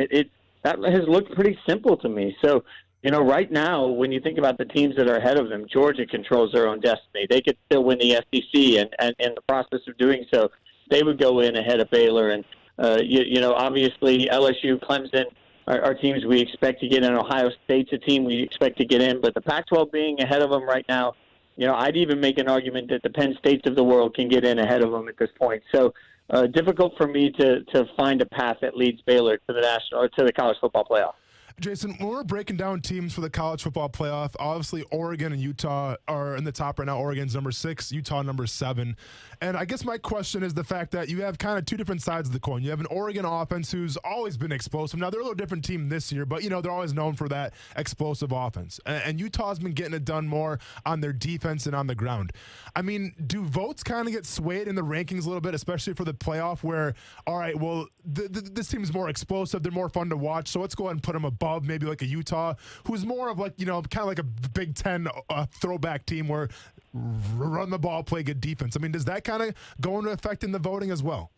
that has looked pretty simple to me. So, right now, when you think about the teams that are ahead of them, Georgia controls their own destiny. They could still win the SEC, and in the process of doing so, they would go in ahead of Baylor. And, obviously LSU, Clemson are teams we expect to get in. Ohio State's a team we expect to get in. But the Pac-12 being ahead of them right now, I'd even make an argument that the Penn States of the world can get in ahead of them at this point. So difficult for me to find a path that leads Baylor to the national or to the college football playoff. Jason, when we're breaking down teams for the college football playoff, obviously Oregon and Utah are in the top right now. Oregon's number 6, Utah number 7. And I guess my question is the fact that you have kind of two different sides of the coin. You have an Oregon offense who's always been explosive. Now, they're a little different team this year, but, they're always known for that explosive offense. And Utah's been getting it done more on their defense and on the ground. I mean, do votes kind of get swayed in the rankings a little bit, especially for the playoff where, all right, well, this team's more explosive. They're more fun to watch. So let's go ahead and put them above maybe like a Utah, who's more of like, kind of like a Big Ten throwback team where run the ball, play good defense. I mean, does that kind of go into effect in the voting as well?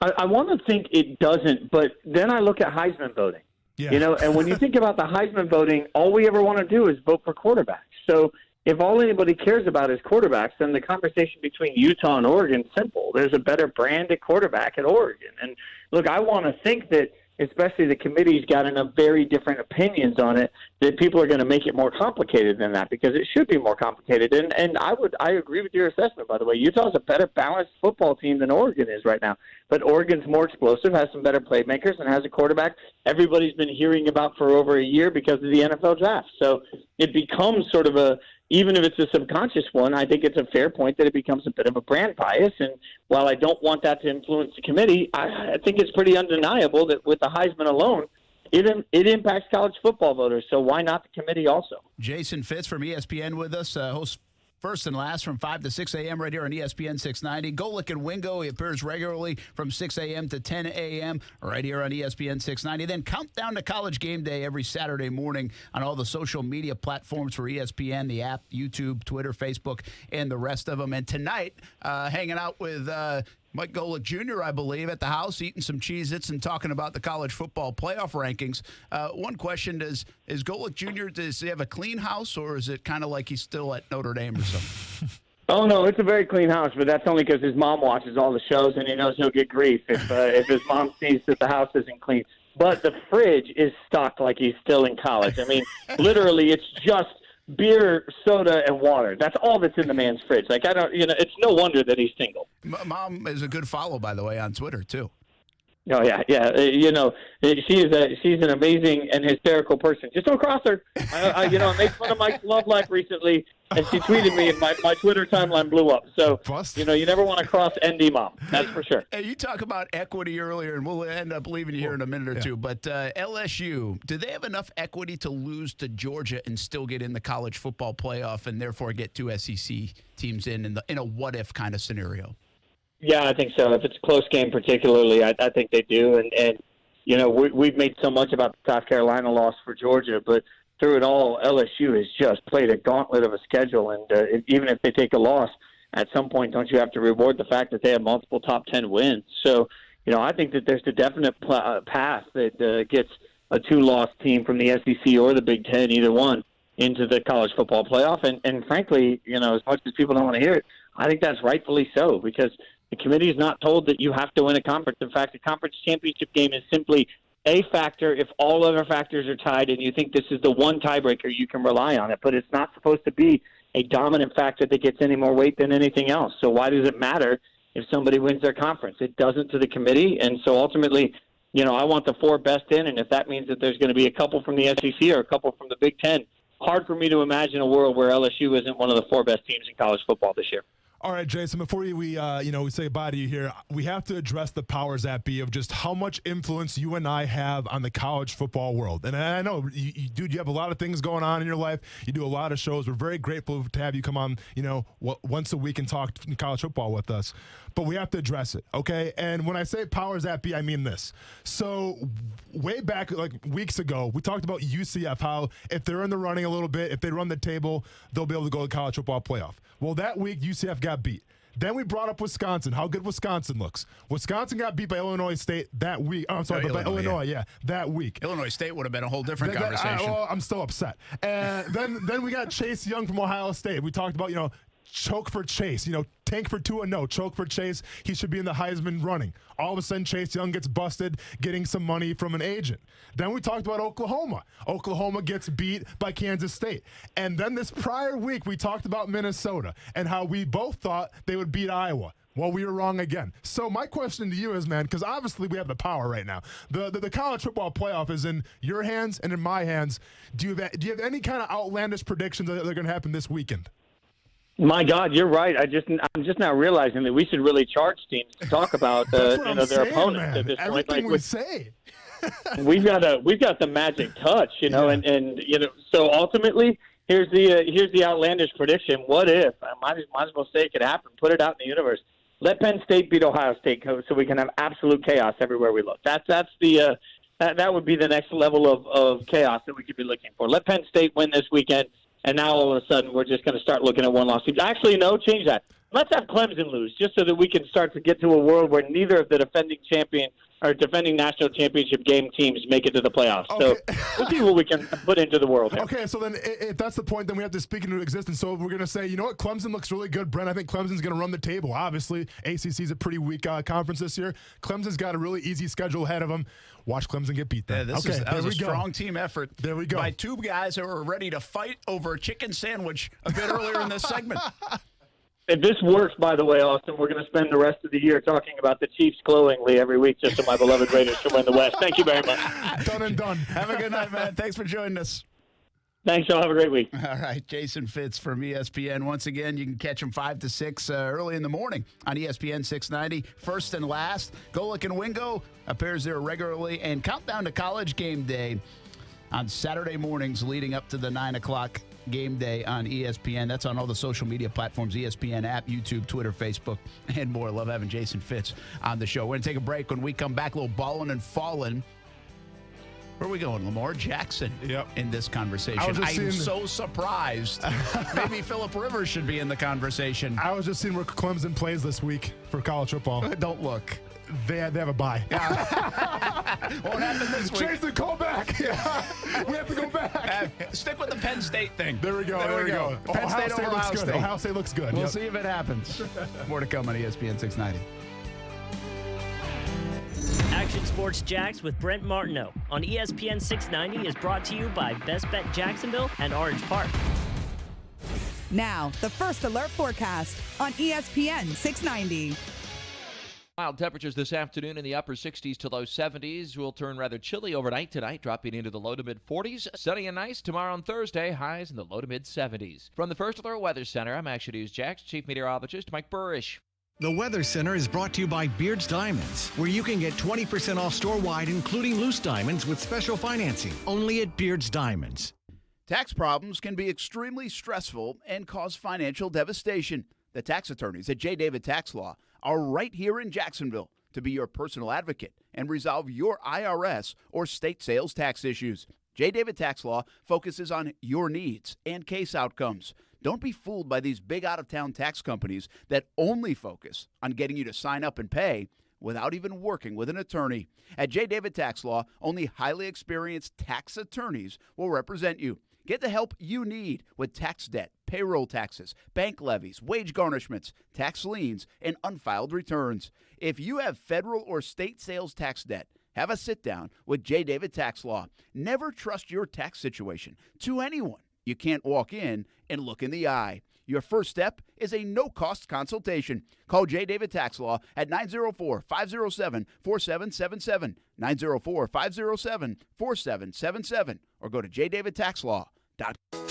I want to think it doesn't, but then I look at Heisman voting. Yeah. And when you think about the Heisman voting, all we ever want to do is vote for quarterbacks. So if all anybody cares about is quarterbacks, then the conversation between Utah and Oregon is simple. There's a better brand at quarterback at Oregon. And look, I want to think that especially the committee's got enough very different opinions on it that people are going to make it more complicated than that, because it should be more complicated. And I agree with your assessment, by the way. Utah's a better balanced football team than Oregon is right now. But Oregon's more explosive, has some better playmakers, and has a quarterback everybody's been hearing about for over a year because of the NFL draft. So it becomes sort of a, even if it's a subconscious one, I think it's a fair point that it becomes a bit of a brand bias. And while I don't want that to influence the committee, I think it's pretty undeniable that with the Heisman alone, it impacts college football voters. So why not the committee also? Jason Fitz from ESPN with us, hosts First and Last from 5 to 6 a.m. right here on ESPN690. Golic and Wingo, he appears regularly from 6 a.m. to 10 a.m. right here on ESPN690. Then Countdown to College Game Day every Saturday morning on all the social media platforms for ESPN, the app, YouTube, Twitter, Facebook, and the rest of them. And tonight, hanging out with Mike Golic Jr., I believe, at the house, eating some Cheez-Its and talking about the college football playoff rankings. One question is Golic Jr., does he have a clean house, or is it kind of like he's still at Notre Dame or something? Oh, no, it's a very clean house, but that's only because his mom watches all the shows, and he knows he'll get grief if his mom sees that the house isn't clean. But the fridge is stocked like he's still in college. I mean, literally, it's just beer, soda, and water. That's all that's in the man's fridge. Like, I don't, it's no wonder that he's single. Mom is a good follow, by the way, on Twitter, too. Oh, yeah. She's an amazing and hysterical person. Just don't cross her. I made fun of Mike's love life recently, and she tweeted me, and my Twitter timeline blew up. So, you never want to cross ND Mom. That's for sure. Hey, you talk about equity earlier, and we'll end up leaving you here in a minute or two. But LSU, do they have enough equity to lose to Georgia and still get in the college football playoff and therefore get 2 SEC teams in a what-if kind of scenario? Yeah, I think so. If it's a close game particularly, I think they do. And we've made so much about the South Carolina loss for Georgia, but through it all, LSU has just played a gauntlet of a schedule. And even if they take a loss, at some point, don't you have to reward the fact that they have multiple top 10 wins? So, I think that there's a definite path that gets a 2-loss team from the SEC or the Big Ten, either one, into the college football playoff. And frankly, as much as people don't want to hear it, I think that's rightfully so, because the committee is not told that you have to win a conference. In fact, the conference championship game is simply a factor if all other factors are tied and you think this is the one tiebreaker, you can rely on it. But it's not supposed to be a dominant factor that gets any more weight than anything else. So why does it matter if somebody wins their conference? It doesn't to the committee. And so ultimately, I want the 4 best in, and if that means that there's going to be a couple from the SEC or a couple from the Big Ten, hard for me to imagine a world where LSU isn't one of the 4 best teams in college football this year. All right, Jason, before we say bye to you here, we have to address the powers that be of just how much influence you and I have on the college football world. And I know, dude, you have a lot of things going on in your life. You do a lot of shows. We're very grateful to have you come on, once a week and talk college football with us. but we have to address it, okay? And when I say powers that be, I mean this. So way back, like weeks ago, we talked about UCF, how if they're in the running a little bit, if they run the table, they'll be able to go to the college football playoff. Well, that week, UCF got beat. Then we brought up Wisconsin, how good Wisconsin looks. Wisconsin got beat by Illinois State that week. Oh, I'm sorry, by Illinois, that week. Illinois State would have been a whole different conversation. I'm still upset. And then we got Chase Young from Ohio State. We talked about, choke for Chase, tank for Tua, no, choke for Chase. He should be in the Heisman running. All of a sudden, Chase Young gets busted getting some money from an agent. Then we talked about Oklahoma. Oklahoma gets beat by Kansas State. And then this prior week, we talked about Minnesota and how we both thought they would beat Iowa. Well, we were wrong again. So my question to you is, man, because obviously we have the power right now. The college football playoff is in your hands and in my hands. Do you have any kind of outlandish predictions that are going to happen this weekend? My God, you're right. I'm just now realizing that we should really charge teams to talk about their opponents at this point. Everything we say. we've got the magic touch, and so ultimately here's the outlandish prediction. What if? I might as well say it could happen. Put it out in the universe. Let Penn State beat Ohio State so we can have absolute chaos everywhere we look. That would be the next level of chaos that we could be looking for. Let Penn State win this weekend. And now all of a sudden we're just going to start looking at one-loss teams. Actually, no, change that. Let's have Clemson lose, just so that we can start to get to a world where neither of the defending champion or defending national championship game teams make it to the playoffs. Okay. So we'll see what we can put into the world here. Okay, so then if that's the point, then we have to speak into existence. So we're going to say, you know what, Clemson looks really good, Brent. I think Clemson's going to run the table. Obviously, ACC's a pretty weak conference this year. Clemson's got a really easy schedule ahead of them. Watch Clemson get beat there. Yeah, that was a strong team effort. There we go. By two guys who were ready to fight over a chicken sandwich a bit earlier in this segment. If this works, by the way, Austin, we're going to spend the rest of the year talking about the Chiefs glowingly every week just so my beloved Raiders can win the West. Thank you very much. Done and done. Have a good night, man. Thanks for joining us. Thanks, y'all. Have a great week. All right, Jason Fitz from ESPN. Once again, you can catch him 5 to 6 early in the morning on ESPN690. First and last, Golick and Wingo appears there regularly, and Countdown to College game day on Saturday mornings leading up to the 9 o'clock game day on ESPN. That's on all the social media platforms, ESPN app, YouTube, Twitter, Facebook, and more. Love having Jason Fitz on the show. We're going to take a break. When we come back, a little ballin' and fallin'. Where are we going? Lamar Jackson in this conversation. I'm so surprised. Maybe Phillip Rivers should be in the conversation. I was just seeing where Clemson plays this week for college football. Don't look. They have a bye. Won't happen this week. Jason, call back. We have to go back. Stick with the Penn State thing. There we go. There we go. Penn State over Ohio State. Ohio State looks good. We'll see if it happens. More to come on ESPN 690. Action Sports Jax with Brent Martineau on ESPN 690 is brought to you by Best Bet Jacksonville and Orange Park. Now, the First Alert forecast on ESPN 690. Mild temperatures this afternoon in the upper 60s to low 70s. Will turn rather chilly overnight tonight, dropping into the low to mid 40s. Sunny and nice tomorrow and Thursday, highs in the low to mid 70s. From the First Alert Weather Center, I'm Action News Jax Chief Meteorologist Mike Burrish. The Weather Center is brought to you by Beards Diamonds, where you can get 20% off store-wide, including loose diamonds with special financing, only at Beards Diamonds. Tax problems can be extremely stressful and cause financial devastation. The tax attorneys at J. David Tax Law are right here in Jacksonville to be your personal advocate and resolve your IRS or state sales tax issues. J. David Tax Law focuses on your needs and case outcomes. Don't be fooled by these big out-of-town tax companies that only focus on getting you to sign up and pay without even working with an attorney. At J. David Tax Law, only highly experienced tax attorneys will represent you. Get the help you need with tax debt, payroll taxes, bank levies, wage garnishments, tax liens, and unfiled returns. If you have federal or state sales tax debt, have a sit-down with J. David Tax Law. Never trust your tax situation to anyone you can't walk in and look in the eye. Your first step is a no-cost consultation. Call J. David Tax Law at 904-507-4777, 904-507-4777, or go to jdavidtaxlaw.com.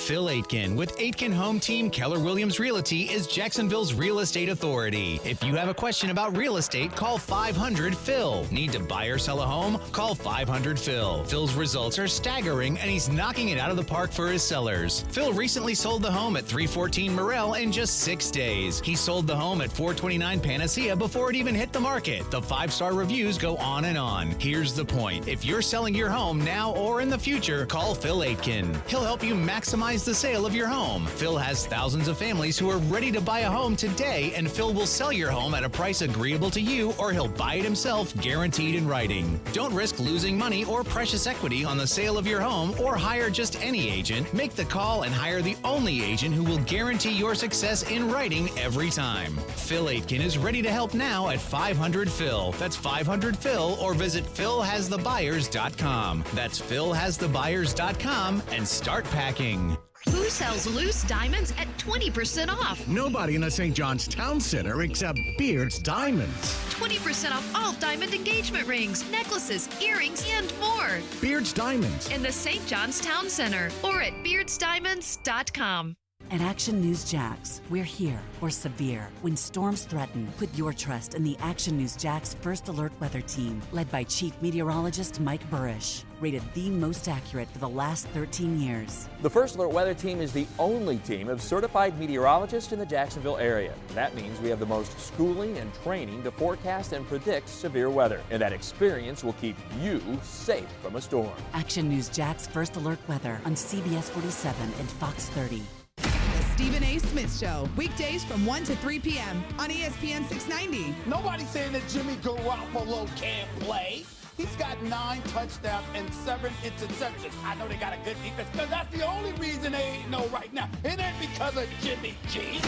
Phil Aitken with Aitken Home Team Keller Williams Realty is Jacksonville's real estate authority. If you have a question about real estate, call 500-PHIL. Need to buy or sell a home? Call 500-PHIL. Phil's results are staggering, and he's knocking it out of the park for his sellers. Phil recently sold the home at 314 Morel in just 6 days. He sold the home at 429 Panacea before it even hit the market. The 5-star reviews go on and on. Here's the point. If you're selling your home now or in the future, call Phil Aitken. He'll help you maximize the sale of your home. Phil has thousands of families who are ready to buy a home today, and Phil will sell your home at a price agreeable to you, or he'll buy it himself, guaranteed in writing. Don't risk losing money or precious equity on the sale of your home, or hire just any agent. Make the call and hire the only agent who will guarantee your success in writing every time. Phil Aitken is ready to help now at 500-PHIL. That's 500-PHIL, or visit philhasthebuyers.com. That's philhasthebuyers.com, and start packing. Who sells loose diamonds at 20% off? Nobody in the St. John's Town Center except Beard's Diamonds. 20% off all diamond engagement rings, necklaces, earrings, and more. Beard's Diamonds. In the St. John's Town Center or at beardsdiamonds.com. At Action News Jax, we're here or severe. When storms threaten, put your trust in the Action News Jax First Alert Weather Team, led by Chief Meteorologist Mike Burrish. Rated the most accurate for the last 13 years. The First Alert Weather Team is the only team of certified meteorologists in the Jacksonville area. That means we have the most schooling and training to forecast and predict severe weather. And that experience will keep you safe from a storm. Action News Jax First Alert Weather on CBS 47 and Fox 30. The Stephen A. Smith Show, weekdays from 1 to 3 p.m. on ESPN 690. Nobody's saying that Jimmy Garoppolo can't play. He's got 9 touchdowns and 7 interceptions. I know they got a good defense, because that's the only reason they ain't know right now. It ain't because of Jimmy G.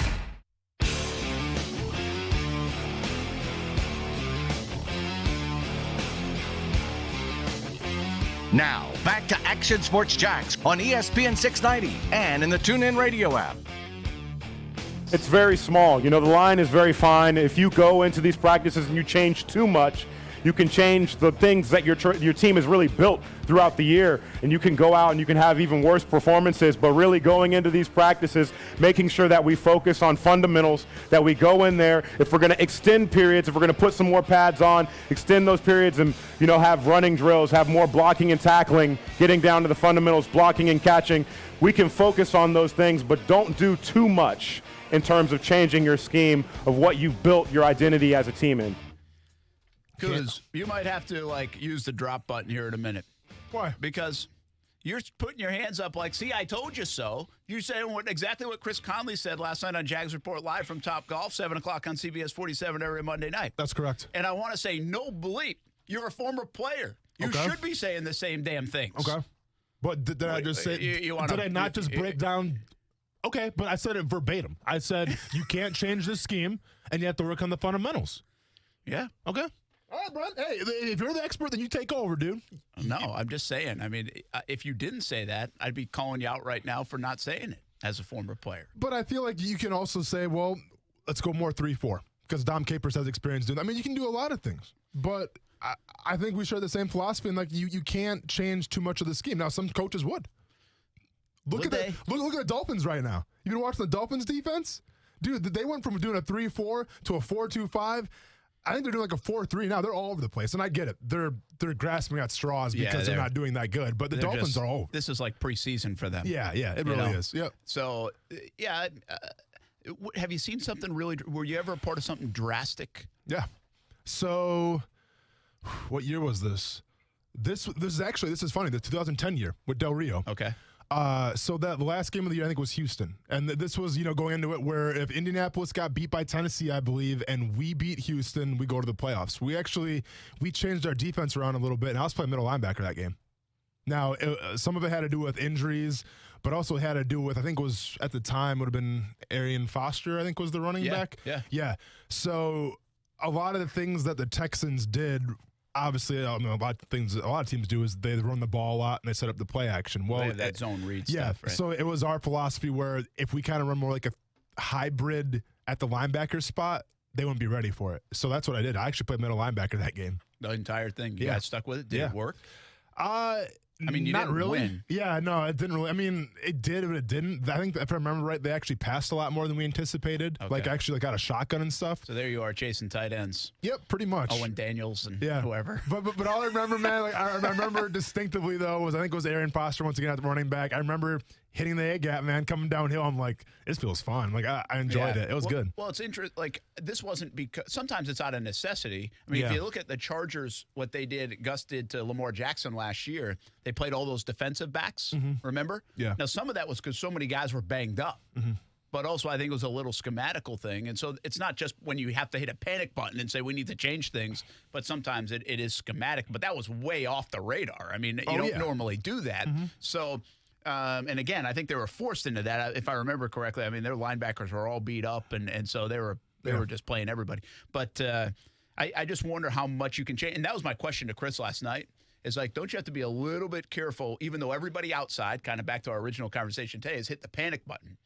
Now, back to Action Sports Jax on ESPN 690 and in the TuneIn Radio app. It's very small. You know, the line is very fine. If you go into these practices and you change too much, you can change the things that your team has really built throughout the year, and you can go out and you can have even worse performances. But really going into these practices, making sure that we focus on fundamentals, that we go in there. If we're going to extend periods, if we're going to put some more pads on, extend those periods and, you know, have running drills, have more blocking and tackling, getting down to the fundamentals, blocking and catching. We can focus on those things, but don't do too much in terms of changing your scheme of what you've built your identity as a team in. Because you might have to, like, use the drop button here in a minute. Why? Because you're putting your hands up like, see, I told you so. You're saying exactly what Chris Conley said last night on Jags Report Live from Top Golf, 7 o'clock on CBS 47 every Monday night. That's correct. And I want to say, no bleep. You're a former player. You should be saying the same damn things. Okay. But did I just say, did I not just break down? Okay, but I said it verbatim. I said, you can't change this scheme, and you have to work on the fundamentals. Yeah. Okay. All right, bro. Hey, if you're the expert, then you take over, dude. No, I'm just saying. I mean, if you didn't say that, I'd be calling you out right now for not saying it as a former player. But I feel like you can also say, well, let's go more 3-4, because Dom Capers has experience doing that. I mean, you can do a lot of things, but I think we share the same philosophy, and like you can't change too much of the scheme. Now, some coaches would. Look at the Dolphins right now. You been watching the Dolphins defense? Dude, they went from doing a 3-4 to a 4-2-5. I think they're doing like a 4-3 now. They're all over the place, and I get it. They're grasping at straws because they're not doing that good. But the Dolphins are over. This is like preseason for them. Yeah, it really is. Yep. So, yeah. Have you seen something really? Were you ever a part of something drastic? Yeah. So, what year was this? This is funny. The 2010 year with Del Rio. Okay. So that the last game of the year, I think, was Houston. And this was, going into it where if Indianapolis got beat by Tennessee, I believe, and we beat Houston, we go to the playoffs. We changed our defense around a little bit, and I was playing middle linebacker that game. Now, some of it had to do with injuries, but also had to do with, I think it was, at the time, would have been Arian Foster, I think was the running back. Yeah. So a lot of the things that the Texans did, obviously, a lot of teams do is they run the ball a lot and they set up the play action. Well, they have that zone read stuff, right? So it was our philosophy where if we kind of run more like a hybrid at the linebacker spot, they wouldn't be ready for it. So that's what I did. I actually played middle linebacker that game. The entire thing. You got stuck with it? Did it work? I mean, you not didn't really. win. Yeah, no, it didn't really. I mean, it did, but it didn't. I think if I remember right, they actually passed a lot more than we anticipated. Okay. Like actually got a shotgun and stuff. So there you are chasing tight ends. Yep, pretty much. Owen Daniels and whoever. But all I remember, man, like I remember distinctively though was I think it was Aaron Foster once again at the running back. I remember hitting the A gap, man, coming downhill. I'm like, this feels fun. Like I enjoyed it. It was good. Well, it's interesting. Like this wasn't because sometimes it's out of necessity. I mean, if you look at the Chargers, what they did, Gus did to Lamar Jackson last year. They played all those defensive backs. Remember? Yeah. Now some of that was because so many guys were banged up. But also, I think it was a little schematical thing. And so it's not just when you have to hit a panic button and say we need to change things, but sometimes it is schematic. But that was way off the radar. I mean, you don't normally do that. So, and again, I think they were forced into that. If I remember correctly, I mean, their linebackers were all beat up, and so they were just playing everybody. But I just wonder how much you can change. And that was my question to Chris last night. Is like, don't you have to be a little bit careful, even though everybody outside, kind of back to our original conversation today, has hit the panic button.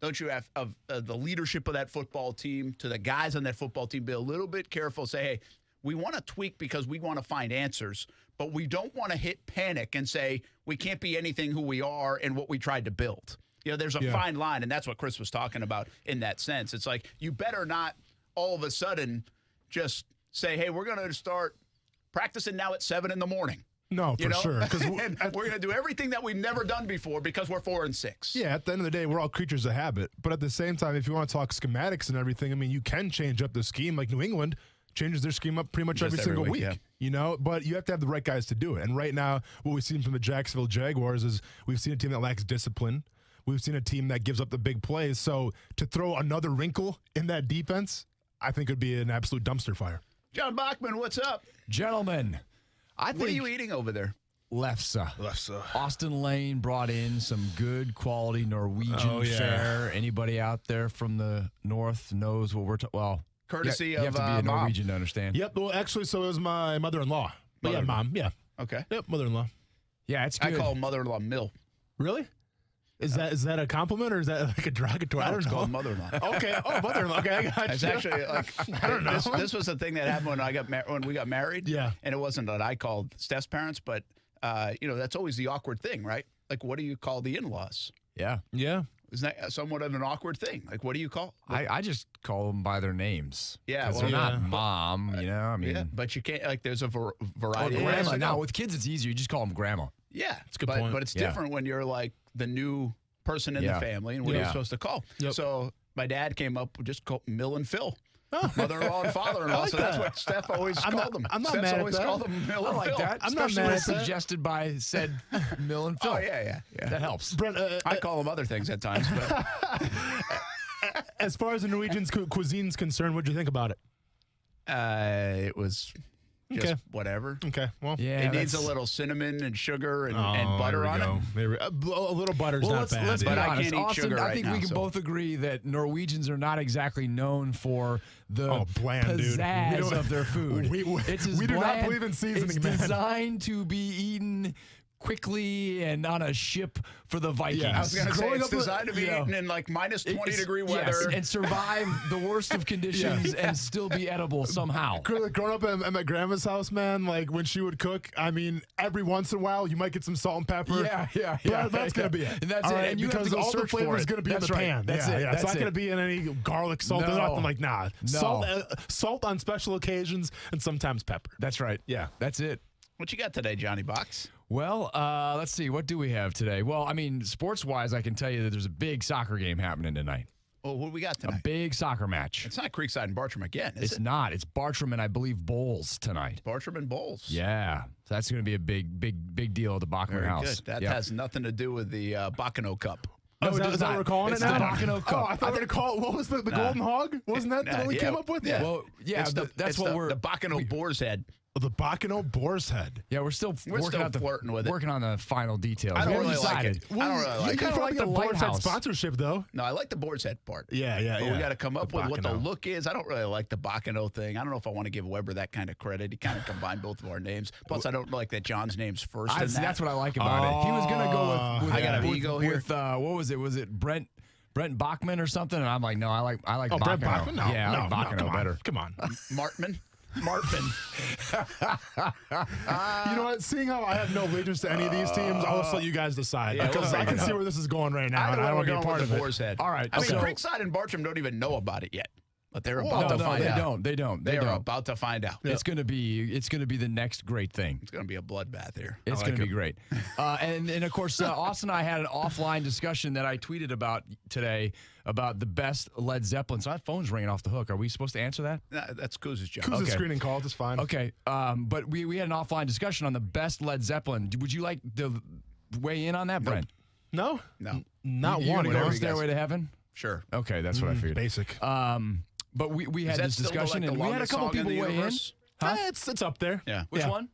Don't you have the leadership of that football team, to the guys on that football team, be a little bit careful, say, hey, we want to tweak because we want to find answers, but we don't want to hit panic and say we can't be anything who we are and what we tried to build. You know, there's a fine line, and that's what Chris was talking about in that sense. It's like you better not all of a sudden just say, hey, we're going to start practicing now at 7 a.m. No, for sure. Because we're going to do everything that we've never done before because we're 4-6. Yeah, at the end of the day, we're all creatures of habit. But at the same time, if you want to talk schematics and everything, I mean, you can change up the scheme. Like New England changes their scheme up pretty much every single week. You know, but you have to have the right guys to do it. And right now, what we've seen from the Jacksonville Jaguars is we've seen a team that lacks discipline. We've seen a team that gives up the big plays. So to throw another wrinkle in that defense, I think would be an absolute dumpster fire. John Bachman, what's up? Gentlemen, What are you eating over there? Lefse. Austin Lane brought in some good quality Norwegian fare. Anybody out there from the north knows what we're talking. Well, courtesy you have to be a Norwegian to understand. Yep. Well, actually, so it was my mother-in-law. But yeah, mom. Yeah. Okay. Yep, mother-in-law. Yeah, it's good. I call mother-in-law Mill. Really? Is that a compliment or is that like a derogatory? No, I don't it's know. called mother-in-law. Okay. Oh, mother-in-law. Okay, I got you. It's actually like I don't know. This was the thing that happened when we got married. Yeah. And it wasn't that I called Steph's parents, but that's always the awkward thing, right? Like, what do you call the in-laws? Yeah. Yeah. Isn't that somewhat of an awkward thing? Like, what do you call? I just call them by their names. Yeah, because they're not mom, you know. I mean, but you can't. Like, there's a variety. of grandma. ways. Now with kids, it's easier. You just call them grandma. Yeah, it's a good point. But it's different when you're like the new person in the family and what you're supposed to call. Yep. So my dad came up with just called Mill and Phil. Mother-in-law and father-in-law. So that's what Steph always called them. I'm not Steph's mad at always that. called them Mill and I like Phil. that. I'm not Especially mad when at that. suggested by said Mill and Phil. Oh, yeah. That helps. Brent, I call them other things at times. But as far as the Norwegian cuisine's concerned, what do you think about it? it was just whatever. Okay. Well, it needs a little cinnamon and sugar and butter on it. A little butter's Well, not bad. let's be But I honest. can't eat Austin, sugar I right think now, we can so. both agree that Norwegians are not exactly known for the bland, dude. pizzazz of their food. We it's do not believe in seasoning, It's man. designed to be eaten quickly and on a ship for the Vikings. I was going to say Growing it's up with- designed to be eaten in like minus 20 degree weather. Yes, and survive the worst of conditions and still be edible somehow. Growing up at my grandma's house, man, like when she would cook, I mean, every once in a while you might get some salt and pepper. Yeah. That's gonna be it. And that's All it. right, And you have because to go all the search for flavor is it. gonna be That's in the right. pan. That's it. It's That's not it. gonna be in any garlic, salt, No. nothing like nah. No. Salt on special occasions and sometimes pepper. That's right. Yeah, that's it. What you got today, Johnny Box? Well, let's see. What do we have today? Well, I mean, sports-wise, I can tell you that there's a big soccer game happening tonight. Oh, what do we got A tonight? big soccer match. It's not Creekside and Bartram again, is It's it? not. It's Bartram and I believe Bowles tonight. Bartram and Bowles. Yeah. So that's going to be a big deal at the Bachman Very House. good. That Yep. has nothing to do with the Bacano Cup. No, is it that does what not. we're calling It's it now? the Bacano Cup. Oh, I thought we were going to call it, what was the Golden Hog? Wasn't that what we came up with? Yeah. Well, yeah, It's that's what we're... the Bacano Boar's Head. The Bacano Boar's Head. Yeah, we're still flirting with it. Working on the final details. I don't We haven't really like decided. it. I don't really You like it. kind of like the Boar's Head Lighthouse. sponsorship, though. No, I like the Boar's Head part. Yeah. But we got to come up The with what the Bacano. look is. I don't really like the Bacano thing. I don't know if I want to give Weber that kind of credit. He kind of combined both of our names. Plus, I don't like that John's name's first in that. That's what I like about it. He was going to go with I got an ego here. With, what was it? Was it Brent Bachman or something? And I'm like, no, I like Oh, Bacano. Brent Bachman? No, yeah, I like no, Bacano come on, better. Come on. Martman. Marvin. You know what? Seeing how I have no allegiance to any of these teams, I'll just let you guys decide. Yeah, because I can see where this is going right now, and I don't want to be a part of it. Boar's Head. All right. I mean, so- Creekside and Bartram don't even know about it yet. But they're about to find out. They don't. They are about to find out. It's going to be the next great thing. It's going to be a bloodbath here. It's going to be great. And of course, Austin and I had an offline discussion that I tweeted about today about the best Led Zeppelin. So my phone's ringing off the hook. Are we supposed to answer that? Nah, that's Kuz's job. Kuz's screening calls. It's fine. Okay. But we had an offline discussion on the best Led Zeppelin. Would you like to weigh in on that, Brent? No. No. Not you one. want to go Stairway to Heaven? Sure. Okay, that's what I figured. Basic. But we had this discussion, and we had a couple people weigh in. Huh? It's up there. Yeah. Which one?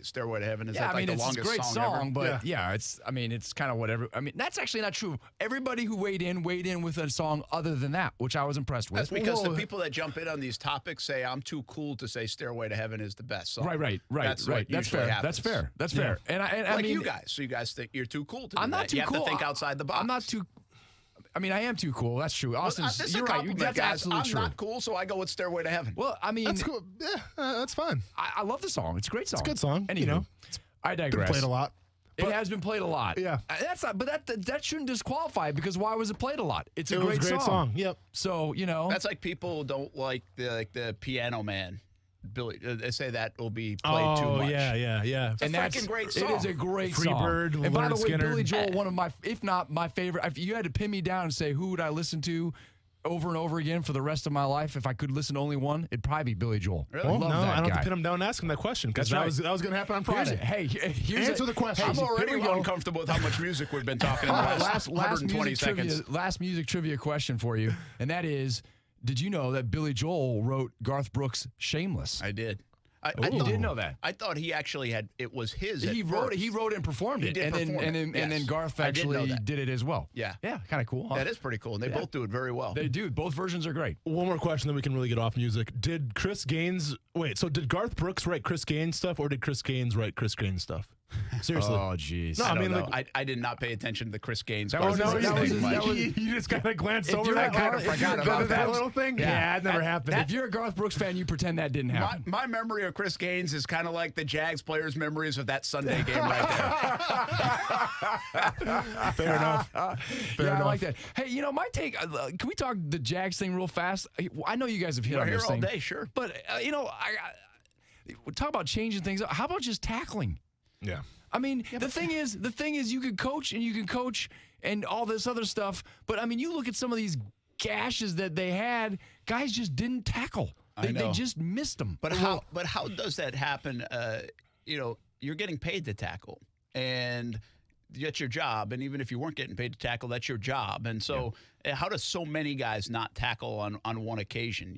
Stairway to Heaven. Is Yeah, that like the it's longest a great song ever? but it's kind of whatever. I mean, that's actually not true. Everybody who weighed in with a song other than that, which I was impressed with. That's because the people that jump in on these topics say, I'm too cool to say Stairway to Heaven is the best song. Right. That's right. what usually happens. That's fair. And I mean, you guys. So you guys think you're too cool to do I'm not that. too You have cool. to think outside the box. I'm not too. I mean, I am too cool. That's true. Austin, this is you're a right. compliment, That's guys. absolutely I'm true. not cool, so I go with Stairway to Heaven. Well, I mean, That's cool. Yeah, that's fine. I love the song. It's a great song. It's a good song. Anywho, You know, I digress. been played a lot. It has been played a lot. Yeah. That's not. But that shouldn't disqualify it, because why was it played a lot? It's a It was great a great song. Yep. So That's like people don't like the Piano Man. Billy, they say that will be played too much. Yeah. It's a freaking great song. It is a great song. Freebird, And by the way, Skinner. Billy Joel, one of my, if not my favorite. If you had to pin me down and say who would I listen to over and over again for the rest of my life, if I could listen to only one, it'd probably be Billy Joel. Really? I Well, love no, that I don't guy. have to pin him down and ask him that question, because That's that was going to happen on Friday. Here's Answer the question. I'm already Here we go. uncomfortable with how much music we've been talking All about. right, last last 120 music seconds. trivia, last music trivia question for you, and that is, did you know that Billy Joel wrote Garth Brooks' "Shameless"? I did. You didn't know that? I thought he actually had. It was his. He wrote it. He wrote it and performed He it, did and perform then it, and then yes. Garth I did know actually that. did it as well. Yeah, kind of cool. Huh? That is pretty cool. And they both do it very well. They do. Both versions are great. One more question, then we can really get off music. Did did Garth Brooks write Chris Gaines stuff, or did Chris Gaines write Chris Gaines stuff? Seriously. Oh, jeez. No, I I mean, know. like, I did not pay attention to the Chris Gaines. That was- Garth Brooks thing much. you just kind of glanced If over you're that. a Garth- if you're a Garth that Brooks- little thing. Yeah, it never happened. If you're a Garth Brooks fan, you pretend that didn't happen. My memory of Chris Gaines is kind of like the Jags players' memories of that Sunday game right there. Fair enough. I like that. Hey, my take. Can we talk the Jags thing real fast? I know you guys have hit We're on here this all thing, day, sure. But we talk about changing things up. How about just tackling? Yeah. I mean, the thing is, you can coach and all this other stuff. But I mean, you look at some of these gashes that they had. Guys just didn't tackle. They just missed them. But how does that happen? You're getting paid to tackle, and that's your job. And even if you weren't getting paid to tackle, that's your job. And so, how does so many guys not tackle on one occasion?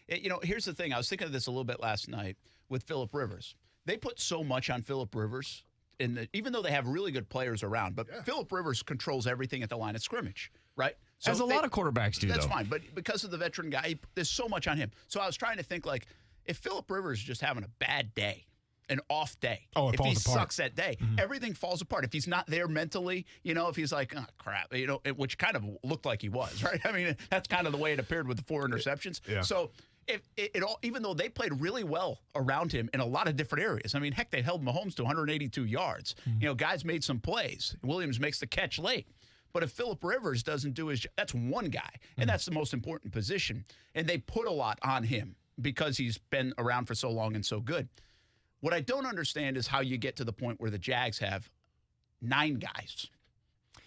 Here's the thing. I was thinking of this a little bit last night with Phillip Rivers. They put so much on Phillip Rivers, even though they have really good players around. But Phillip Rivers controls everything at the line of scrimmage, right? So As a lot of quarterbacks do, that's though. fine. But because of the veteran guy, there's so much on him. So I was trying to think, like, if Phillip Rivers is just having a bad day, an off day, it if he falls apart. sucks that day, everything falls apart. If he's not there mentally, if he's like, oh, crap, which kind of looked like he was, right? I mean, that's kind of the way it appeared with the 4 interceptions. Yeah. So even though they played really well around him in a lot of different areas. I mean, heck, they held Mahomes to 182 yards. Guys made some plays. Williams makes the catch late. But if Phillip Rivers doesn't do his job, that's one guy, and that's the most important position. And they put a lot on him because he's been around for so long and so good. What I don't understand is how you get to the point where the Jags have 9 guys.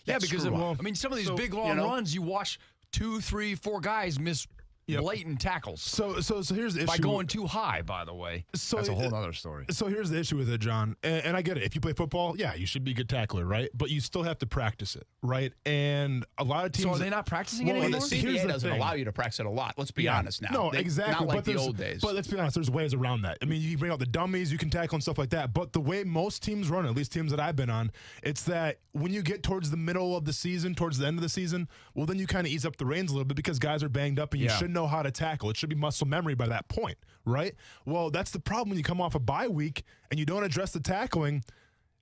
Yeah, because screw up. some of these big long runs, you watch 2, 3, 4 guys miss blatant tackles. So here's the issue. By going too high, by the way. So that's a whole other story. So here's the issue with it, John. And I get it. If you play football, yeah, you should be a good tackler, right? But you still have to practice it, right? And a lot of teams. So are they not practicing it Well, anymore? the CBA doesn't allow you to practice it a lot. Let's be honest now. No, exactly. Not like but the old days. But let's be honest, there's ways around that. I mean, you bring out the dummies, you can tackle and stuff like that. But the way most teams run, at least teams that I've been on, it's that when you get towards the middle of the season, towards the end of the season, well, then you kind of ease up the reins a little bit because guys are banged up and you should know how to tackle. It should be muscle memory by that point, right? Well, that's the problem when you come off a bye week and you don't address the tackling.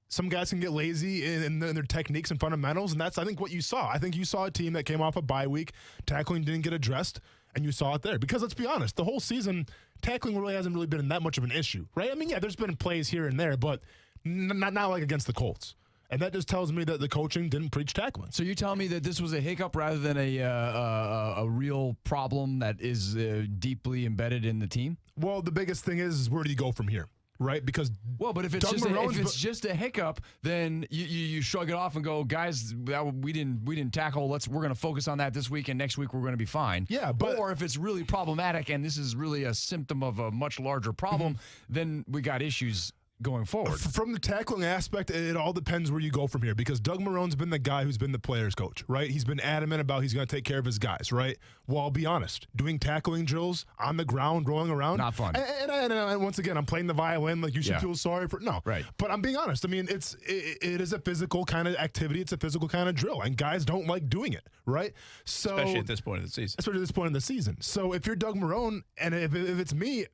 Some guys can get lazy in their techniques and fundamentals, and that's, I think, what you saw. I think you saw a team that came off a bye week, tackling didn't get addressed, And you saw it there. Because let's be honest, the whole season, tackling really hasn't really been that much of an issue, right? I mean, yeah, there's been plays here and there, but not like against the Colts. And that just tells me that the coaching didn't preach tackling. So you're telling me that this was a hiccup rather than a real problem that is deeply embedded in the team? Well, the biggest thing is where do you go from here, right? Because but if it's just a hiccup, then you shrug it off and go, guys, we didn't tackle. We're going to focus on that this week, and next week we're going to be fine. Yeah, or if it's really problematic and this is really a symptom of a much larger problem, then we got issues going forward. From the tackling aspect, it all depends where you go from here, because Doug Marrone's been the guy who's been the player's coach, right? He's been adamant about he's going to take care of his guys, right? Well, I'll be honest, doing tackling drills on the ground, rolling around, not fun. And once again, I'm playing the violin like you should feel sorry for. No, right. But I'm being honest. I mean, it is a physical kind of activity. It's a physical kind of drill, and guys don't like doing it, right? So especially at this point of the season. So if you're Doug Marrone, and if it's me,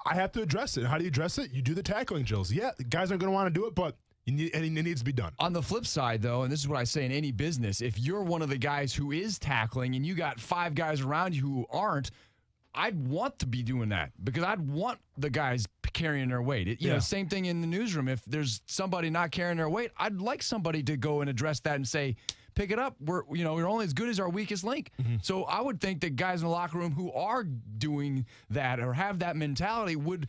I have to address it. How do you address it? You do the tackling drills. Yeah, guys aren't going to want to do it, but it needs to be done. On the flip side, though, and this is what I say in any business, if you're one of the guys who is tackling and you got 5 guys around you who aren't, I'd want to be doing that because I'd want the guys carrying their weight. You know, same thing in the newsroom. If there's somebody not carrying their weight, I'd like somebody to go and address that and say, pick it up. We're only as good as our weakest link. So I would think that guys in the locker room who are doing that or have that mentality would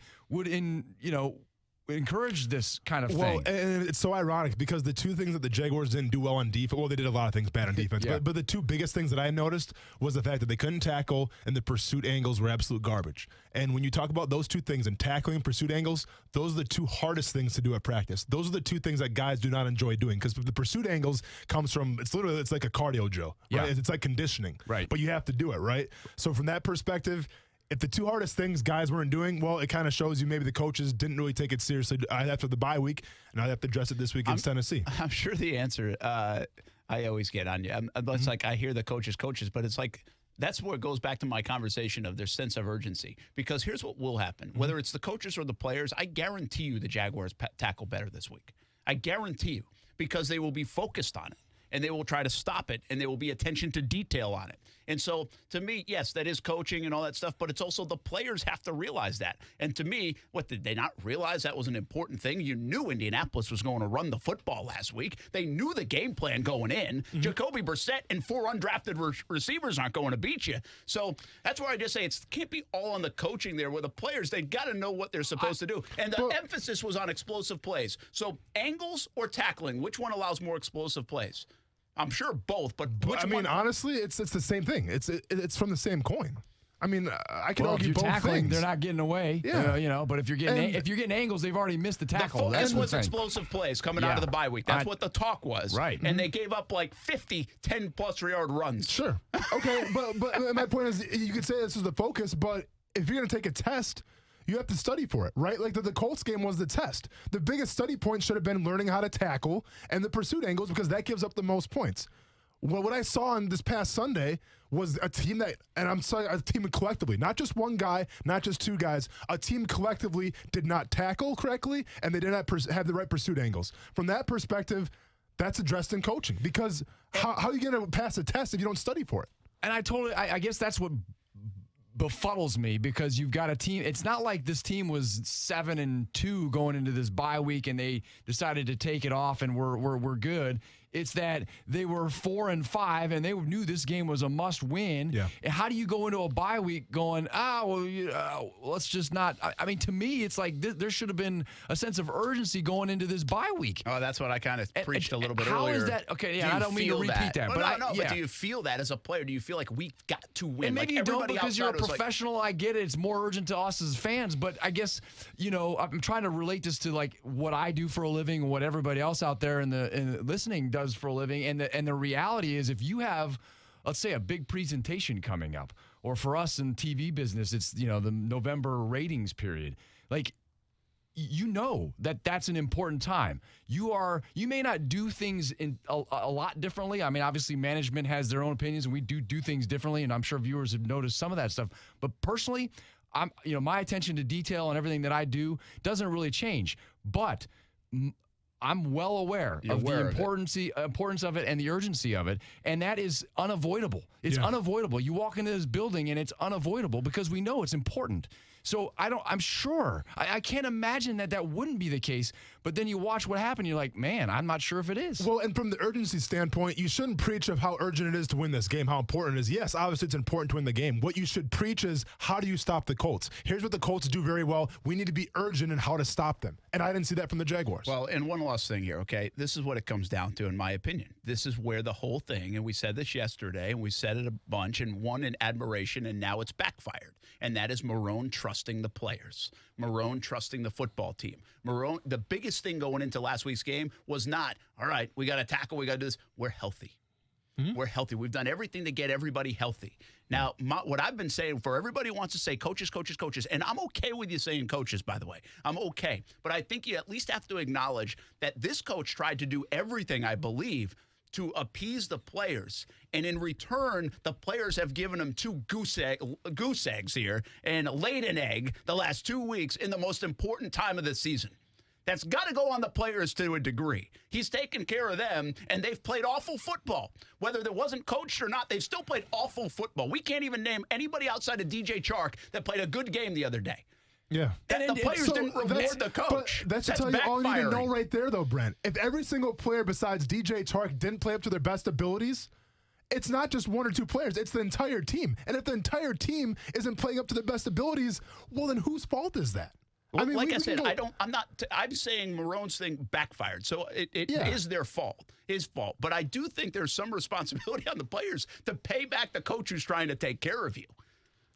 encourage this kind of thing. Well, and it's so ironic because the two things that the Jaguars didn't do well on defense, well, they did a lot of things bad on defense, but the two biggest things that I noticed was the fact that they couldn't tackle and the pursuit angles were absolute garbage. And when you talk about those two things, and tackling and pursuit angles, those are the two hardest things to do at practice. Those are the two things that guys do not enjoy doing, because the pursuit angles comes from, it's like a cardio drill, right? It's like conditioning, right? But you have to do it, right? So from that perspective, if the two hardest things guys weren't doing, well, it kind of shows you maybe the coaches didn't really take it seriously after the bye week, and I have to address it this week against Tennessee. I'm sure the answer I always get on you. It's like I hear the coaches, but it's like that's where it goes back to my conversation of their sense of urgency. Because here's what will happen. Whether it's the coaches or the players, I guarantee you the Jaguars tackle better this week. I guarantee you, because they will be focused on it. And they will try to stop it, and there will be attention to detail on it. And so, to me, yes, that is coaching and all that stuff, but it's also the players have to realize that. And to me, what, did they not realize that was an important thing? You knew Indianapolis was going to run the football last week. They knew the game plan going in. Jacoby Brissett and 4 undrafted receivers aren't going to beat you. So that's where I just say it can't be all on the coaching there, where the players, they got to know what they're supposed to do. And the emphasis was on explosive plays. So angles or tackling, which one allows more explosive plays? I'm sure both, but which one? Honestly, it's the same thing. It's from the same coin. I mean, I can argue both tackling, things. They're not getting away. Yeah. But if you're getting angles, they've already missed the tackle. The focus was explosive plays coming out of the bye week. That's what the talk was. Right. And they gave up like 50 10-plus yard runs. Sure. Okay, but my point is, you could say this is the focus, but if you're going to take a test, you have to study for it, right? Like the Colts game was the test. The biggest study point should have been learning how to tackle and the pursuit angles, because that gives up the most points. Well, what I saw on this past Sunday was a team that, and I'm sorry, a team collectively, not just one guy, not just 2 guys, a team collectively did not tackle correctly, and they did not have the right pursuit angles. From that perspective, that's addressed in coaching, because how are you going to pass a test if you don't study for it? And I guess that's what befuddles me, because you've got a team. It's not like this team was 7-2 going into this bye week and they decided to take it off and we're good. It's that they were 4-5 and they knew this game was a must win. Yeah. And how do you go into a bye week going, let's just not? I mean, to me, it's like there should have been a sense of urgency going into this bye week. Oh, that's what I kind of preached a little bit how earlier. How is that? Okay, yeah, I don't mean to repeat that. But but do you feel that as a player? Do you feel like we've got to win? And maybe like you don't, because you're a professional. I get it. It's more urgent to us as fans. But I guess, I'm trying to relate this to like what I do for a living, what everybody else out there in the listening does for a living. And the reality is, if you have, let's say, a big presentation coming up, or for us in TV business, it's the November ratings period. Like, that's an important time. You may not do things in a lot differently. I mean, obviously management has their own opinions, and we do things differently, and I'm sure viewers have noticed some of that stuff. But personally, my attention to detail and everything that I do doesn't really change. But I'm well aware of the importance of it and the urgency of it, and that is unavoidable. It's unavoidable. You walk into this building, and it's unavoidable because we know it's important. So I'm sure. I can't imagine that wouldn't be the case. But then you watch what happened, you're like, man, I'm not sure if it is. Well, and from the urgency standpoint, you shouldn't preach of how urgent it is to win this game, how important it is. Yes, obviously it's important to win the game. What you should preach is, how do you stop the Colts? Here's what the Colts do very well. We need to be urgent in how to stop them. And I didn't see that from the Jaguars. Well, and one last thing here, okay? This is what it comes down to, in my opinion. This is where the whole thing, and we said this yesterday, and we said it a bunch, and one in admiration, and now it's backfired. And that is Marrone trusting the players. Marrone trusting the football team. Marrone, the biggest thing going into last week's game was not, all right, we got to tackle, we got to do this. We're healthy. Mm-hmm. We're healthy. We've done everything to get everybody healthy. Now, what I've been saying, for everybody who wants to say coaches, coaches, coaches, and I'm okay with you saying coaches, by the way. I'm okay. But I think you at least have to acknowledge that this coach tried to do everything, I believe, to appease the players. And in return, the players have given him two goose eggs here and laid an egg the last 2 weeks in the most important time of the season. That's got to go on the players to a degree. He's taken care of them, and they've played awful football. Whether there wasn't coached or not, they've still played awful football. We can't even name anybody outside of DJ Chark that played a good game the other day. Yeah. The players didn't reward the coach. That's to tell you all you need to know right there, though, Brent. If every single player besides DJ Chark didn't play up to their best abilities, it's not just one or two players. It's the entire team. And if the entire team isn't playing up to their best abilities, well, then whose fault is that? Well, I mean, like I said, I'm saying Marrone's thing backfired. So it is their fault, his fault. But I do think there's some responsibility on the players to pay back the coach who's trying to take care of you.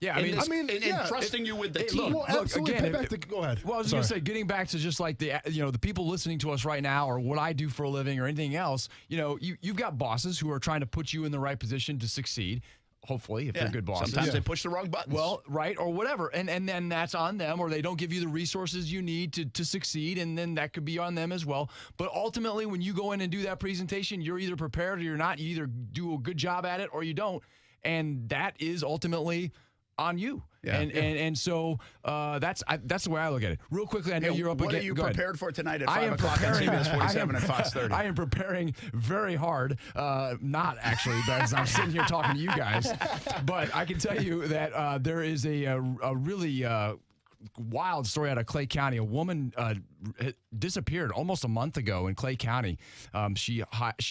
Yeah, and trusting you with the team. Look, again, go ahead. Well, I was going to say, getting back to just like the people listening to us right now, or what I do for a living, or anything else. You've got bosses who are trying to put you in the right position to succeed. Hopefully, if they're good bosses. Sometimes they push the wrong buttons. Well, right, or whatever. And then that's on them, or they don't give you the resources you need to succeed, and then that could be on them as well. But ultimately, when you go in and do that presentation, you're either prepared or you're not. You either do a good job at it or you don't. And that is ultimately on you. Yeah. And so that's the way I look at it. Real quickly, I know you're up against. What are you prepared for tonight at 5 o'clock on CBS 47 and Fox 30? I am preparing very hard. Not actually, because I'm sitting here talking to you guys. But I can tell you that there is a really wild story out of Clay County. A woman disappeared almost a month ago in Clay County. She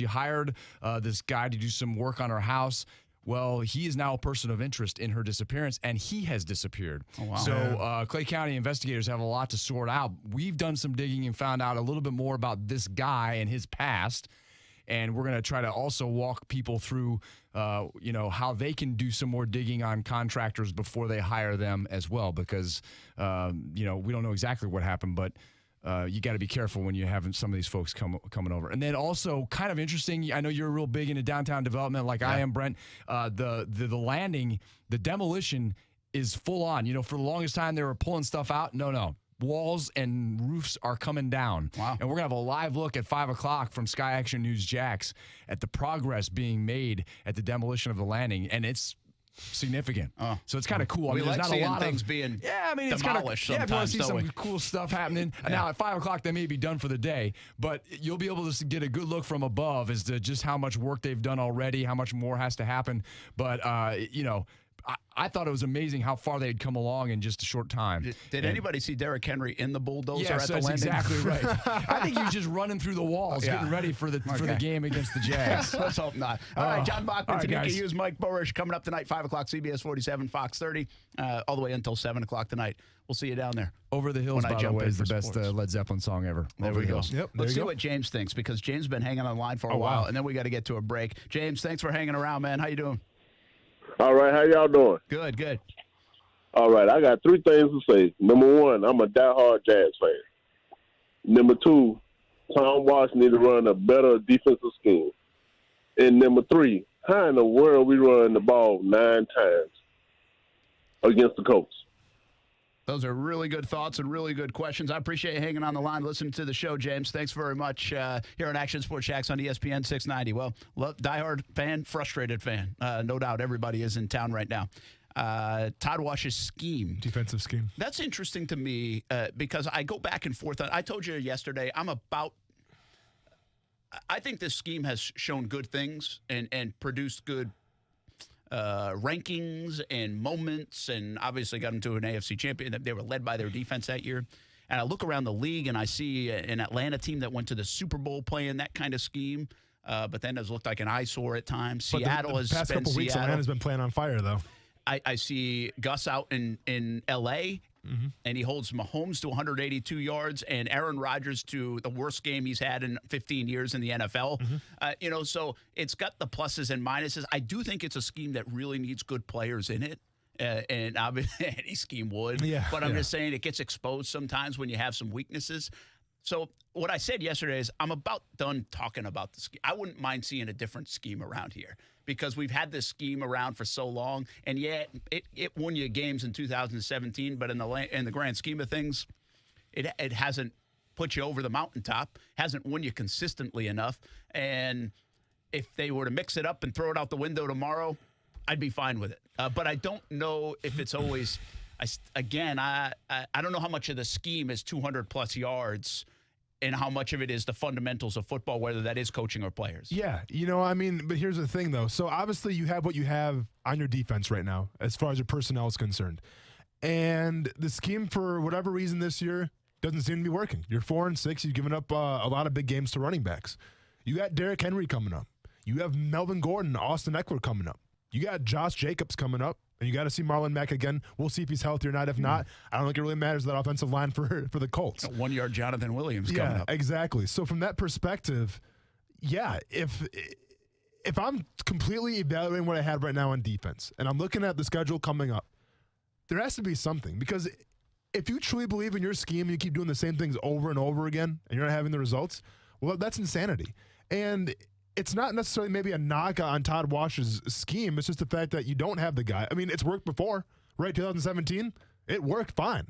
hired this guy to do some work on her house. Well, he is now a person of interest in her disappearance, and he has disappeared. Oh, wow. So Clay County investigators have a lot to sort out. We've done some digging and found out a little bit more about this guy and his past, and we're going to try to also walk people through, how they can do some more digging on contractors before they hire them as well, because, we don't know exactly what happened, but you got to be careful when you're having some of these folks coming over. And then also, kind of interesting, I know you're real big into downtown development like I am, Brent. The landing, the demolition is full on. For the longest time, they were pulling stuff out. No. Walls and roofs are coming down. Wow. And we're going to have a live look at 5 o'clock from Sky Action News Jax at the progress being made at the demolition of the landing. And it's significant. So it's kind of cool. We there's like not seeing a lot things of being it's demolished kind of, if you want to see sometimes, some cool stuff happening. Now at 5 o'clock they may be done for the day, but you'll be able to get a good look from above as to just how much work they've done already, how much more has to happen. But I thought it was amazing how far they had come along in just a short time. Did anybody see Derrick Henry in the bulldozer at the that's landing? Exactly right. I think he was just running through the walls, getting ready for the game against the Jags. Let's hope not. All right, John Bachman, Tanika Hughes, Mike Borish coming up tonight, 5 o'clock, CBS 47, Fox 30, all the way until 7 o'clock tonight. We'll see you down there. Over the Hills, by the way, is the best Led Zeppelin song ever. Over the Hills. Yep, let's see what James thinks, because James has been hanging on the line for a while, and then we got to get to a break. James, thanks for hanging around, man. How you doing? All right, how y'all doing? Good. All right, I got three things to say. Number one, I'm a diehard Jags fan. Number two, Tom Walsh need to run a better defensive scheme. And number three, how in the world we run the ball 9 times against the Colts? Those are really good thoughts and really good questions. I appreciate you hanging on the line, listening to the show, James. Thanks very much here on Action Sports Jax on ESPN 690. Well, diehard fan, frustrated fan. No doubt everybody is in town right now. Todd Wash's scheme. Defensive scheme. That's interesting to me because I go back and forth. I told you yesterday I'm about I think this scheme has shown good things and produced good rankings and moments, and obviously got them to an AFC champion. They were led by their defense that year. And I look around the league and I see an Atlanta team that went to the Super Bowl playing that kind of scheme, but then has looked like an eyesore at times. But Seattle has the past couple weeks, Atlanta's been playing on fire, though. I see Gus out in L.A., and he holds Mahomes to 182 yards and Aaron Rodgers to the worst game he's had in 15 years in the NFL. So it's got the pluses and minuses. I do think it's a scheme that really needs good players in it. And obviously any scheme would. But I'm just saying it gets exposed sometimes when you have some weaknesses. So what I said yesterday is I'm about done talking about the scheme. I wouldn't mind seeing a different scheme around here because we've had this scheme around for so long. And yet it won you games in 2017, but in the grand scheme of things, it hasn't put you over the mountaintop, hasn't won you consistently enough. And if they were to mix it up and throw it out the window tomorrow, I'd be fine with it. But I don't know if it's always I don't know how much of the scheme is 200-plus yards and how much of it is the fundamentals of football, whether that is coaching or players. Yeah, but here's the thing, though. So obviously you have what you have on your defense right now as far as your personnel is concerned. And the scheme, for whatever reason this year, doesn't seem to be working. You're 4-6. You've given up a lot of big games to running backs. You got Derrick Henry coming up. You have Melvin Gordon, Austin Eckler coming up. You got Josh Jacobs coming up, and you got to see Marlon Mack again. We'll see if he's healthy or not. If not, I don't think it really matters that offensive line for the Colts. 1 yard Jonathan Williams coming up. Yeah, exactly. So from that perspective, if I'm completely evaluating what I have right now on defense, and I'm looking at the schedule coming up, there has to be something. Because if you truly believe in your scheme and you keep doing the same things over and over again and you're not having the results, well, that's insanity. And it's not necessarily maybe a knock on Todd Wash's scheme. It's just the fact that you don't have the guy. I mean, it's worked before, right? 2017, it worked fine.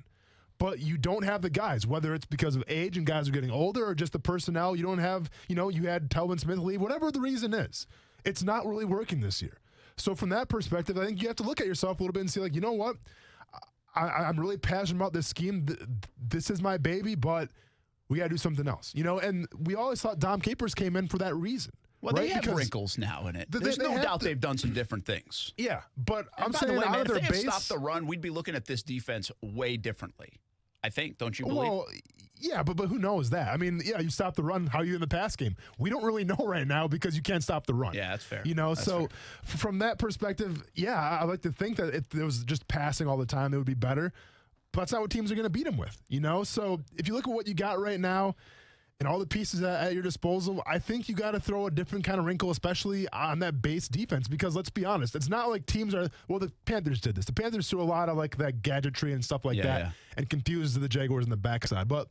But you don't have the guys, whether it's because of age and guys are getting older or just the personnel. You don't have, you had Telvin Smith leave, whatever the reason is. It's not really working this year. So from that perspective, I think you have to look at yourself a little bit and see, like, you know what? I'm really passionate about this scheme. This is my baby, but we got to do something else. And we always thought Dom Capers came in for that reason. Well, right? They have wrinkles now in it. There's no doubt they've done some different things. Yeah, but and I'm by saying the way, man, out of their if they base, had stopped the run, we'd be looking at this defense way differently. I think, don't you believe? Well, yeah, but who knows that? I mean, yeah, you stop the run. How are you in the pass game? We don't really know right now because you can't stop the run. Yeah, that's fair. That's fair. From that perspective, yeah, I like to think that if there was just passing all the time, it would be better. But that's not what teams are going to beat them with, So if you look at what you got right now, and all the pieces at your disposal, I think you got to throw a different kind of wrinkle, especially on that base defense, because let's be honest, it's not like teams are, well, the Panthers did this. The Panthers threw a lot of like that gadgetry and stuff like that and confused the Jaguars in the backside. But,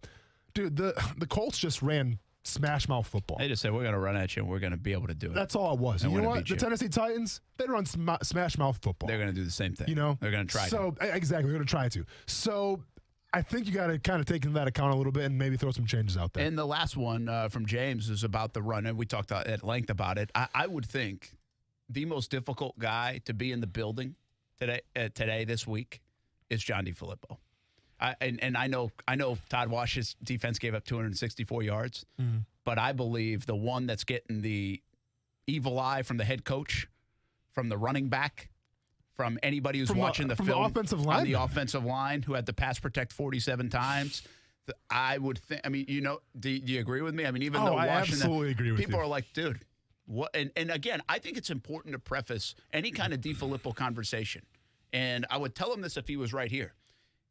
dude, the Colts just ran smash mouth football. They just said, we're going to run at you and we're going to be able to do it. That's all it was. And you know what? The Tennessee Titans, they run smash mouth football. They're going to do the same thing. They're going to try to. Exactly, they're going to try to. So I think you got to kind of take into that account a little bit and maybe throw some changes out there. And the last one from James is about the run, and we talked at length about it. I would think the most difficult guy to be in the building today this week is John DeFilippo. And I know Todd Wash's defense gave up 264 yards, but I believe the one that's getting the evil eye from the head coach, from the running back, from anybody who's watching the film, the offensive line, on the offensive line, who had to pass protect 47 times, I would think. I mean, do you agree with me? I mean, even though I absolutely agree with people you. are like, dude, what? And again, I think it's important to preface any kind of DeFilippo conversation. And I would tell him this if he was right here.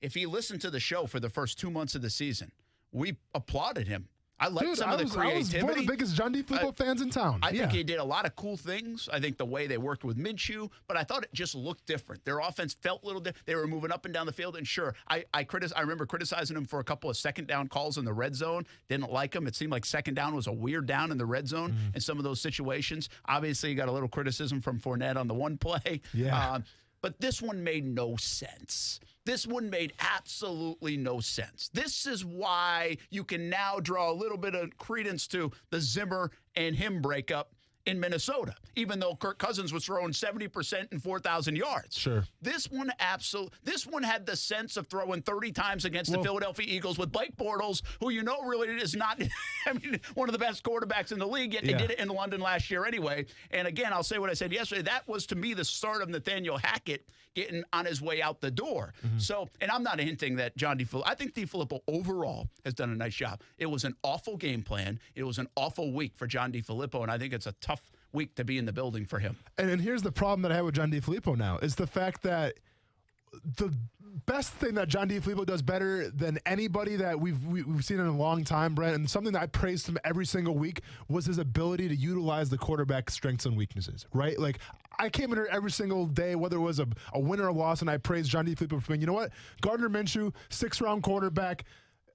If he listened to the show for the first 2 months of the season, we applauded him. I liked some of the creativity. I was one of the biggest John DeFilippo fans in town. I think he did a lot of cool things. I think the way they worked with Minshew, but I thought it just looked different. Their offense felt a little different. They were moving up and down the field, and sure, I remember criticizing him for a couple of second down calls in the red zone. Didn't like him. It seemed like second down was a weird down in the red zone in some of those situations. Obviously, you got a little criticism from Fournette on the one play. Yeah. But this one made no sense. This one made absolutely no sense. This is why you can now draw a little bit of credence to the Zimmer and him breakup in Minnesota, even though Kirk Cousins was throwing 70% and 4,000 yards. Sure. This one had the sense of throwing 30 times against the Philadelphia Eagles with Blake Bortles, who really is not one of the best quarterbacks in the league, yet they did it in London last year anyway. And again, I'll say what I said yesterday. That was, to me, the start of Nathaniel Hackett getting on his way out the door. Mm-hmm. So, and I'm not hinting that John DeFilippo, I think DeFilippo overall has done a nice job. It was an awful game plan. It was an awful week for John DeFilippo, and I think it's a tough week to be in the building for him. And here's the problem that I have with John DeFilippo now is the fact that the best thing that John DeFilippo does better than anybody that we've seen in a long time, Brent, and something that I praised him every single week was his ability to utilize the quarterback's strengths and weaknesses, right? Like, I came in here every single day, whether it was a win or a loss, and I praised John DeFilippo for being, you know what? Gardner Minshew, 6th-round quarterback,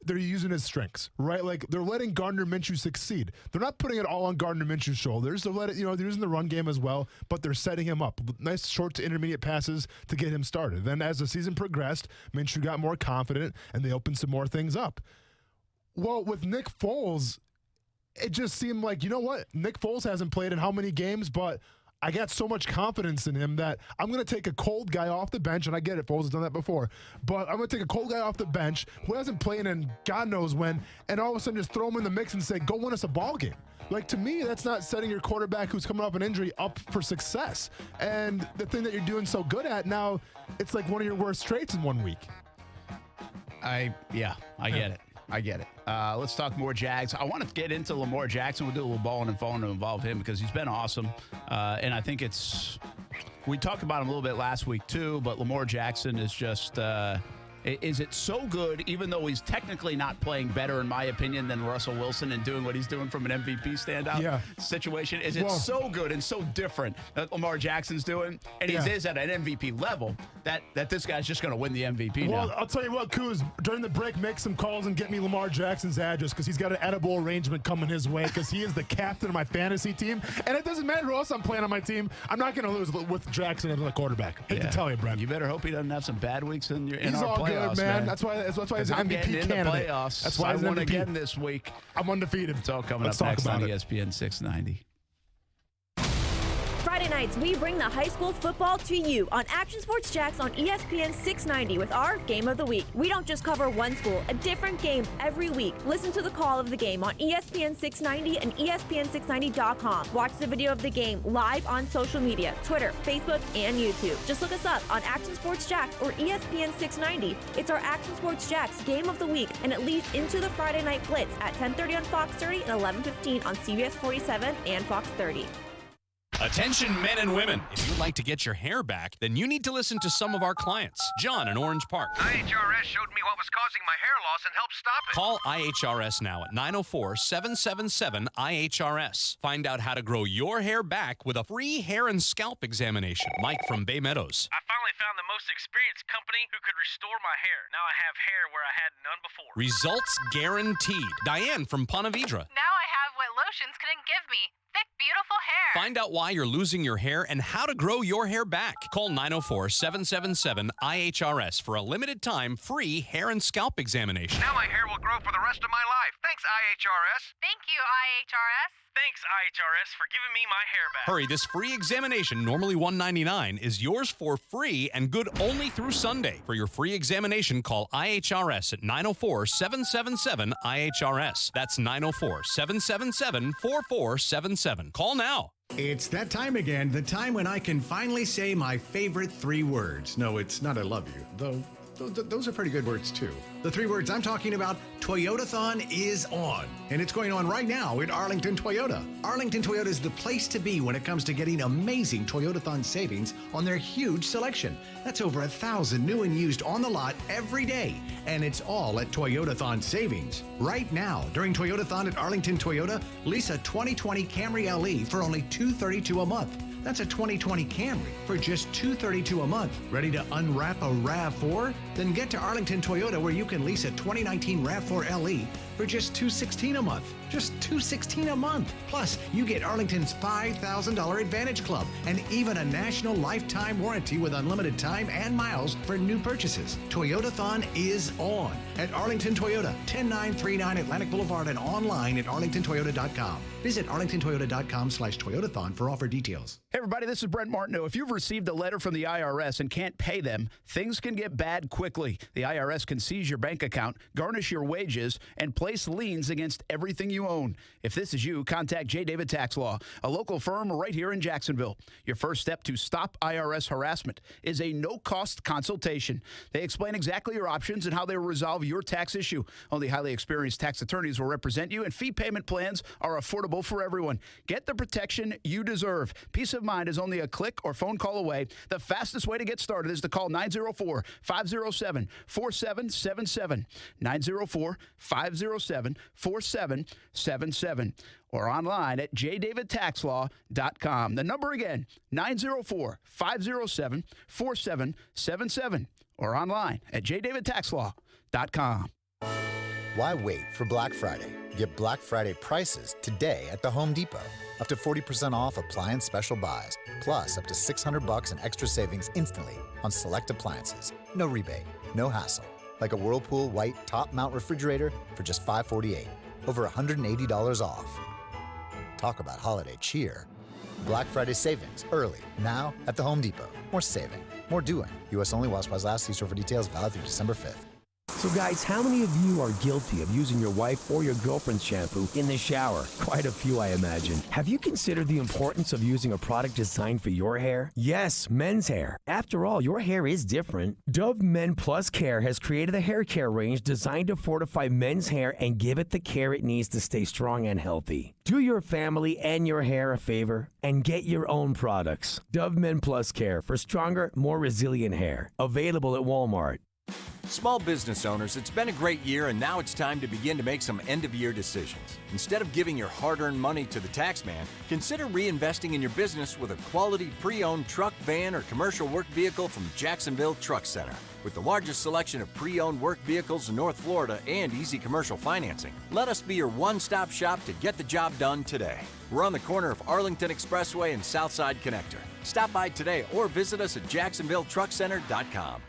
they're using his strengths, right? Like, they're letting Gardner Minshew succeed. They're not putting it all on Gardner Minshew's shoulders. They're they're using the run game as well, but they're setting him up. Nice short to intermediate passes to get him started. Then as the season progressed, Minshew got more confident, and they opened some more things up. Well, with Nick Foles, it just seemed like, you know what? Nick Foles hasn't played in how many games, but I got so much confidence in him that I'm going to take a cold guy off the bench, and I get it, Foles has done that before, but I'm going to take a cold guy off the bench who hasn't played in God knows when, and all of a sudden just throw him in the mix and say, go win us a ball game. Like, to me, that's not setting your quarterback who's coming off an injury up for success. And the thing that you're doing so good at now, it's like one of your worst traits in 1 week. I get it. I get it. Let's talk more Jags. I want to get into Lamar Jackson. We'll do a little balling and phone to involve him because he's been awesome. And I think we talked about him a little bit last week too, but Lamar Jackson is just, is it so good, even though he's technically not playing better, in my opinion, than Russell Wilson and doing what he's doing from an MVP standout situation? Is it so good and so different that Lamar Jackson's doing? And he is at an MVP level that this guy's just going to win the MVP now. Well, I'll tell you what, Kuz, during the break, make some calls and get me Lamar Jackson's address because he's got an edible arrangement coming his way because he is the captain of my fantasy team. And it doesn't matter who else I'm playing on my team. I'm not going to lose with Jackson as the quarterback. Hate to tell you, Brent. You better hope he doesn't have some bad weeks in our Good, playoffs. man. That's why he's an MVP candidate. That's why I won again this week. I'm undefeated. It's all coming up next on ESPN 690. Friday nights, we bring the high school football to you on Action Sports Jax on ESPN 690 with our Game of the Week. We don't just cover one school, a different game every week. Listen to the call of the game on ESPN 690 and ESPN690.com. Watch the video of the game live on social media, Twitter, Facebook, and YouTube. Just look us up on Action Sports Jax or ESPN 690. It's our Action Sports Jax Game of the Week, and it leads into the Friday Night Blitz at 10:30 on Fox 30 and 11:15 on CBS 47 and Fox 30. Attention men and women. If you'd like to get your hair back, then you need to listen to some of our clients. John in Orange Park. IHRS showed me what was causing my hair loss and helped stop it. Call IHRS now at 904-777-IHRS. Find out how to grow your hair back with a free hair and scalp examination. Mike from Bay Meadows. I finally found the most experienced company who could restore my hair. Now I have hair where I had none before. Results guaranteed. Diane from Ponte Vedra. Now I have what lotions couldn't give me. Thick, beautiful hair. Find out why you're losing your hair and how to grow your hair back. Call 904-777-IHRS for a limited time free hair and scalp examination. Now my hair will grow for the rest of my life. Thanks, IHRS. Thank you, IHRS. Thanks, IHRS, for giving me my hair back. Hurry, this free examination, normally $199, is yours for free and good only through Sunday. For your free examination, call IHRS at 904-777-IHRS. That's 904-777-4477. Call now. It's that time again, the time when I can finally say my favorite 3 words. No, it's not I love you, though those are pretty good words too. The 3 words I'm talking about, Toyotathon is on. And it's going on right now at Arlington Toyota. Arlington Toyota is the place to be when it comes to getting amazing Toyotathon savings on their huge selection. That's over 1,000 new and used on the lot every day. And it's all at Toyotathon savings. Right now, during Toyotathon at Arlington Toyota, lease a 2020 Camry LE for only $232 a month. That's a 2020 Camry for just $232 a month. Ready to unwrap a RAV4? Then get to Arlington Toyota where you can lease a 2019 RAV4 LE for just $216 a month. Just $216 a month. Plus, you get Arlington's $5,000 Advantage Club and even a national lifetime warranty with unlimited time and miles for new purchases. Toyotathon is on at Arlington Toyota, 10939 Atlantic Boulevard, and online at arlingtontoyota.com. Visit arlingtontoyota.com/Toyotathon for offer details. Hey, everybody, this is Brent Martineau. If you've received a letter from the IRS and can't pay them, things can get bad quickly. The IRS can seize your bank account, garnish your wages, and place liens against everything you own. If this is you, contact J. David Tax Law, a local firm right here in Jacksonville. Your first step to stop IRS harassment is a no-cost consultation. They explain exactly your options and how they will resolve your tax issue. Only highly experienced tax attorneys will represent you, and fee payment plans are affordable for everyone. Get the protection you deserve. Peace of mind is only a click or phone call away. The fastest way to get started is to call 904-507-4777. 904-507-4777. Or online at jdavidtaxlaw.com. The number again, 904-507-4777. Or online at jdavidtaxlaw.com. Why wait for Black Friday? Get Black Friday prices today at the Home Depot. Up to 40% off appliance special buys. Plus, up to $600 in extra savings instantly on select appliances. No rebate, no hassle. Like a Whirlpool white top mount refrigerator for just $548. Over $180 off. Talk about holiday cheer. Black Friday savings early now at the Home Depot. More saving, more doing. U.S. only while supplies last. See store for details. Valid through December 5th. So guys, how many of you are guilty of using your wife or your girlfriend's shampoo in the shower? Quite a few, I imagine. Have you considered the importance of using a product designed for your hair? Yes, men's hair. After all, your hair is different. Dove Men Plus Care has created a hair care range designed to fortify men's hair and give it the care it needs to stay strong and healthy. Do your family and your hair a favor and get your own products. Dove Men Plus Care for stronger, more resilient hair. Available at Walmart. Small business owners, it's been a great year, and now it's time to begin to make some end-of-year decisions. Instead of giving your hard-earned money to the tax man, consider reinvesting in your business with a quality pre-owned truck, van, or commercial work vehicle from Jacksonville Truck Center. With the largest selection of pre-owned work vehicles in North Florida and easy commercial financing, let us be your one-stop shop to get the job done today. We're on the corner of Arlington Expressway and Southside Connector. Stop by today or visit us at jacksonvilletruckcenter.com.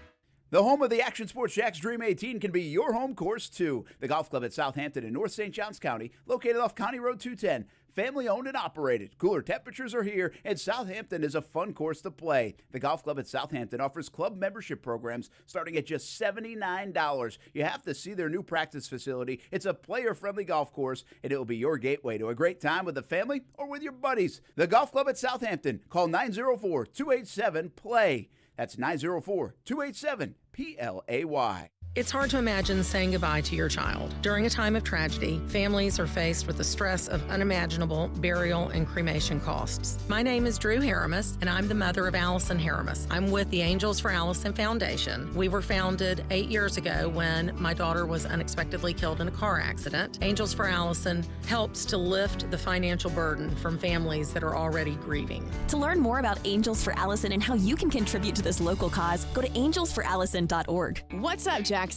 The home of the Action Sports Jax Dream 18 can be your home course, too. The Golf Club at Southampton in North St. Johns County, located off County Road 210. Family owned and operated. Cooler temperatures are here, and Southampton is a fun course to play. The Golf Club at Southampton offers club membership programs starting at just $79. You have to see their new practice facility. It's a player-friendly golf course, and it will be your gateway to a great time with the family or with your buddies. The Golf Club at Southampton. Call 904-287-PLAY. That's 904-287-PLAY. It's hard to imagine saying goodbye to your child. During a time of tragedy, families are faced with the stress of unimaginable burial and cremation costs. My name is Drew Haramis, and I'm the mother of Allison Haramis. I'm with the Angels for Allison Foundation. We were founded 8 years ago when my daughter was unexpectedly killed in a car accident. Angels for Allison helps to lift the financial burden from families that are already grieving. To learn more about Angels for Allison and how you can contribute to this local cause, go to angelsforallison.org. What's up, Jacksonville?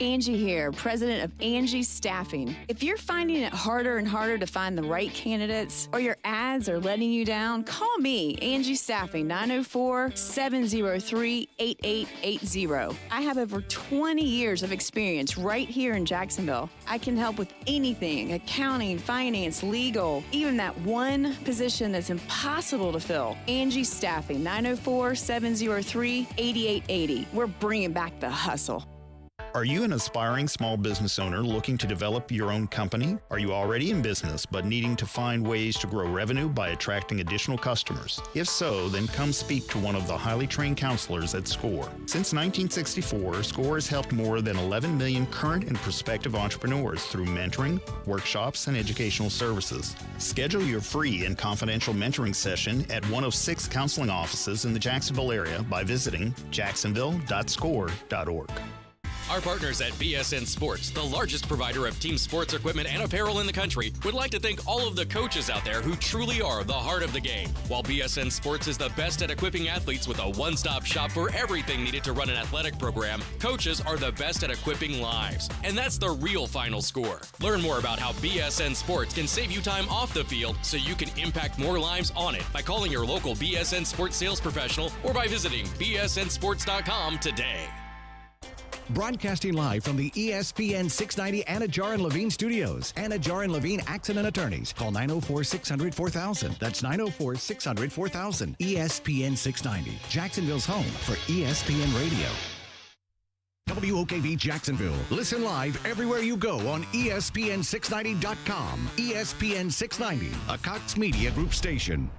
Angie here, president of Angie Staffing. If you're finding it harder and harder to find the right candidates or your ads are letting you down, call me, Angie Staffing, 904-703-8880. I have over 20 years of experience right here in Jacksonville. I can help with anything, accounting, finance, legal, even that one position that's impossible to fill. Angie Staffing, 904-703-8880. We're bringing back the hustle. Are you an aspiring small business owner looking to develop your own company? Are you already in business but needing to find ways to grow revenue by attracting additional customers? If so, then come speak to one of the highly trained counselors at SCORE. Since 1964, SCORE has helped more than 11 million current and prospective entrepreneurs through mentoring, workshops, and educational services. Schedule your free and confidential mentoring session at one of 6 counseling offices in the Jacksonville area by visiting jacksonville.score.org. Our partners at BSN Sports, the largest provider of team sports equipment and apparel in the country, would like to thank all of the coaches out there who truly are the heart of the game. While BSN Sports is the best at equipping athletes with a one-stop shop for everything needed to run an athletic program, coaches are the best at equipping lives. And that's the real final score. Learn more about how BSN Sports can save you time off the field so you can impact more lives on it by calling your local BSN Sports sales professional or by visiting bsnsports.com today. Broadcasting live from the ESPN 690 Anna Jar and Levine studios. Anna Jar and Levine Accident Attorneys. Call 904-600-4000. That's 904-600-4000. ESPN 690, Jacksonville's home for ESPN Radio. WOKV Jacksonville. Listen live everywhere you go on ESPN690.com. ESPN 690, a Cox Media Group station.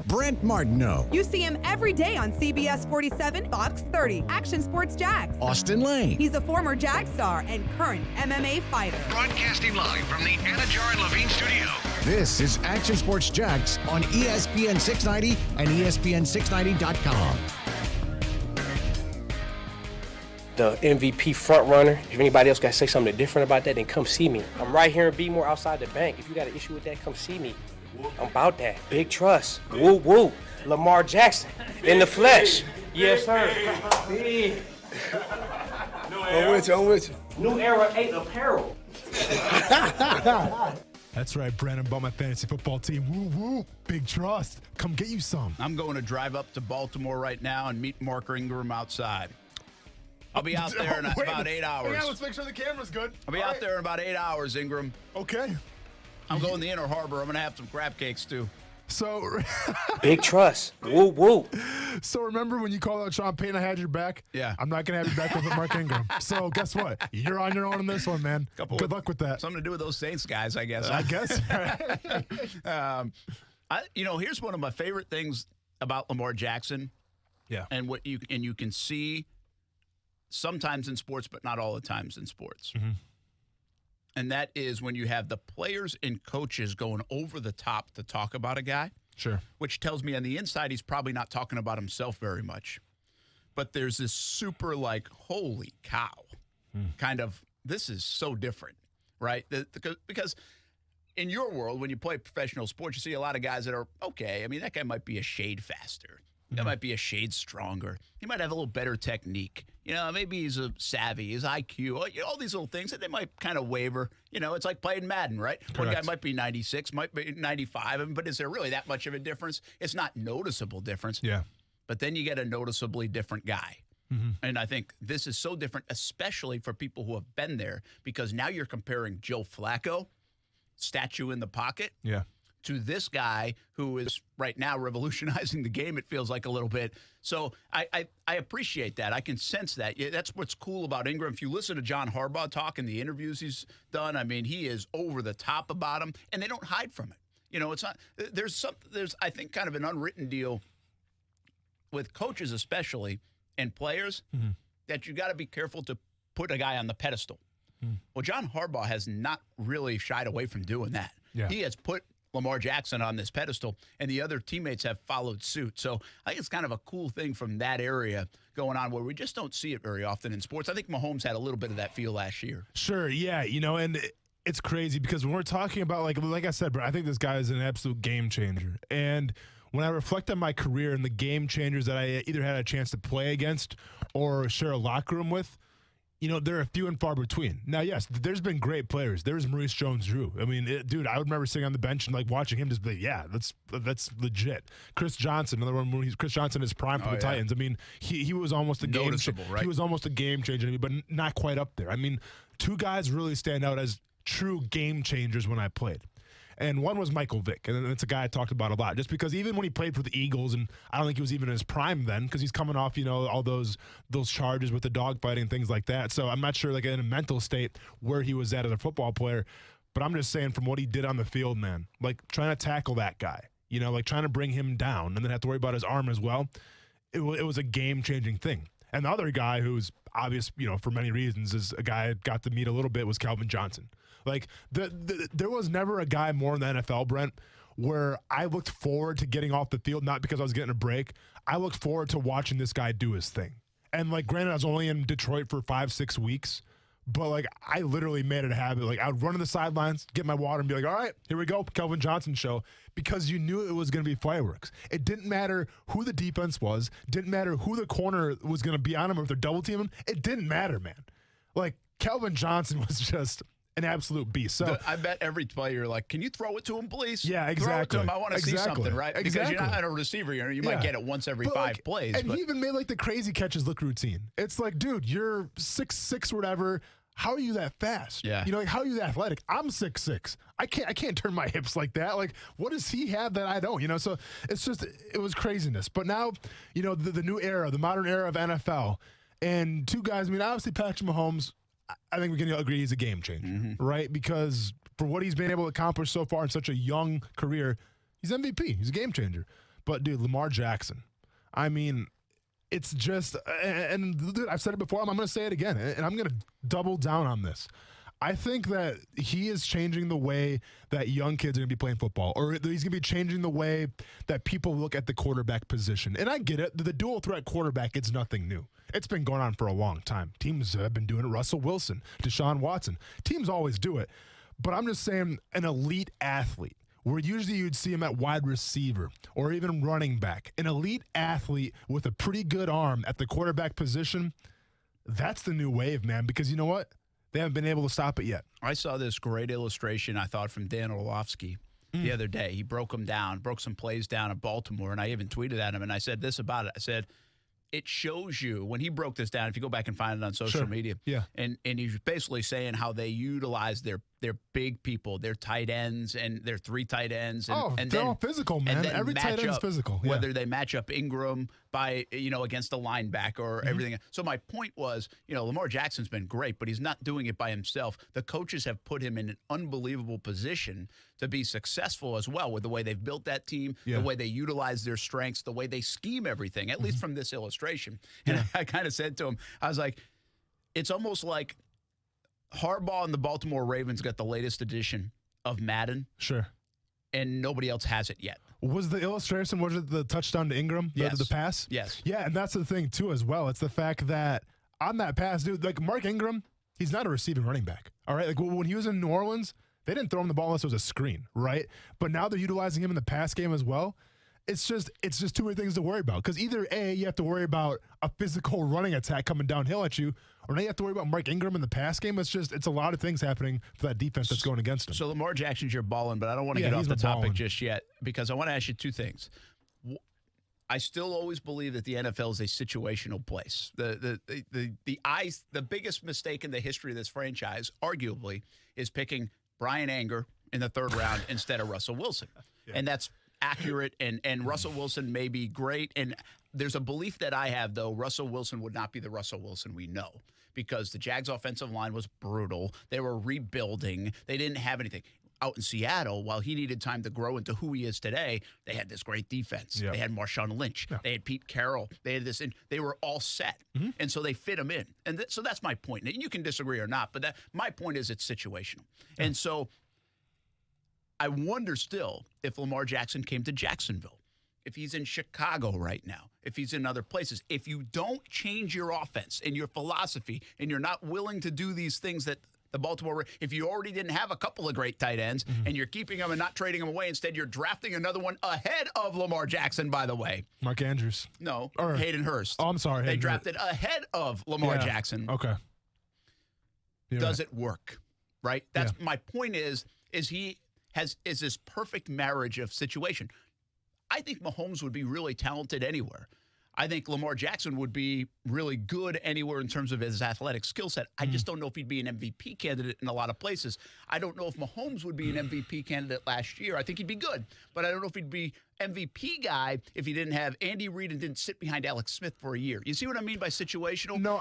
Brent Martineau. You see him every day on CBS 47, Fox 30, Action Sports Jags. Austin Lane. He's a former Jag star and current MMA fighter. Broadcasting live from the Anna Jar and Levine studio. This is Action Sports Jags on ESPN 690 and ESPN690.com. The MVP front runner. If anybody else got to say something different about that, then come see me. I'm right here in Beemore outside the bank. If you got an issue with that, come see me. I'm about that. Big trust. Woo woo. Lamar Jackson in the flesh. Yes, sir. Big. I'm with you. New Era 8 apparel. That's right, Brandon, about my fantasy football team. Woo woo. Big trust. Come get you some. I'm going to drive up to Baltimore right now and meet Mark Ingram outside. I'll be out there in about 8 hours. Yeah, let's make sure the camera's good. I'll be out there in about 8 hours, Ingram. Okay. I'm going to the Inner Harbor. I'm going to have some crab cakes, too. So, big trust. Woo woo. So remember when you called out Sean Payton, I had your back? Yeah. I'm not going to have your back with Mark Ingram. So guess what? You're on your own in this one, man. Good luck with that. Something to do with those Saints guys, I guess. I guess. Here's one of my favorite things about Lamar Jackson. Yeah. And you can see sometimes in sports, but not all the times in sports. Mm-hmm. And that is when you have the players and coaches going over the top to talk about a guy. Sure. Which tells me on the inside he's probably not talking about himself very much. But there's this super holy cow kind of, this is so different, right? Because in your world, when you play professional sports, you see a lot of guys that are, okay, I mean, that guy might be a shade faster. That might be a shade stronger. He might have a little better technique. Maybe he's a savvy, his IQ, all these little things that they might kind of waver. It's like playing Madden, right? Correct. One guy might be 96, might be 95, but is there really that much of a difference? It's not noticeable difference. Yeah. But then you get a noticeably different guy. Mm-hmm. And I think this is so different, especially for people who have been there, because now you're comparing Joe Flacco, statue in the pocket, to this guy who is right now revolutionizing the game, it feels like a little bit. So I appreciate that. I can sense that. That's what's cool about Ingram. If you listen to John Harbaugh talk in the interviews he's done, I mean, he is over the top about him, and they don't hide from it. It's not. There's I think kind of an unwritten deal with coaches especially and players that you got to be careful to put a guy on the pedestal. Well, John Harbaugh has not really shied away from doing that. Yeah. He has put Lamar Jackson on this pedestal, and the other teammates have followed suit. So I think it's kind of a cool thing from that area going on where we just don't see it very often in sports. I think Mahomes had a little bit of that feel last year. Sure, yeah, and it's crazy because when we're talking about, like I said, bro, I think this guy is an absolute game changer. And when I reflect on my career and the game changers that I either had a chance to play against or share a locker room with, there are few and far between. Now, yes, there's been great players. There's Maurice Jones-Drew. I mean, dude, I remember sitting on the bench and watching him just be, yeah, that's legit. Chris Johnson, another one. Chris Johnson is prime for the Titans. I mean, he was almost a game changer. Right? He was almost a game changer to me, but not quite up there. I mean, two guys really stand out as true game changers when I played. And one was Michael Vick, and it's a guy I talked about a lot. Just because even when he played for the Eagles, and I don't think he was even in his prime then, because he's coming off, all those charges with the dogfighting and things like that. So I'm not sure, in a mental state, where he was at as a football player. But I'm just saying, from what he did on the field, man, trying to tackle that guy, trying to bring him down, and then have to worry about his arm as well. It was a game-changing thing. And the other guy who's obvious, for many reasons, is a guy I got to meet a little bit was Calvin Johnson. There was never a guy more in the NFL, Brent, where I looked forward to getting off the field, not because I was getting a break. I looked forward to watching this guy do his thing. And, like, granted, I was only in Detroit for 5-6 weeks. But, like, I literally made it a habit. Like, I would run to the sidelines, get my water, and be like, all right, here we go, Kelvin Johnson show, because you knew it was going to be fireworks. It didn't matter who the defense was. Didn't matter who the corner was going to be on him or if they're double teaming him. It didn't matter, man. Like, Kelvin Johnson was just an absolute beast. So I bet every player, like, can you throw it to him, please? Yeah, exactly. Throw it to him. I want to see something, right? Exactly. Because you're not a receiver. You might get it once every 5 plays. And he even made, like, the crazy catches look routine. It's like, dude, you're 6'6" or whatever. How are you that fast? Yeah. You know, like, how are you that athletic? I'm 6'6". I can't turn my hips like that. Like, what does he have that I don't? You know, so it's just, it was craziness. But now, you know, the new era, the modern era of NFL, and 2 guys, I mean, obviously Patrick Mahomes, I think we can agree he's a game changer, right? Because for what he's been able to accomplish so far in such a young career, he's MVP. He's a game changer. But, dude, Lamar Jackson, I mean, it's just, and dude, I've said it before, I'm going to say it again, and I'm going to double down on this. I think that he is changing the way that young kids are going to be playing football, or he's going to be changing the way that people look at the quarterback position. And I get it. The dual threat quarterback, it's nothing new. It's been going on for a long time. Teams have been doing it. Russell Wilson, Deshaun Watson. Teams always do it. But I'm just saying, an elite athlete, where usually you'd see him at wide receiver or even running back, an elite athlete with a pretty good arm at the quarterback position, that's the new wave, man, because you know what? They haven't been able to stop it yet. I saw this great illustration, I thought, from Dan Orlovsky the other day. He broke some plays down at Baltimore, and I even tweeted at him, and I said this about it. I said, it shows you, when he broke this down, if you go back and find it on social media, and he's basically saying how they utilize their big people, their tight ends and their 3 tight ends. And they're all physical, man. Every tight end's physical. Yeah. Whether they match up Ingram by, against a linebacker or everything. So my point was, Lamar Jackson's been great, but he's not doing it by himself. The coaches have put him in an unbelievable position to be successful as well with the way they've built that team, the way they utilize their strengths, the way they scheme everything, at least from this illustration. And I kind of said to him, I was like, it's almost like Harbaugh and the Baltimore Ravens got the latest edition of Madden. Sure. And nobody else has it yet. Was the illustration, was it the touchdown to Ingram? Yes. The pass? Yes. Yeah, and that's the thing, too, as well. It's the fact that on that pass, dude, like Mark Ingram, he's not a receiving running back. All right? Like when he was in New Orleans, they didn't throw him the ball unless it was a screen, right? But now they're utilizing him in the pass game as well. It's just too many things to worry about. Because either A, you have to worry about a physical running attack coming downhill at you, or now you have to worry about Mark Ingram in the pass game. It's a lot of things happening for that defense that's going against him. So Lamar Jackson's your balling, but I don't want to get off the topic just yet, because I want to ask you 2 things. I still always believe that the NFL is a situational place. The biggest mistake in the history of this franchise, arguably, is picking Brian Anger in the 3rd round instead of Russell Wilson. And that's accurate, and Russell Wilson may be great. And there's a belief that I have, though, Russell Wilson would not be the Russell Wilson we know, because the Jags offensive line was brutal. They were rebuilding. They didn't have anything. Out in Seattle, while he needed time to grow into who he is today, they had this great defense. They had Marshawn Lynch. They had Pete Carroll. They had this, and they were all set. And so they fit him in. And so that's my point. And you can disagree or not, but my point is it's situational. And so I wonder still if Lamar Jackson came to Jacksonville, if he's in Chicago right now, if he's in other places. If you don't change your offense and your philosophy, and you're not willing to do these things that the Baltimore, if you already didn't have a couple of great tight ends and you're keeping them and not trading them away, instead you're drafting another one ahead of Lamar Jackson, by the way. Mark Andrews. No, or Hayden Hurst. Oh, I'm sorry. They drafted ahead of Lamar Jackson. Okay. Does it work? Right? That's my point is this perfect marriage of situation. I think Mahomes would be really talented anywhere. I think Lamar Jackson would be really good anywhere in terms of his athletic skill set. I just don't know if he'd be an MVP candidate in a lot of places. I don't know if Mahomes would be an MVP candidate last year. I think he'd be good, but I don't know if he'd be MVP guy if he didn't have Andy Reid and didn't sit behind Alex Smith for a year. You see what I mean by situational? No,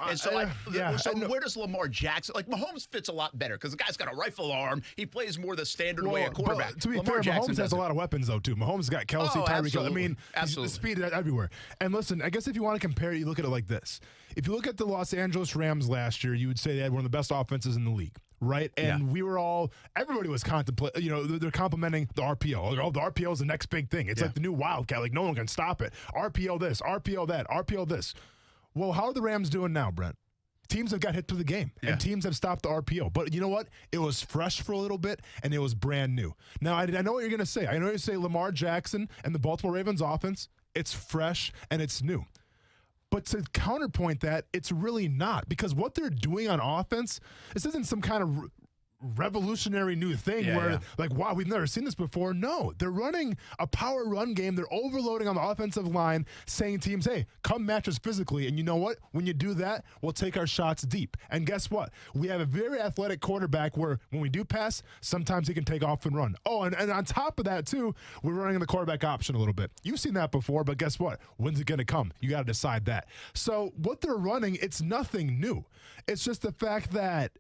where does Lamar Jackson, like Mahomes fits a lot better because the guy's got a rifle arm. He plays more the standard way a quarterback. To be fair, Mahomes has a lot of weapons though too. Mahomes got Kelsey, Tyreek Hill. I mean, the speed everywhere. And listen, I guess if you want to compare, you look at it like this. If you look at the Los Angeles Rams last year, you would say they had one of the best offenses in the league. Right? And everybody was contemplating, they're complimenting the RPO. Oh, the RPO is the next big thing. It's like the new Wildcat. Like, no one can stop it. RPO this, RPO that, RPO this. Well, how are the Rams doing now, Brent? Teams have got hit to the game, and teams have stopped the RPO. But you know what? It was fresh for a little bit, and it was brand new. Now, I know what you're going to say. I know you're going to say Lamar Jackson and the Baltimore Ravens offense, it's fresh and it's new. But to counterpoint that, it's really not. Because what they're doing on offense, this isn't some kind of revolutionary new thing like, wow, we've never seen this before. No, they're running a power run game. They're overloading on the offensive line, saying teams, hey, come match us physically. And you know what? When you do that, we'll take our shots deep. And guess what? We have a very athletic quarterback where when we do pass, sometimes he can take off and run. Oh, and on top of that, too, we're running the quarterback option a little bit. You've seen that before, but guess what? When's it going to come? You got to decide that. So what they're running, it's nothing new. It's just the fact that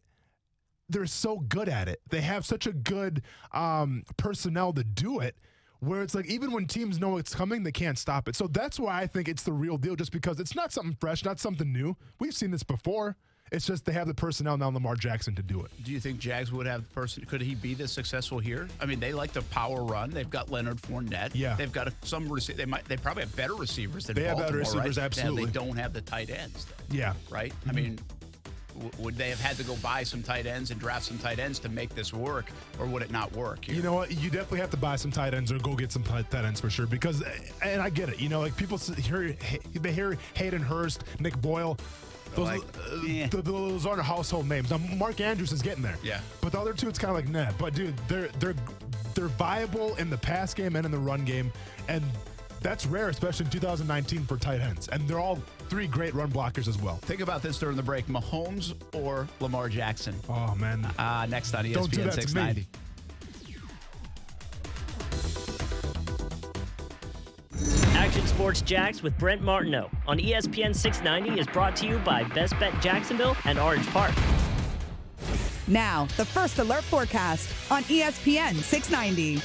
they're so good at it. They have such a good personnel to do it, where it's like even when teams know it's coming, they can't stop it. So that's why I think it's the real deal, just because it's not something fresh, not something new. We've seen this before. It's just they have the personnel now, Lamar Jackson, to do it. Do you think Jags would have the person? Could he be this successful here? I mean, they like the power run. They've got Leonard Fournette. Yeah. They've got some. They probably have better receivers than they Baltimore. Have better receivers, right? absolutely. They don't have the tight ends. Though, yeah. Right. I mean, would they have had to go buy some tight ends and draft some tight ends to make this work, or would it not work here? You know what? You definitely have to buy some tight ends or go get some tight ends for sure. Because, and I get it. You know, like people they hear Hayden Hurst, Nick Boyle. Those aren't household names. Now, Mark Andrews is getting there. Yeah. But the other two, it's kind of like, nah. But, dude, they're viable in the pass game and in the run game. And that's rare, especially in 2019 for tight ends. And they're all three great run blockers as well. Think about this during the break. Mahomes or Lamar Jackson? Oh, man. Next on Don't do that to ESPN690. Action Sports Jax with Brent Martineau on ESPN690 is brought to you by Best Bet Jacksonville and Orange Park. Now, the First Alert forecast on ESPN690.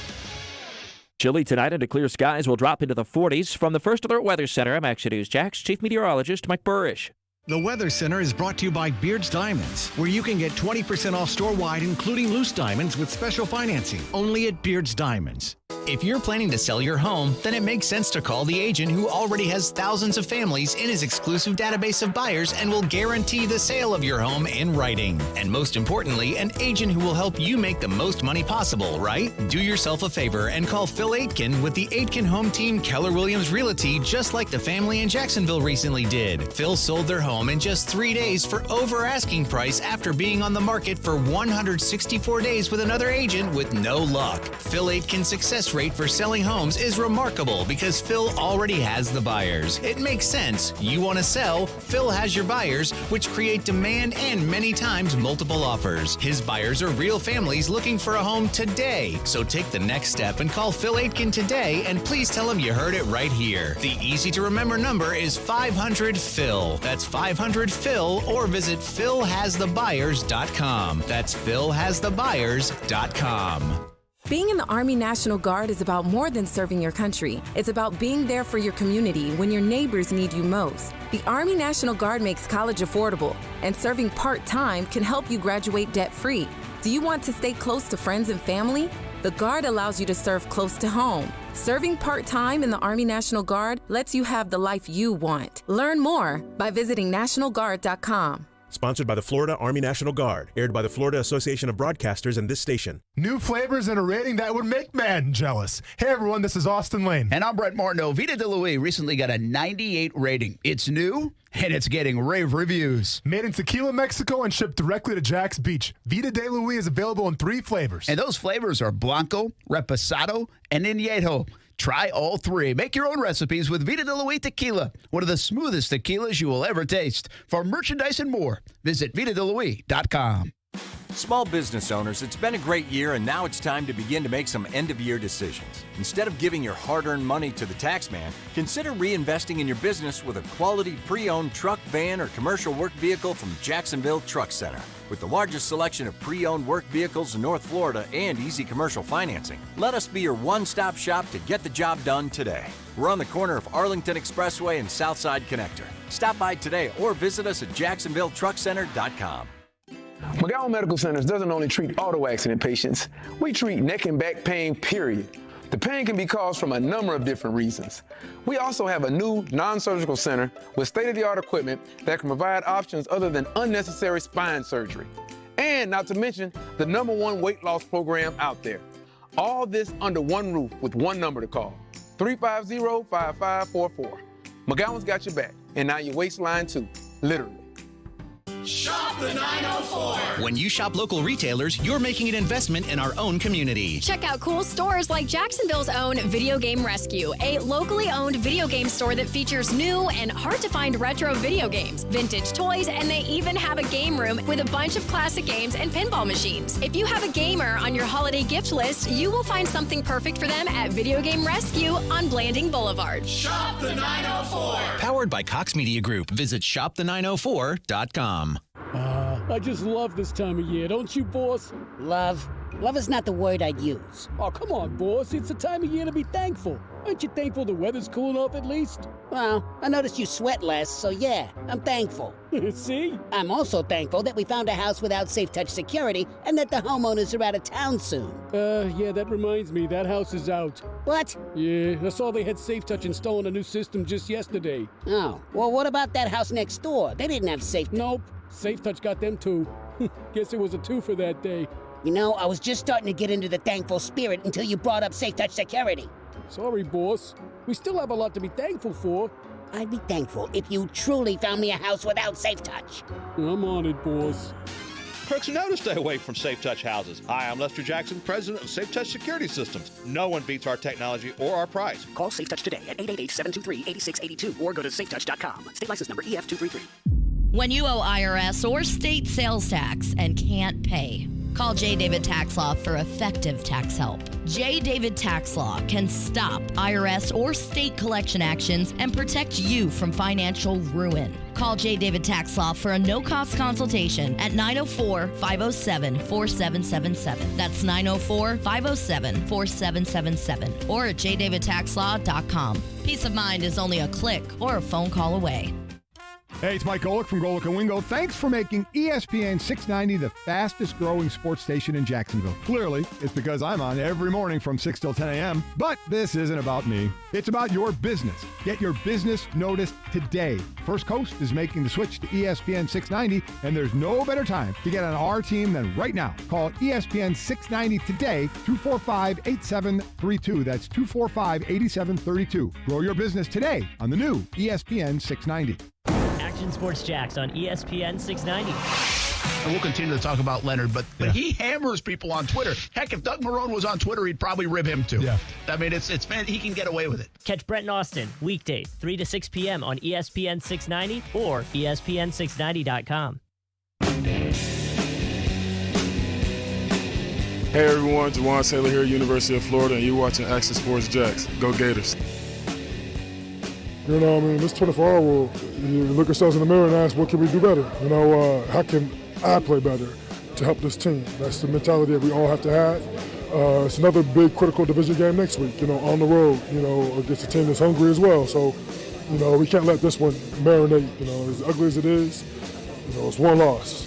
Chilly tonight under clear skies will drop into the 40s. From the First Alert Weather Center, I'm Action News Jax Chief Meteorologist Mike Burrish. The Weather Center is brought to you by Beard's Diamonds, where you can get 20% off store-wide, including loose diamonds with special financing, only at Beard's Diamonds. If you're planning to sell your home, then it makes sense to call the agent who already has thousands of families in his exclusive database of buyers and will guarantee the sale of your home in writing. And most importantly, an agent who will help you make the most money possible, right? Do yourself a favor and call Phil Aitken with the Aitken Home Team Keller Williams Realty, just like the family in Jacksonville recently did. Phil sold their home in just 3 days for over asking price after being on the market for 164 days with another agent with no luck. Phil Aitken's success rate for selling homes is remarkable because Phil already has the buyers. It makes sense. You want to sell, Phil has your buyers, which create demand and many times multiple offers. His buyers are real families looking for a home today. So take the next step and call Phil Aitken today, and please tell him you heard it right here. The easy to remember number is 500-PHIL. That's 500-PHIL, or visit philhasthebuyers.com. That's philhasthebuyers.com. Being in the Army National Guard is about more than serving your country. It's about being there for your community when your neighbors need you most. The Army National Guard makes college affordable, and serving part-time can help you graduate debt-free. Do you want to stay close to friends and family? The Guard allows you to serve close to home. Serving part-time in the Army National Guard lets you have the life you want. Learn more by visiting nationalguard.com. Sponsored by the Florida Army National Guard. Aired by the Florida Association of Broadcasters and this station. New flavors and a rating that would make Madden jealous. Hey, everyone, this is Austin Lane. And I'm Brent Martineau. Vita de Luis recently got a 98 rating. It's new, and it's getting rave reviews. Made in Tequila, Mexico, and shipped directly to Jax Beach. Vita de Luis is available in 3 flavors. And those flavors are Blanco, Reposado, and Añejo. Try all 3. Make your own recipes with Vita de Luis Tequila, one of the smoothest tequilas you will ever taste. For merchandise and more, visit VitaDeLuis.com. Small business owners, it's been a great year, and now it's time to begin to make some end-of-year decisions. Instead of giving your hard-earned money to the tax man, consider reinvesting in your business with a quality pre-owned truck, van, or commercial work vehicle from Jacksonville Truck Center. With the largest selection of pre-owned work vehicles in North Florida and easy commercial financing, let us be your one-stop shop to get the job done today. We're on the corner of Arlington Expressway and Southside Connector. Stop by today or visit us at JacksonvilleTruckCenter.com. McGowan Medical Centers doesn't only treat auto accident patients, we treat neck and back pain, period. The pain can be caused from a number of different reasons. We also have a new non-surgical center with state-of-the-art equipment that can provide options other than unnecessary spine surgery. And not to mention the #1 weight loss program out there. All this under one roof with one number to call, 350-5544. McGowan's got your back, and now your waistline too, literally. Shop the 904. When you shop local retailers, you're making an investment in our own community. Check out cool stores like Jacksonville's own Video Game Rescue, a locally owned video game store that features new and hard-to-find retro video games, vintage toys, and they even have a game room with a bunch of classic games and pinball machines. If you have a gamer on your holiday gift list, you will find something perfect for them at Video Game Rescue on Blanding Boulevard. Shop the 904. Powered by Cox Media Group. Visit shopthe904.com. I just love this time of year, don't you, boss? Love? Love is not the word I'd use. Oh, come on, boss. It's the time of year to be thankful. Aren't you thankful the weather's cool enough at least? Well, I noticed you sweat less, so yeah, I'm thankful. See? I'm also thankful that we found a house without safe touch security and that the homeowners are out of town soon. Yeah, that reminds me, that house is out. What? Yeah, I saw they had safe touch installing a new system just yesterday. Oh, well, what about that house next door? They didn't have safe. Nope. Safe Touch got them too. Guess it was a two for that day. You know, I was just starting to get into the thankful spirit until you brought up Safe Touch security. Sorry, boss. We still have a lot to be thankful for. I'd be thankful if you truly found me a house without Safe Touch. I'm on it, boss. Crooks know to stay away from Safe Touch houses. Hi, I'm Lester Jackson, president of Safe Touch Security Systems. No one beats our technology or our price. Call Safe Touch today at 888-723-8682 or go to safetouch.com. State license number EF233. When you owe IRS or state sales tax and can't pay, call J. David Tax Law for effective tax help. J. David Tax Law can stop IRS or state collection actions and protect you from financial ruin. Call J. David Tax Law for a no-cost consultation at 904-507-4777. That's 904-507-4777 or at jdavidtaxlaw.com. Peace of mind is only a click or a phone call away. Hey, it's Mike Golick from Golick & Wingo. Thanks for making ESPN 690 the fastest growing sports station in Jacksonville. Clearly, it's because I'm on every morning from 6 till 10 a.m. But this isn't about me. It's about your business. Get your business noticed today. First Coast is making the switch to ESPN 690, and there's no better time to get on our team than right now. Call ESPN 690 today, 245-8732. That's 245-8732. Grow your business today on the new ESPN 690. Action Sports Jacks on ESPN 690. And we'll continue to talk about Leonard, but he hammers people on Twitter. Heck, if Doug Marrone was on Twitter, he'd probably rib him too. Yeah. I mean, it's he can get away with it. Catch Brent and Austin weekdays 3 to 6 p.m. on ESPN 690 or ESPN690.com. Hey everyone, Jawan Taylor here, University of Florida, and you're watching Action Sports Jacks. Go Gators. You know, I mean, this 24-hour world, you look ourselves in the mirror and ask, what can we do better? You know, how can I play better to help this team? That's the mentality that we all have to have. It's another big critical division game next week, you know, on the road, you know, against a team that's hungry as well. So, you know, we can't let this one marinate, you know, as ugly as it is, you know, it's one loss.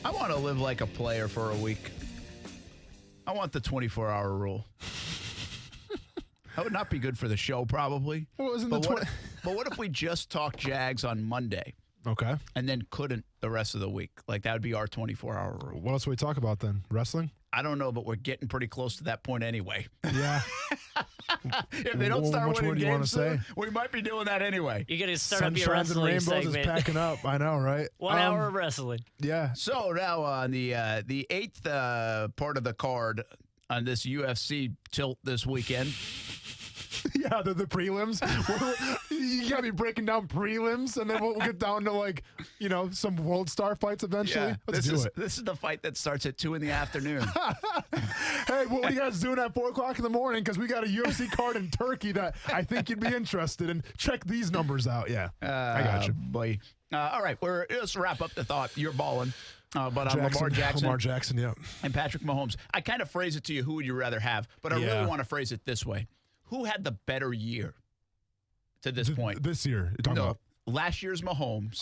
I want to live like a player for a week. I want the 24-hour rule. That would not be good for the show, probably. What was in but what if we just talked Jags on Monday? Okay. And then couldn't the rest of the week? Like, that would be our 24-hour rule. What else would we talk about then? Wrestling? I don't know, but we're getting pretty close to that point anyway. Yeah. If they don't start winning games soon, say? We might be doing that anyway. You're going to start up your Sunshines and wrestling Rainbows segment. is packing up. I know, right? 1 hour of wrestling. Yeah. So now on the eighth part of the card on this UFC tilt this weekend. Yeah, the prelims. You got to be breaking down prelims, and then we'll get down to, like, you know, some World Star fights eventually. Yeah, Let's do it. This is the fight that starts at 2 in the afternoon. Hey, what are you guys doing at 4 o'clock in the morning? Because we got a UFC card in Turkey that I think you'd be interested in. Check these numbers out. Yeah, I got you. Boy. All right, let's wrap up the thought. You're balling. But Lamar Jackson, yeah. And Patrick Mahomes. I kind of phrase it to you, who would you rather have? But I really want to phrase it this way. Who had the better year to this point? This year? No, last year's Mahomes.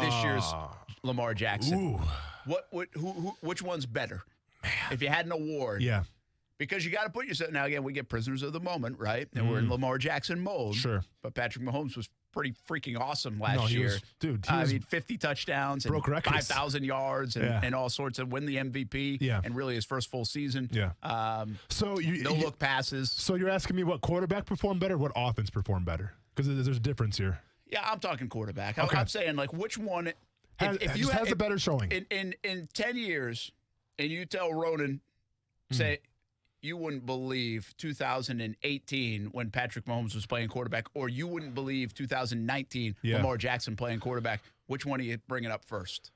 This year's Lamar Jackson. Ooh. Which one's better? if you had an award. Yeah. Because you got to put yourself, now again, we get prisoners of the moment, right? And we're in Lamar Jackson mode. Sure. But Patrick Mahomes was pretty freaking awesome last year. 50 touchdowns and 5,000 yards and all sorts of win the MVP and really his first full season. Yeah. No-look passes. So you're asking me what quarterback performed better, what offense performed better? Because there's a difference here. Yeah, I'm talking quarterback. Okay. I'm saying, like, which one if you has a better showing. In 10 years, and you tell Ronan, say, you wouldn't believe 2018 when Patrick Mahomes was playing quarterback, or you wouldn't believe 2019 Lamar Jackson playing quarterback. Which one are you bringing up first?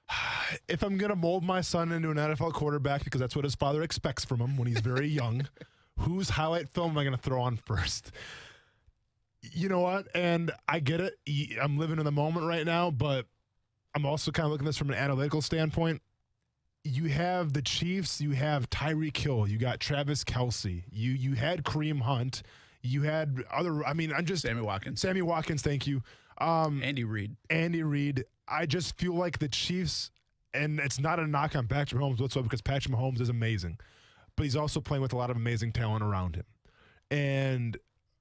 If I'm going to mold my son into an NFL quarterback, because that's what his father expects from him when he's very young, whose highlight film am I going to throw on first? You know what? And I get it. I'm living in the moment right now, but I'm also kind of looking at this from an analytical standpoint. You have the Chiefs, you have Tyreek Hill, you got Travis Kelce, you had Kareem Hunt, you had Sammy Watkins. Sammy Watkins, thank you. Andy Reid. I just feel like the Chiefs, and it's not a knock on Patrick Mahomes whatsoever because Patrick Mahomes is amazing, but he's also playing with a lot of amazing talent around him. And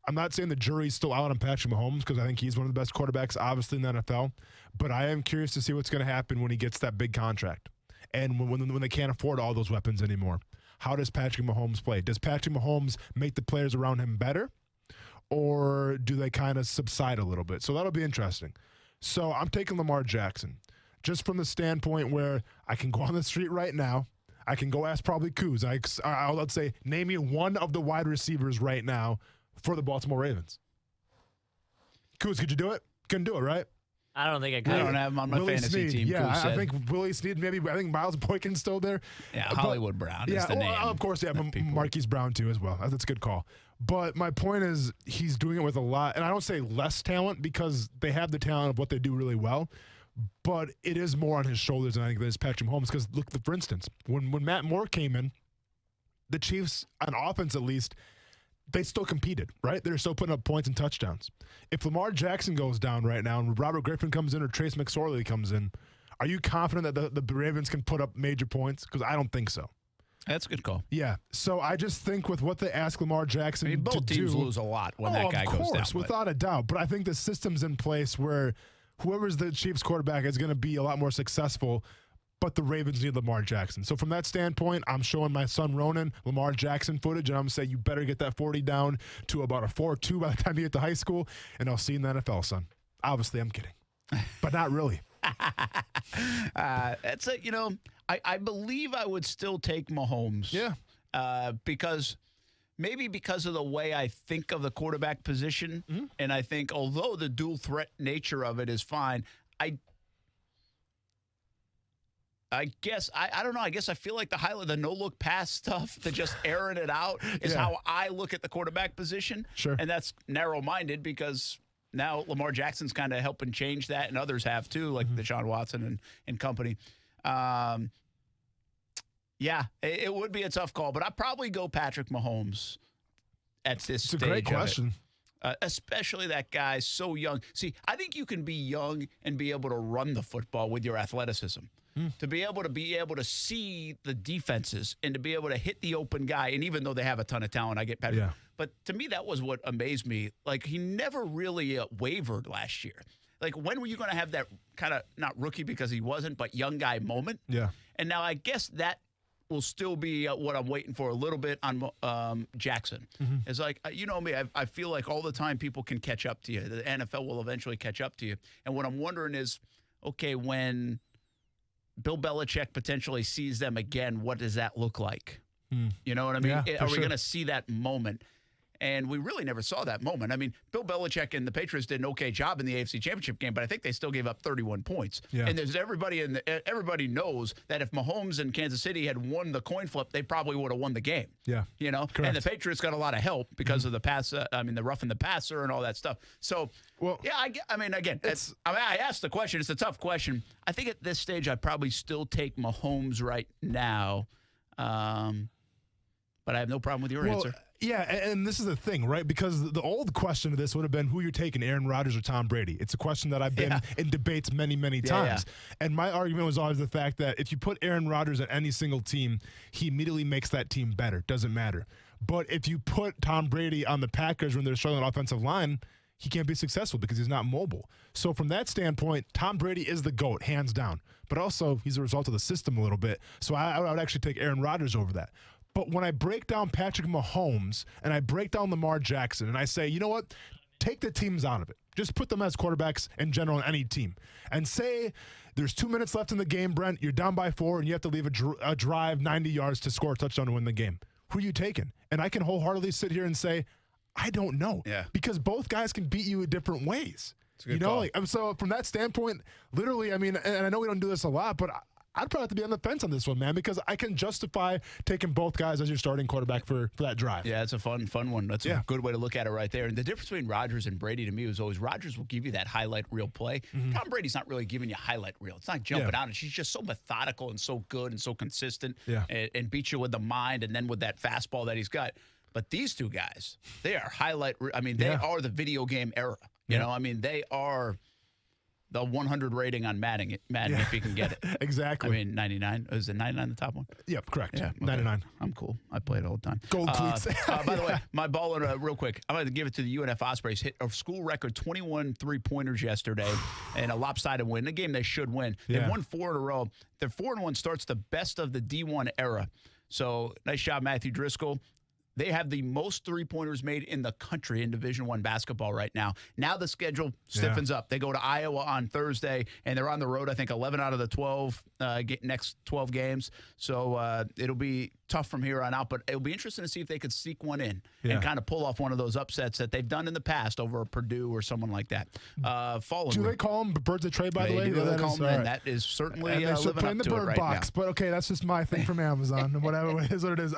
I'm not saying the jury's still out on Patrick Mahomes because I think he's one of the best quarterbacks, obviously, in the NFL, but I am curious to see what's going to happen when he gets that big contract. And when they can't afford all those weapons anymore, how does Patrick Mahomes play? Does Patrick Mahomes make the players around him better, or do they kind of subside a little bit? So that'll be interesting. So I'm taking Lamar Jackson, just from the standpoint where I can go on the street right now. I can go ask probably Kuz. Let's say, name me one of the wide receivers right now for the Baltimore Ravens. Kuz, could you do it? Couldn't do it, right? I don't think I could. I don't have him on my fantasy team. Yeah, I think Willie Snead, maybe. I think Miles Boykin's still there. Yeah, Hollywood Brown is the name. Of course, Marquise Brown too as well. That's a good call. But my point is he's doing it with a lot, and I don't say less talent because they have the talent of what they do really well, but it is more on his shoulders than I think it is Patrick Mahomes. Because look, for instance, when Matt Moore came in, the Chiefs, on offense at least, they still competed, right? They're still putting up points and touchdowns. If Lamar Jackson goes down right now and Robert Griffin comes in or Trace McSorley comes in, are you confident that the Ravens can put up major points? Because I don't think so. That's a good call. Yeah. So I just think with what they ask Lamar Jackson to do. Both teams lose a lot when that guy goes down. Without a doubt. But I think the system's in place where whoever's the Chiefs quarterback is going to be a lot more successful. But the Ravens need Lamar Jackson. So from that standpoint, I'm showing my son Ronan Lamar Jackson footage, and I'm going to say you better get that 40 down to about a 4.2 by the time you get to high school, and I'll see you in the NFL, son. Obviously, I'm kidding. But not really. That's it. I believe I would still take Mahomes. Yeah. Because of the way I think of the quarterback position, and I think although the dual threat nature of it is fine, I guess, I don't know, I guess I feel like the no-look pass stuff, the just airing it out is how I look at the quarterback position. Sure. And that's narrow-minded because now Lamar Jackson's kind of helping change that, and others have too, like Deshaun Watson and company. It would be a tough call, but I'd probably go Patrick Mahomes at this stage. It's a great question. Especially that guy so young. See, I think you can be young and be able to run the football with your athleticism. To be able to see the defenses and to be able to hit the open guy. And even though they have a ton of talent, I get Patrick. Yeah. But to me, that was what amazed me. Like, he never really wavered last year. Like, when were you going to have that kind of, not rookie because he wasn't, but young guy moment? Yeah. And now I guess that will still be what I'm waiting for a little bit on Jackson. It's like, you know me, I feel like all the time people can catch up to you. The NFL will eventually catch up to you. And what I'm wondering is, okay, when Bill Belichick potentially sees them again, what does that look like? You know what I mean? Yeah, Are we going to see that moment? And we really never saw that moment. I mean, Bill Belichick and the Patriots did an okay job in the AFC Championship game, but I think they still gave up 31 points. Yeah. And there's everybody knows that if Mahomes and Kansas City had won the coin flip, they probably would have won the game. Yeah. You know? Correct. And the Patriots got a lot of help because of the pass, the roughing the passer and all that stuff. So, I asked the question. It's a tough question. I think at this stage, I'd probably still take Mahomes right now. But I have no problem with your answer. Yeah, and this is the thing, right? Because the old question of this would have been who you're taking, Aaron Rodgers or Tom Brady. It's a question that I've been in debates many, many times. And my argument was always the fact that if you put Aaron Rodgers at any single team, he immediately makes that team better. Doesn't matter. But if you put Tom Brady on the Packers when they're struggling on offensive line, he can't be successful because he's not mobile. So from that standpoint, Tom Brady is the GOAT, hands down. But also, he's a result of the system a little bit. So I would actually take Aaron Rodgers over that. But when I break down Patrick Mahomes and I break down Lamar Jackson and I say, you know what, take the teams out of it. Just put them as quarterbacks in general on any team. And say there's 2 minutes left in the game, Brent, you're down by 4 and you have to leave a drive 90 yards to score a touchdown to win the game. Who are you taking? And I can wholeheartedly sit here and say, I don't know. Yeah. Because both guys can beat you in different ways. It's a good call. So from that standpoint, literally, I mean, and I know we don't do this a lot, but I'd probably have to be on the fence on this one, man, because I can justify taking both guys as your starting quarterback for that drive. Yeah, it's a fun one. That's a good way to look at it right there. And the difference between Rodgers and Brady to me was always Rodgers will give you that highlight reel play. Tom Brady's not really giving you highlight reel. It's not jumping out. And she's just so methodical and so good and so consistent and beats you with the mind and then with that fastball that he's got. But these two guys, they are they are the video game era. You know, I mean, they are the 100 rating on Madden if you can get it. Exactly. I mean, 99. Is it 99 the top one? Yep, correct. Yeah, okay. 99. I'm cool. I play it all the time. Gold cleats. By the way, my baller, real quick, I'm going to give it to the UNF Ospreys. Hit a school record 21 3-pointers yesterday and a lopsided win. A game they should win. They've won 4 in a row. Their 4-1 starts the best of the D1 era. So nice job, Matthew Driscoll. They have the most three-pointers made in the country in Division I basketball right now. Now the schedule stiffens up. They go to Iowa on Thursday, and they're on the road, I think, 11 out of the 12 next 12 games. So it'll be tough from here on out, but it'll be interesting to see if they could sneak one in and kind of pull off one of those upsets that they've done in the past over Purdue or someone like that. Do they call them birds of trade, by the way? They call them, and that is certainly they should living play up in the to bird it right box. now. But okay, that's just my thing from Amazon. Whatever it is, what it is.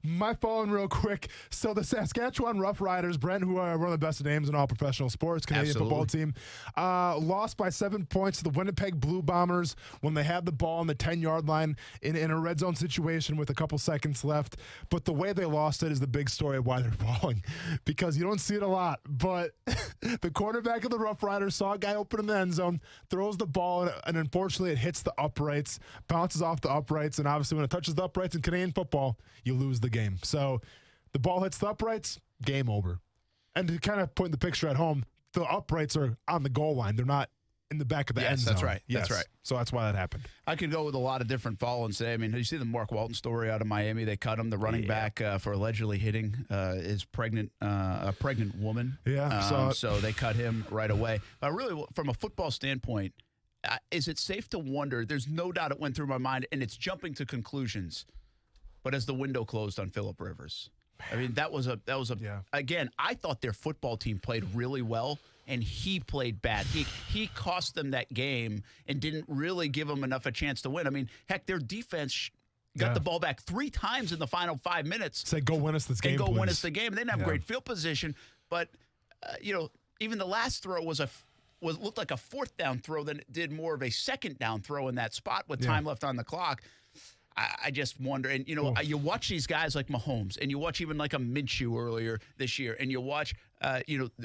My phone, real quick. So the Saskatchewan Roughriders, Brent, who are one of the best names in all professional sports, Canadian football team, lost by 7 points to the Winnipeg Blue Bombers when they had the ball on the 10-yard line in a red zone situation with a couple seconds left. But the way they lost it is the big story of why they're falling, because you don't see it a lot. But the quarterback of the Roughriders saw a guy open in the end zone, throws the ball, and unfortunately it hits the uprights, bounces off the uprights, and obviously when it touches the uprights in Canadian football, you lose the game. So the ball hits the uprights, game over. And to kind of put the picture at home, the uprights are on the goal line. They're not in the back of the end zone. That's right. That's right. So that's why that happened. I could go with a lot of different fall and say, I mean, did you see the Mark Walton story out of Miami? They cut him, the running back, for allegedly hitting a pregnant woman. Yeah. So they cut him right away. But really, from a football standpoint, is it safe to wonder? There's no doubt it went through my mind, and it's jumping to conclusions. But as the window closed on Phillip Rivers, I mean, that was again, I thought their football team played really well, and he played bad. He cost them that game and didn't really give them enough a chance to win. I mean, heck, their defense got the ball back 3 times in the final 5 minutes. Say, go win us this game, win us the game. They didn't have great field position, but even the last throw looked like a 4th down throw than it did more of a 2nd down throw in that spot with time left on the clock. I just wonder, and you watch these guys like Mahomes, and you watch even like a Minshew earlier this year, and you watch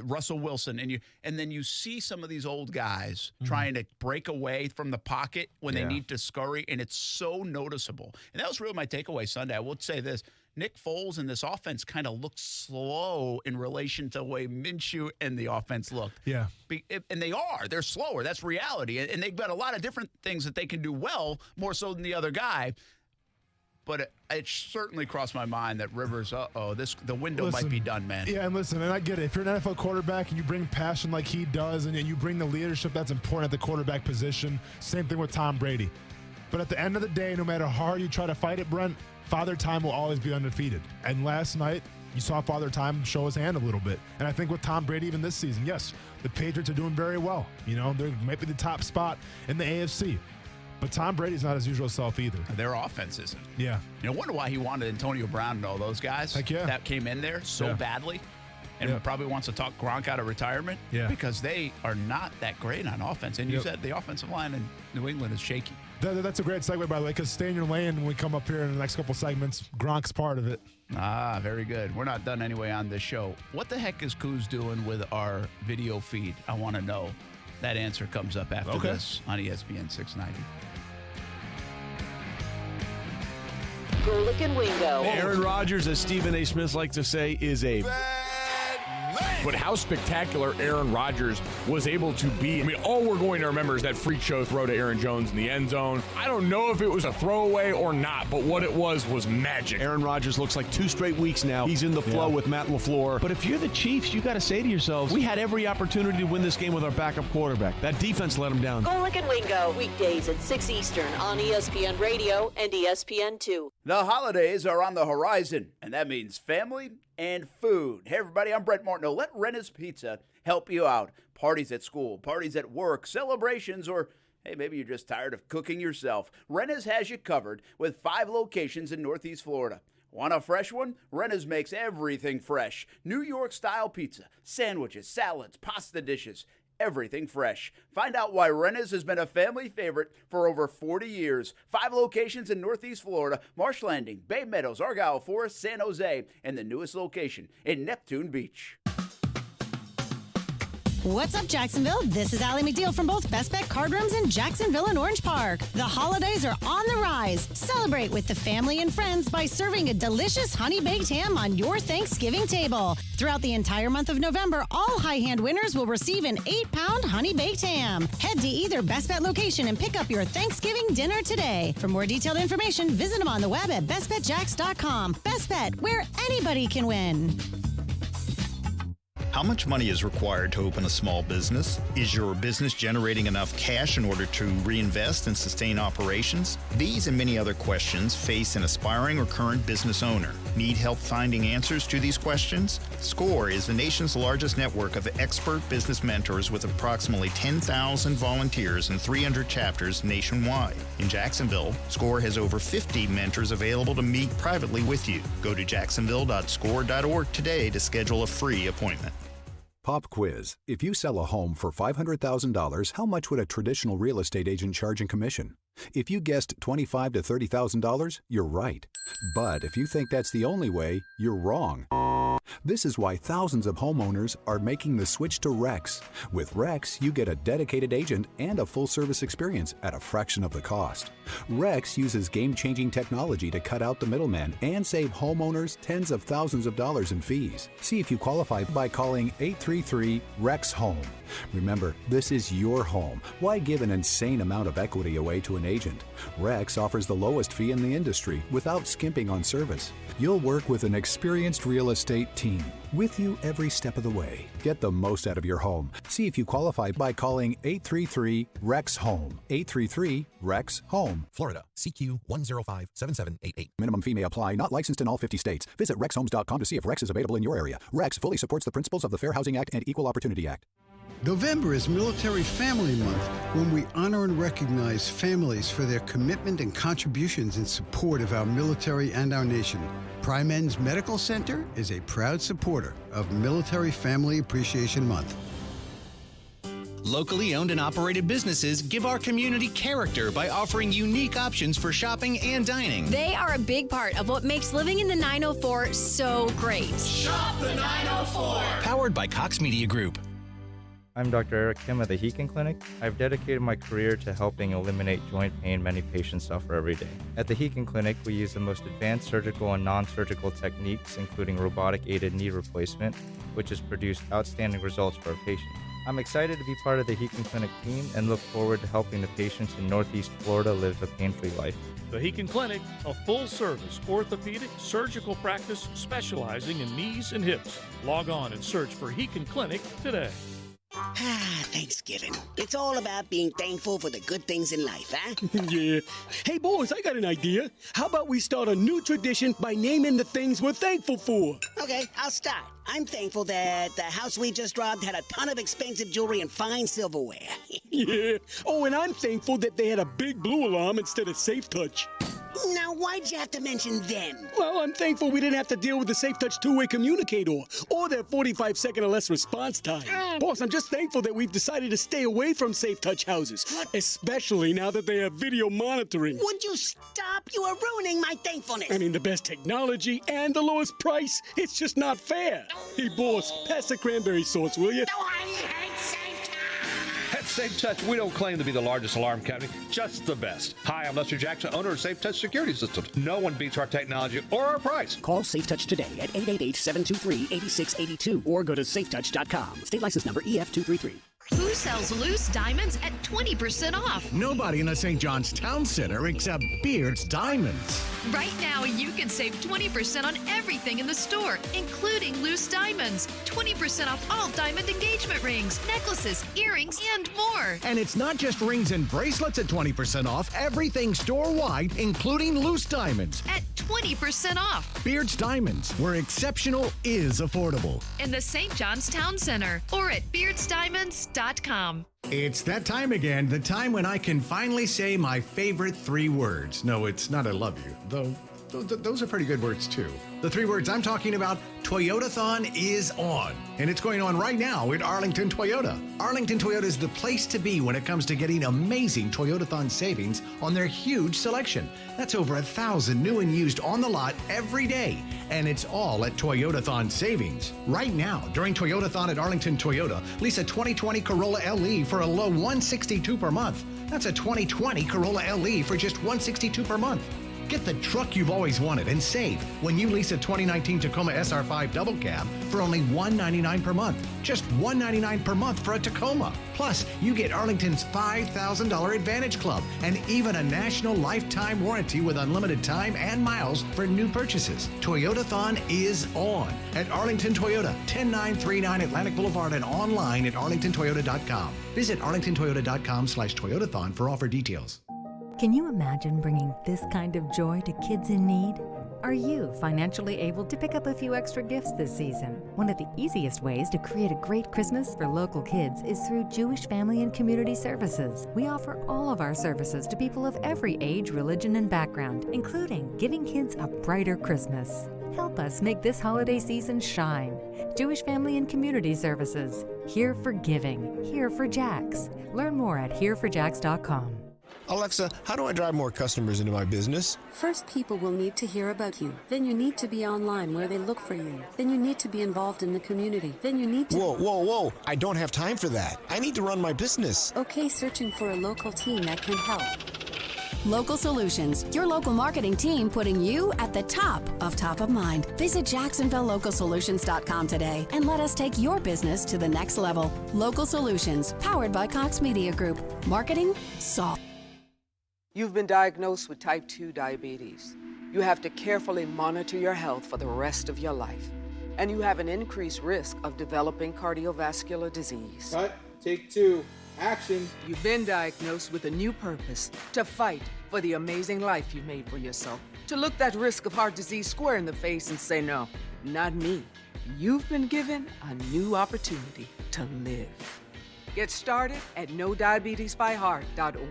Russell Wilson, and then you see some of these old guys trying to break away from the pocket when they need to scurry, and it's so noticeable. And that was really my takeaway Sunday. I will say this: Nick Foles and this offense kind of looked slow in relation to the way Minshew and the offense looked. Yeah, and they're slower. That's reality, and they've got a lot of different things that they can do well, more so than the other guy. But it certainly crossed my mind that Rivers, the window might be done, man. Yeah, and listen, and I get it. If you're an NFL quarterback and you bring passion like he does, and you bring the leadership that's important at the quarterback position, same thing with Tom Brady. But at the end of the day, no matter how hard you try to fight it, Brent, Father Time will always be undefeated. And last night, you saw Father Time show his hand a little bit. And I think with Tom Brady even this season, yes, the Patriots are doing very well. They might be the top spot in the AFC. But Tom Brady's not his usual self either. Their offense isn't. Yeah. Wonder why he wanted Antonio Brown and all those guys Heck yeah. that came in there so badly. and probably wants to talk Gronk out of retirement because they are not that great on offense. And you said the offensive line in New England is shaky. That's a great segue, by the way, because stay in your lane when we come up here in the next couple segments. Gronk's part of it. Ah, very good. We're not done anyway on this show. What the heck is Kuz doing with our video feed? I want to know. That answer comes up after this on ESPN690. Golick and Wingo. Aaron Rodgers, as Stephen A. Smith likes to say, is a But how spectacular Aaron Rodgers was able to be. I mean, all we're going to remember is that freak show throw to Aaron Jones in the end zone. I don't know if it was a throwaway or not, but what it was magic. Aaron Rodgers looks like 2 straight weeks now. He's in the flow with Matt LaFleur. But if you're the Chiefs, you got to say to yourselves, we had every opportunity to win this game with our backup quarterback. That defense let him down. Golick and Wingo, weekdays at 6 Eastern on ESPN Radio and ESPN2. The holidays are on the horizon, and that means family and food. Hey, everybody, I'm Brent Martineau. Let Renna's Pizza help you out. Parties at school, parties at work, celebrations, or hey, maybe you're just tired of cooking yourself. Renna's has you covered with 5 locations in Northeast Florida. Want a fresh one? Renna's makes everything fresh. New York-style pizza, sandwiches, salads, pasta dishes. Everything fresh. Find out why Renna's has been a family favorite for over 40 years. 5 locations in Northeast Florida, Marsh Landing, Bay Meadows, Argyle Forest, San Jose, and the newest location in Neptune Beach. What's up, Jacksonville? This is Allie McDeal from both Best Bet Card Rooms in Jacksonville and Orange Park. The holidays are on the rise. Celebrate with the family and friends by serving a delicious honey-baked ham on your Thanksgiving table. Throughout the entire month of November, all High Hand winners will receive an 8-pound honey-baked ham. Head to either Best Bet location and pick up your Thanksgiving dinner today. For more detailed information, visit them on the web at bestbetjacks.com. Best Bet, where anybody can win. How much money is required to open a small business? Is your business generating enough cash in order to reinvest and sustain operations? These and many other questions face an aspiring or current business owner. Need help finding answers to these questions? SCORE is the nation's largest network of expert business mentors with approximately 10,000 volunteers and 300 chapters nationwide. In Jacksonville, SCORE has over 50 mentors available to meet privately with you. Go to jacksonville.score.org today to schedule a free appointment. Pop quiz. If you sell a home for $500,000, how much would a traditional real estate agent charge in commission? If you guessed $25,000 to $30,000, you're right. But if you think that's the only way, you're wrong. This is why thousands of homeowners are making the switch to Rex. With Rex, you get a dedicated agent and a full-service experience at a fraction of the cost. Rex uses game-changing technology to cut out the middleman and save homeowners tens of thousands of dollars in fees. See if you qualify by calling 833-REX-HOME. Remember, this is your home. Why give an insane amount of equity away to an agent? Rex offers the lowest fee in the industry without skimping on service. You'll work with an experienced real estate team with you every step of the way. Get the most out of your home. See if you qualify by calling 833-REX-HOME. 833-REX-HOME. Florida, CQ 1057788. Minimum fee may apply. Not licensed in all 50 states. Visit rexhomes.com to see if Rex is available in your area. Rex fully supports the principles of the Fair Housing Act and Equal Opportunity Act. November is Military Family Month, when we honor and recognize families for their commitment and contributions in support of our military and our nation. Prime Ends Medical Center is a proud supporter of Military Family Appreciation Month. Locally owned and operated businesses give our community character by offering unique options for shopping and dining. They are a big part of what makes living in the 904 so great. Shop the 904! Powered by Cox Media Group. I'm Dr. Eric Kim at the Heekin Clinic. I've dedicated my career to helping eliminate joint pain many patients suffer every day. At the Heekin Clinic, we use the most advanced surgical and non-surgical techniques, including robotic-aided knee replacement, which has produced outstanding results for our patients. I'm excited to be part of the Heekin Clinic team and look forward to helping the patients in Northeast Florida live a pain-free life. The Heekin Clinic, a full-service orthopedic surgical practice specializing in knees and hips. Log on and search for Heekin Clinic today. Thanksgiving. It's all about being thankful for the good things in life, huh? Yeah. Hey, boys, I got an idea. How about we start a new tradition by naming the things we're thankful for? Okay, I'll start. I'm thankful that the house we just robbed had a ton of expensive jewelry and fine silverware. Yeah. Oh, and I'm thankful that they had a big blue alarm instead of Safe Touch. Now, why'd you have to mention them? Well, I'm thankful we didn't have to deal with the Safe Touch two-way communicator or their 45-second or less response time. Boss, I'm just thankful that we've decided to stay away from Safe Touch houses, especially now that they have video monitoring. Would you stop? You are ruining my thankfulness. I mean, the best technology and the lowest price. It's just not fair. Hey, boss, pass the cranberry sauce, will you? At Safe Touch, we don't claim to be the largest alarm company, just the best. Hi, I'm Lester Jackson, owner of Safe Touch Security Systems. No one beats our technology or our price. Call Safe Touch today at 888-723-8682 or go to safetouch.com. State license number EF233. Who sells loose diamonds at 20% off? Nobody in the St. John's Town Center except Beard's Diamonds. Right now, you can save 20% on everything in the store, including loose diamonds. 20% off all diamond engagement rings, necklaces, earrings, and more. And it's not just rings and bracelets at 20% off. Everything store-wide, including loose diamonds. At 20% off. Beard's Diamonds, where exceptional is affordable. In the St. John's Town Center or at beardsdiamonds.com. It's that time again, the time when I can finally say my favorite 3 words. No, it's not I love you, though those are pretty good words too. The 3 words I'm talking about, Toyotathon is on. And it's going on right now at Arlington Toyota. Arlington Toyota is the place to be when it comes to getting amazing Toyotathon savings on their huge selection. That's over 1,000 new and used on the lot every day. And it's all at Toyotathon savings. Right now, during Toyotathon at Arlington Toyota, lease a 2020 Corolla LE for a low $162 per month. That's a 2020 Corolla LE for just $162 per month. Get the truck you've always wanted and save when you lease a 2019 Tacoma SR5 double cab for only $199 per month. Just $199 per month for a Tacoma. Plus, you get Arlington's $5,000 Advantage Club and even a national lifetime warranty with unlimited time and miles for new purchases. Toyotathon is on at Arlington Toyota, 10939 Atlantic Boulevard and online at arlingtontoyota.com. Visit arlingtontoyota.com/Toyotathon for offer details. Can you imagine bringing this kind of joy to kids in need? Are you financially able to pick up a few extra gifts this season? One of the easiest ways to create a great Christmas for local kids is through Jewish Family and Community Services. We offer all of our services to people of every age, religion, and background, including giving kids a brighter Christmas. Help us make this holiday season shine. Jewish Family and Community Services. Here for giving. Here for Jags. Learn more at hereforjags.com. Alexa, how do I drive more customers into my business? First, people will need to hear about you. Then you need to be online where they look for you. Then you need to be involved in the community. Then you need to... Whoa. I don't have time for that. I need to run my business. Okay, searching for a local team that can help. Local Solutions, your local marketing team putting you at the top of mind. Visit JacksonvilleLocalSolutions.com today and let us take your business to the next level. Local Solutions, powered by Cox Media Group. Marketing solved. You've been diagnosed with type 2 diabetes. You have to carefully monitor your health for the rest of your life. And you have an increased risk of developing cardiovascular disease. Cut, take 2, action. You've been diagnosed with a new purpose, to fight for the amazing life you made for yourself. To look that risk of heart disease square in the face and say, no, not me. You've been given a new opportunity to live. Get started at NoDiabetesByHeart.org.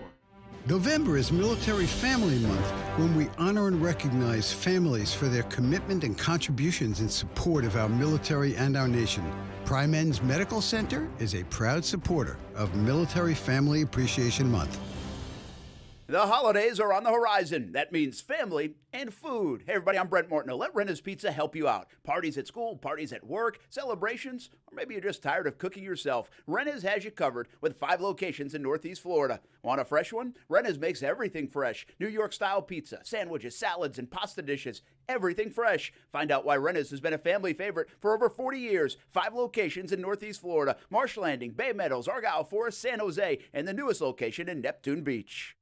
November is Military Family Month, when we honor and recognize families for their commitment and contributions in support of our military and our nation. Primen's Medical Center is a proud supporter of Military Family Appreciation Month. The holidays are on the horizon. That means family and food. Hey, everybody, I'm Brent Martineau. Let Renna's Pizza help you out. Parties at school, parties at work, celebrations, or maybe you're just tired of cooking yourself. Renna's has you covered with 5 locations in Northeast Florida. Want a fresh one? Renna's makes everything fresh. New York-style pizza, sandwiches, salads, and pasta dishes. Everything fresh. Find out why Renna's has been a family favorite for over 40 years. 5 locations in Northeast Florida. Marsh Landing, Bay Meadows, Argyle Forest, San Jose, and the newest location in Neptune Beach.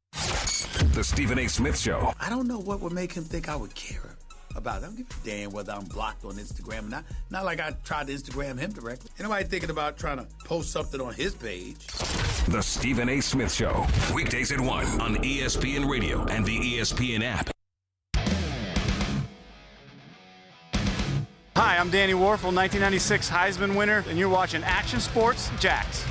The Stephen A. Smith Show. I don't know what would make him think I would care about it. I don't give a damn whether I'm blocked on Instagram or not. Not like I tried to Instagram him directly. Anybody thinking about trying to post something on his page? The Stephen A. Smith Show. Weekdays at 1 on ESPN Radio and the ESPN app. Hi, I'm Danny Warfel, 1996 Heisman winner, and you're watching Action Sports Jax.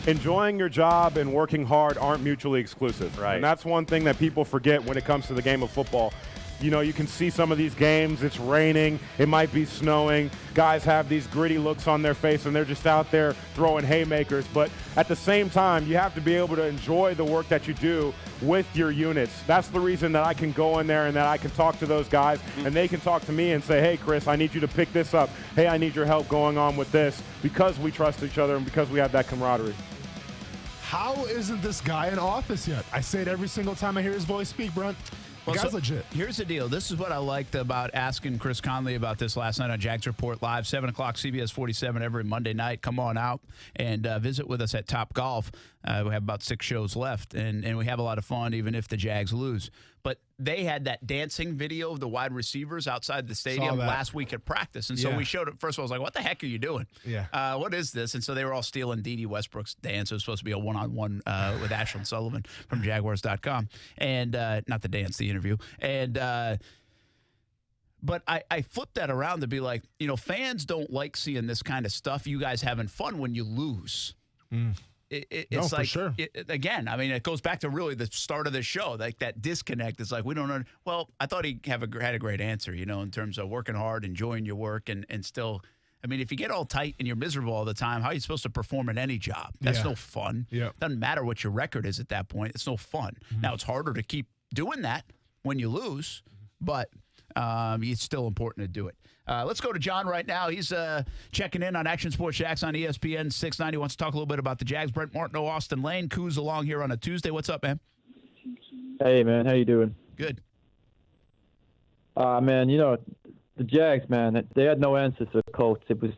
enjoying your job and working hard aren't mutually exclusive. Right. And that's one thing that people forget when it comes to the game of football. You know, you can see some of these games, it's raining, it might be snowing. Guys have these gritty looks on their face and they're just out there throwing haymakers. But at the same time, you have to be able to enjoy the work that you do with your units. That's the reason that I can go in there and that I can talk to those guys and they can talk to me and say, hey, Chris, I need you to pick this up. Hey, I need your help going on with this, because we trust each other and because we have that camaraderie. How isn't this guy in office yet? I say it every single time I hear his voice speak, Brent. The guy's legit. Here's the deal. This is what I liked about asking Chris Conley about this last night on Jags Report Live, 7 o'clock, CBS 47 every Monday night. Come on out and visit with us at Top Golf. We have about 6 shows left, and we have a lot of fun even if the Jags lose. But they had that dancing video of the wide receivers outside the stadium last week at practice. And so we showed it. First of all, I was like, what the heck are you doing? Yeah. What is this? And so they were all stealing D.D. Westbrook's dance. It was supposed to be a one-on-one with Ashlyn Sullivan from Jaguars.com. And not the dance, the interview. And but I flipped that around to be like, you know, fans don't like seeing this kind of stuff. You guys having fun when you lose. It's like, for sure. Again, I mean, it goes back to really the start of the show, like that disconnect. It's like, we don't know. Well, I thought he had a great answer, you know, in terms of working hard, enjoying your work, and still, I mean, if you get all tight and you're miserable all the time, how are you supposed to perform in any job? That's no fun. Doesn't matter what your record is at that point. It's no fun. Now, it's harder to keep doing that when you lose, but it's still important to do it. Let's go to John right now. He's checking in on Action Sports Jax on ESPN690. Wants to talk a little bit about the Jags. Brent Martineau, Austin Lane, Coos along here on a Tuesday. What's up, man? Hey, man. How you doing? Good. Man, you know, the Jags, man, they had no answers for the Colts. It was,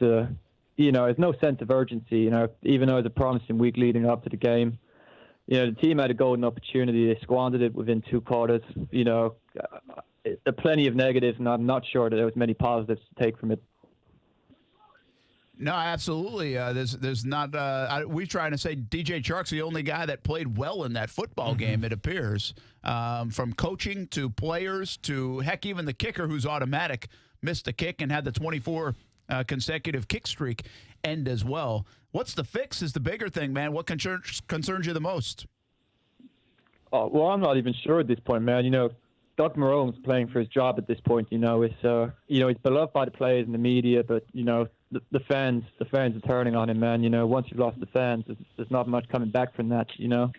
you know, there's no sense of urgency, you know, even though it was a promising week leading up to the game. You know, the team had a golden opportunity. They squandered it within 2 quarters. You know, there are plenty of negatives, and I'm not sure that there was many positives to take from it. No, absolutely. There's not. We're trying to say DJ Chark's the only guy that played well in that football game. It appears, from coaching to players to heck, even the kicker, who's automatic, missed the kick and had the 24 consecutive kick streak end as well. What's the fix? Is the bigger thing, man. What concerns you the most? Oh, well, I'm not even sure at this point, man. You know, Doug Marone's playing for his job at this point. You know, it's you know, he's beloved by the players and the media, but you know, the fans are turning on him, man. You know, once you've lost the fans, there's not much coming back from that. You know.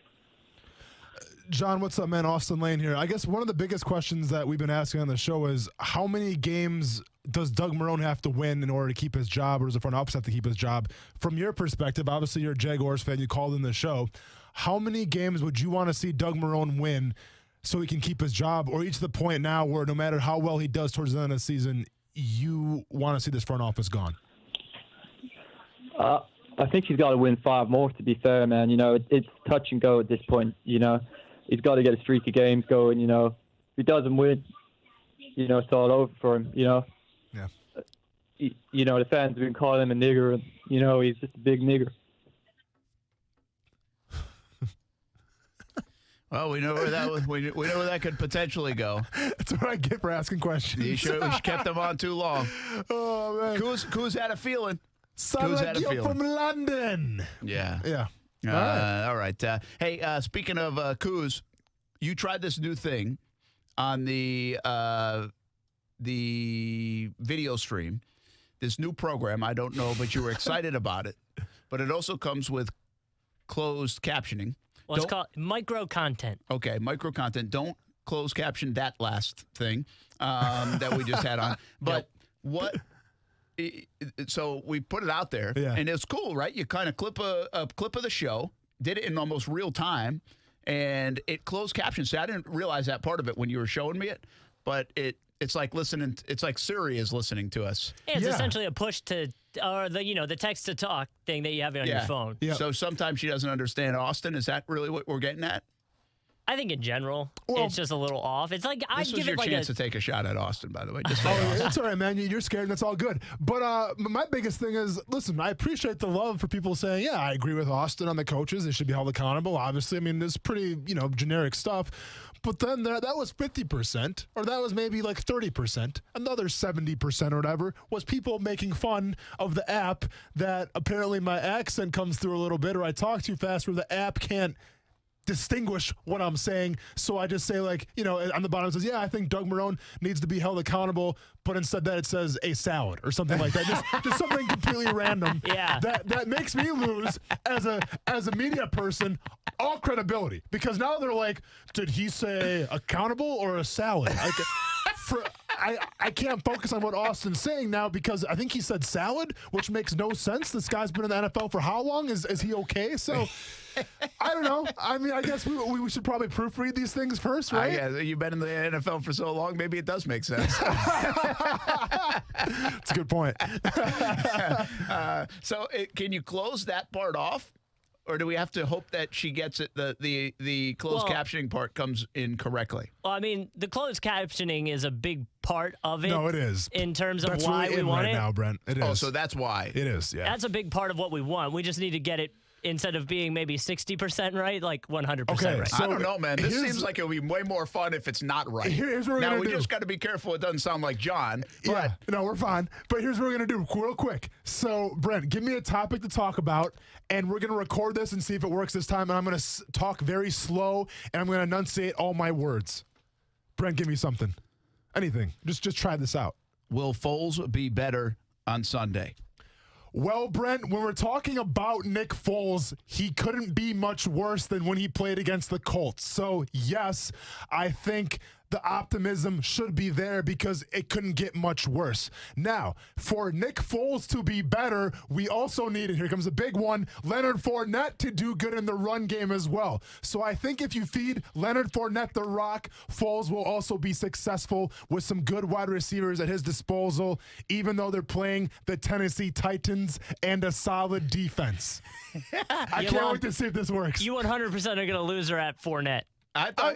John, what's up, man? Austin Lane here. I guess one of the biggest questions that we've been asking on the show is how many games does Doug Marrone have to win in order to keep his job, or does the front office have to keep his job? From your perspective, obviously you're a Jaguars fan. You called in the show. How many games would you want to see Doug Marrone win so he can keep his job, or reach the point now where no matter how well he does towards the end of the season, you want to see this front office gone? I think he's got to win 5 more, to be fair, man. You know, it's touch and go at this point. You know, he's got to get a streak of games going. You know, if he doesn't win, you know, it's all over for him. You know, you know, the fans have been calling him a nigger, and you know, he's just a big nigger. Well, we know where that we know where that could potentially go. That's what I get for asking questions. We kept them on too long. Oh man, Coos had a feeling. Sound like you're from London. Yeah. All right. Hey, speaking of Coos, you tried this new thing on the video stream. This new program. I don't know, but you were excited about it. But it also comes with closed captioning. Well, it's called micro content. Okay, micro content. Don't close caption that last thing that we just had on. But what? So we put it out there, and it's cool, right? You kind of clip a clip of the show, did it in almost real time, and it closed captions. So I didn't realize that part of it when you were showing me it, but it's like listening. It's like Siri is listening to us. Yeah, it's essentially a push to, or the text to talk thing that you have on your phone. Yeah. So sometimes she doesn't understand Austin. Is that really what we're getting at? I think in general, it's just a little off. It's like I'd This was give your it like chance to take a shot at Austin, by the way. Just It's all right, man. You're scared, and that's all good. But my biggest thing is, listen, I appreciate the love for people saying, yeah, I agree with Austin on the coaches. They should be held accountable, obviously. I mean, it's pretty, generic stuff. But then that was 50%, or that was maybe like 30%. Another 70% or whatever was people making fun of the app that apparently my accent comes through a little bit, or I talk too fast where the app can't distinguish what I'm saying. So I just say, like, on the bottom it says, yeah, I think Doug Marrone needs to be held accountable, but instead that it says a salad or something like that. Just something completely random. Yeah. That makes me lose as a media person all credibility, because now they're like, did he say accountable or a salad? I can't focus on what Austin's saying now because I think he said salad, which makes no sense. This guy's been in the NFL for how long? Is he okay? So I don't know. I mean, I guess we should probably proofread these things first, right? Yeah, you've been in the NFL for so long, maybe it does make sense. That's a good point. So can you close that part off? Or do we have to hope that she gets it, the closed captioning part comes in correctly? Well, I mean, the closed captioning is a big part of it. No, it is. In terms of that's why really we want right it. now, Brent. It is. Oh, so that's why. It is, yeah. That's a big part of what we want. We just need to get it, instead of being maybe 60% right, like 100% right. So I don't know, man. This seems like it would be way more fun if it's not right. Here's what we're now, gonna we do. just got to be careful it doesn't sound like John. Yeah, no, we're fine. But here's what we're going to do real quick. So, Brent, give me a topic to talk about, and we're going to record this and see if it works this time. And I'm going to talk very slow, and I'm going to enunciate all my words. Brent, give me something. Anything. Just try this out. Will Foles be better on Sunday? Well, Brent, when we're talking about Nick Foles, he couldn't be much worse than when he played against the Colts. So, yes, I think the optimism should be there because it couldn't get much worse. Now, for Nick Foles to be better, we also need, and here comes a big one, Leonard Fournette to do good in the run game as well. So I think if you feed Leonard Fournette the rock, Foles will also be successful with some good wide receivers at his disposal, even though they're playing the Tennessee Titans and a solid defense. I can't wait to see if this works. You 100% are going to lose her at Fournette. I thought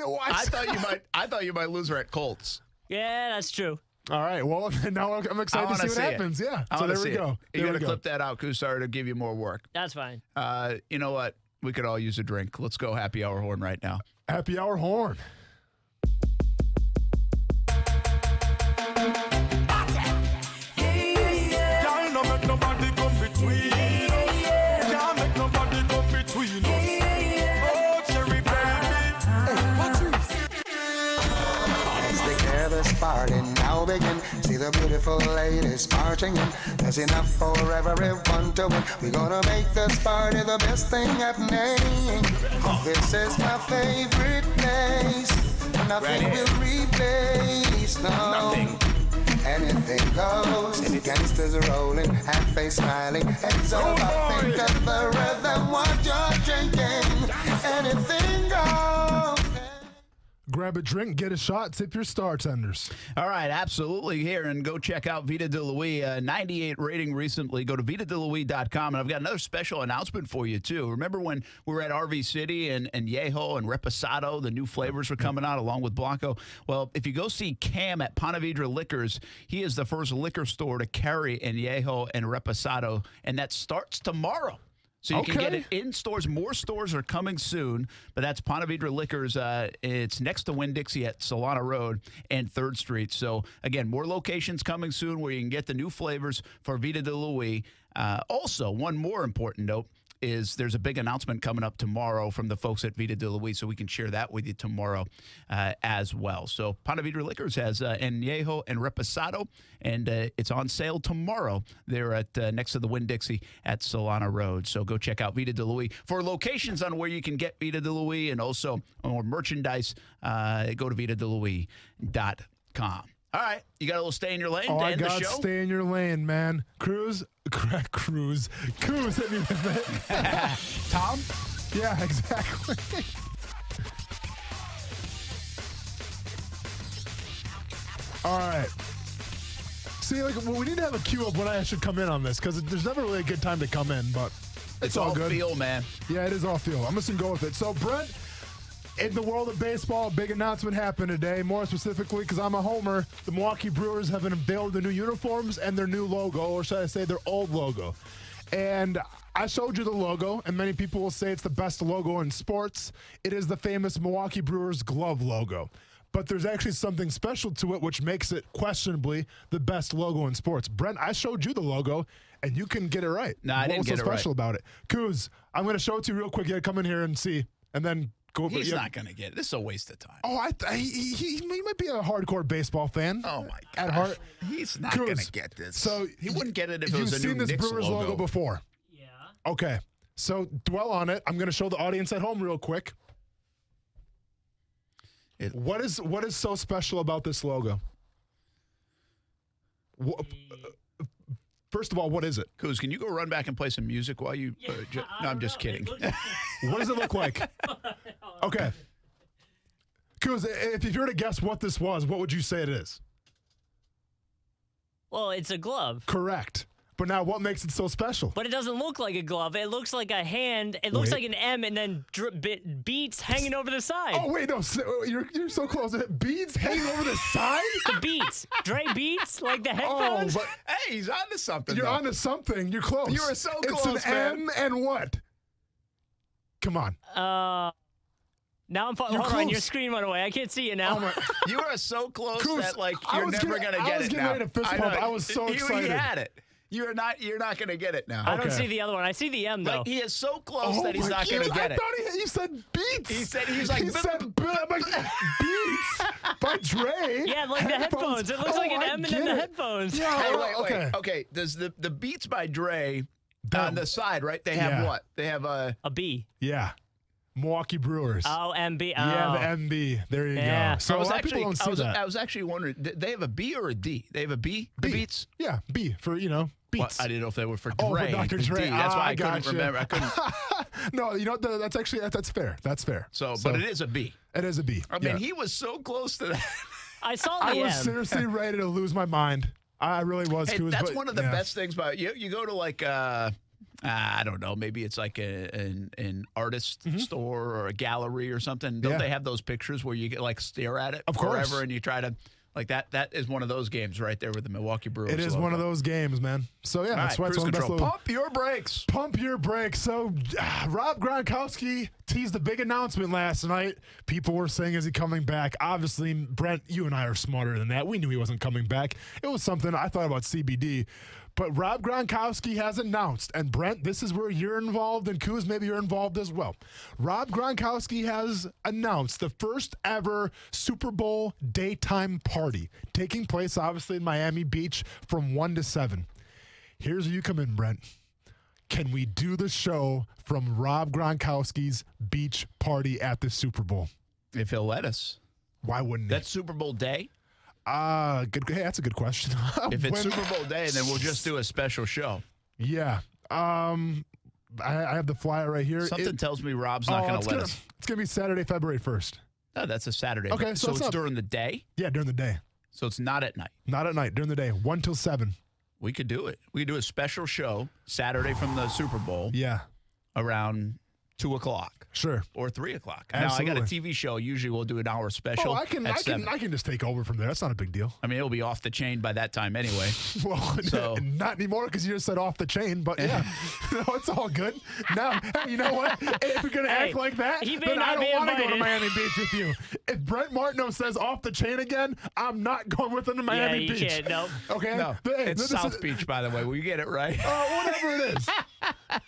you might lose her at Colts. Yeah, that's true. All right. Well, now I'm excited to see what happens. Yeah. So there we go. You got to clip that out, Kusar, to give you more work. That's fine. You know what? We could all use a drink. Let's go happy hour horn right now. Happy hour horn. Party now begin. See the beautiful ladies marching in. There's enough for everyone to win. We're gonna make this party the best thing happening. This is my favorite place. Nothing will replace. No. Nothing. Anything goes. Gangsters are rolling, half face smiling. Heads up, think of the rhythm what you're drinking. Anything goes. Grab a drink, get a shot, tip your star tenders. All right, absolutely here. And go check out Vita de Louis. 98 rating recently. Go to VitaDeLouis.com. And I've got another special announcement for you, too. Remember when we were at RV City and Yeho and Reposado, the new flavors were coming out along with Blanco? Well, if you go see Cam at Ponte Vedra Liquors, he is the first liquor store to carry Añejo and Reposado, and that starts tomorrow. So you can get it in stores. More stores are coming soon, but that's Ponte Vedra Liquors. It's next to Winn-Dixie at Solana Road and 3rd Street. So, again, more locations coming soon where you can get the new flavors for Vita de Louis. Also, one more important note is there's a big announcement coming up tomorrow from the folks at Vita de Louis, so we can share that with you tomorrow as well. So Ponte Vedra Liquors has Añejo and Reposado, and it's on sale tomorrow. They're at next to the Winn-Dixie at Solana Road. So go check out Vita de Louis. For locations on where you can get Vita de Louis and also more merchandise, go to VitaDeLouis.com. All right, you got a little stay in your lane to end the show? Stay in your lane, man. Coos hit me with it. Tom? Yeah, exactly. All right. See, we need to have a queue of when I should come in on this because there's never really a good time to come in, but it's all good. Feel, man. Yeah, it is all feel. I'm just going to go with it. So, Brent, In the world of baseball, a big announcement happened today. More specifically, because I'm a homer, the Milwaukee Brewers have unveiled their new uniforms and their new logo, or should I say their old logo. And I showed you the logo, and many people will say it's the best logo in sports. It is the famous Milwaukee Brewers glove logo. But there's actually something special to it, which makes it questionably the best logo in sports. Brent, I showed you the logo, and you can get it right. No, I didn't get it right. What's so special about it? Kuz, I'm going to show it to you real quick. You come in here and see, and then go. He's not going to get it. This is a waste of time. Oh, he might be a hardcore baseball fan. Oh, my God. At heart. He's not going to get this. So he wouldn't get it if it was a new You've seen this Knicks Brewers logo before? Yeah. Okay. So dwell on it. I'm going to show the audience at home real quick. What is so special about this logo? First of all, what is it? Kuz, can you go run back and play some music while you... no, I'm just kidding. What does it look like? Okay. Kuz, if you were to guess what this was, what would you say it is? Well, it's a glove. Correct. But now what makes it so special? But it doesn't look like a glove. It looks like a hand. It looks like an M and then beads hanging over the side. Oh, wait, no. You're so close. Beads hanging over the side? The beats. Dre beats? Like the headphones? Oh, but hey, he's onto something. You're onto something. You're close. You were so close, It's an M and what? Come on. Now I'm hold on, your screen went away. I can't see it now. You are so close Kuz, that like you're never gonna get it now. I was getting ready to fist pump. I was so excited. He had it. You're not going to get it now. I don't see the other one. I see the M, though. Like, he is so close that he's not going to get it. I thought you said beats. He said beats by Dre. Yeah, like the headphones. It looks like an M and then the headphones. Yeah, hey, wait. Okay, does the Beats by Dre on the side, right? They have what? They have a B. Yeah. Milwaukee Brewers. Oh, MB. Oh. Yeah, the MB. There you go. So people don't see that. I was actually wondering, they have a B or a D? They have a B? The Beats? Yeah, B for, Beats. Well, I didn't know if they were for Dre. Oh, for Dr. Dre. That's why I couldn't remember. I couldn't. No, that's actually that's fair. That's fair. So, but it is a B. It is a B. I mean, he was so close to that. I saw the I was M. seriously ready to lose my mind. I really was. Hey, that's one of the best things about you. You go to like I don't know, maybe it's like an artist store or a gallery or something. Don't they have those pictures where you get like stare at it forever and you try to like that? That is one of those games right there with the Milwaukee Brewers. It is one of those games, man. So yeah, that's why it's one of the best. Pump your brakes. Pump your brakes. So Rob Gronkowski teased a big announcement last night. People were saying, is he coming back? Obviously, Brent, you and I are smarter than that. We knew he wasn't coming back. It was something I thought about CBD. But Rob Gronkowski has announced, and Brent, this is where you're involved, and Kuz, maybe you're involved as well. Rob Gronkowski has announced the first ever Super Bowl daytime party, taking place obviously in Miami Beach from 1 to 7. Here's where you come in, Brent. Can we do the show from Rob Gronkowski's beach party at the Super Bowl? If he'll let us. Why wouldn't he? That's Super Bowl day? Good. Hey, that's a good question. If it's Super Bowl day, then we'll just do a special show. Yeah. I have the flyer right here. Something tells me Rob's not going to let us. It's going to be Saturday, February 1st. Oh, that's a Saturday. Okay, so it's during the day? Yeah, during the day. So it's not at night? Not at night, during the day, 1 till 7. We could do it. We could do a special show Saturday from the Super Bowl. Yeah. Around 2 o'clock. Sure. Or 3 o'clock. Absolutely. Now, I got a TV show. Usually we'll do an hour special. I can just take over from there. That's not a big deal. I mean, it'll be off the chain by that time anyway. Well, so. Not anymore because you just said off the chain, but yeah. No, it's all good. Now, hey, you know what? If you're going to act like that, then I don't want to go to Miami Beach with you. If Brent Martineau says off the chain again, I'm not going with him to Miami Beach. You can't, nope. Okay? No, it's South Beach, by the way. Will you get it right? Whatever it is.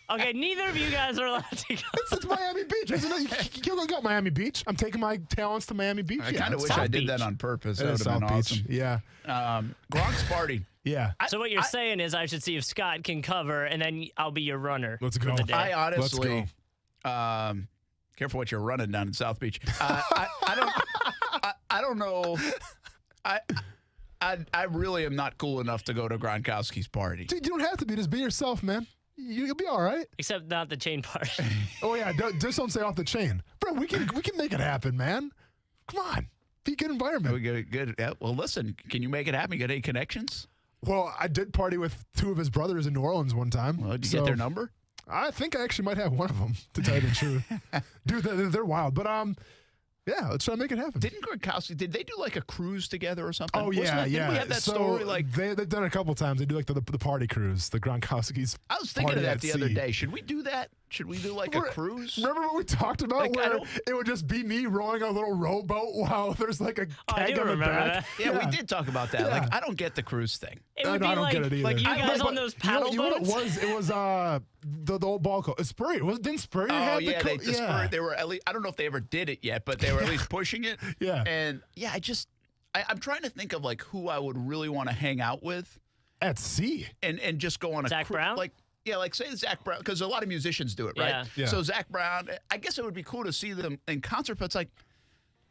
Okay, neither of you guys are allowed to go. It's Miami Beach, isn't it? You got Miami Beach. I'm taking my talents to Miami Beach. I kind of wish I did that on purpose. That would have been awesome. Yeah. Gronk's party. Yeah. So what you're saying is I should see if Scott can cover, and then I'll be your runner. Let's go. For the day. I honestly, careful what you're running down in South Beach. I don't know. I really am not cool enough to go to Gronkowski's party. Dude, you don't have to be. Just be yourself, man. You'll be all right. Except not the chain part. Oh yeah, just don't say off the chain, bro. We can make it happen, man. Come on, be a good environment. We get good. Yeah, well, listen, can you make it happen? You got any connections? Well, I did party with 2 of his brothers in New Orleans one time. Well, did you get their number? I think I actually might have one of them, to tell you the truth. Dude, they're wild. But Yeah, let's try to make it happen. Didn't Gronkowski, did they do like a cruise together or something? Oh, yeah, Didn't we have that story? Like they've done it a couple times. They do like the party cruise, the Gronkowskis. I was thinking of that the other day. Should we do that? Should we do like a cruise? Remember what we talked about Like, where it would just be me rowing a little rowboat while there's like a keg on the back? Yeah, we did talk about that. Yeah. Like, I don't get the cruise thing. It would be I don't like, get it either. like you guys on those paddle you know boats? what it was? It was the old ball coach. Spurrier. Didn't Spurrier have yeah, the Spurrier, they were at least, I don't know if they ever did it yet, but they were at least pushing it. Yeah. And yeah, I'm trying to think of like who I would really want to hang out with at sea and just go on a Zach Brown? Like, yeah, like say Zach Brown, because a lot of musicians do it, right? Yeah. So Zach Brown, I guess it would be cool to see them in concert, but it's like,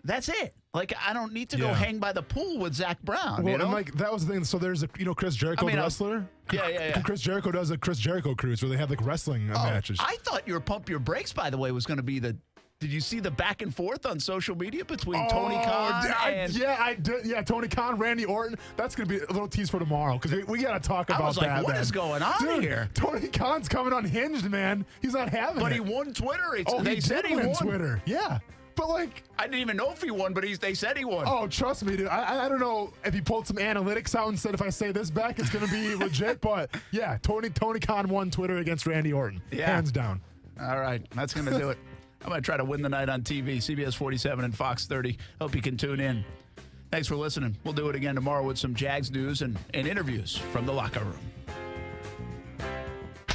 that's it. Like, I don't need to go hang by the pool with Zach Brown. Well, you know? and like that was the thing. So there's Chris Jericho, the wrestler. Yeah. Chris Jericho does a Chris Jericho cruise where they have like wrestling matches. I thought your Pump Your Brakes, by the way, was going to be the. Did you see the back and forth on social media between Tony Khan and... I did. Yeah, Tony Khan, Randy Orton. That's going to be a little tease for tomorrow because we got to talk about that. I was like, what man. is going on here? Tony Khan's coming unhinged, man. He's not having But it. he won Twitter. They said he won won Twitter. Yeah. But like, I didn't even know if he won, but they said he won. Oh, trust me, dude. I don't know if he pulled some analytics out and said if I say this back, it's going to be legit. But yeah, Tony Khan won Twitter against Randy Orton. Yeah. Hands down. All right, that's going to do it. I'm going to try to win the night on TV, CBS 47 and Fox 30. Hope you can tune in. Thanks for listening. We'll do it again tomorrow with some Jags news and interviews from the locker room.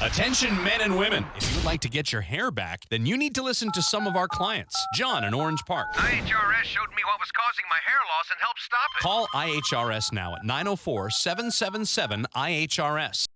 Attention men and women. If you would like to get your hair back, then you need to listen to some of our clients. John in Orange Park. IHRS showed me what was causing my hair loss and helped stop it. Call IHRS now at 904-777-IHRS.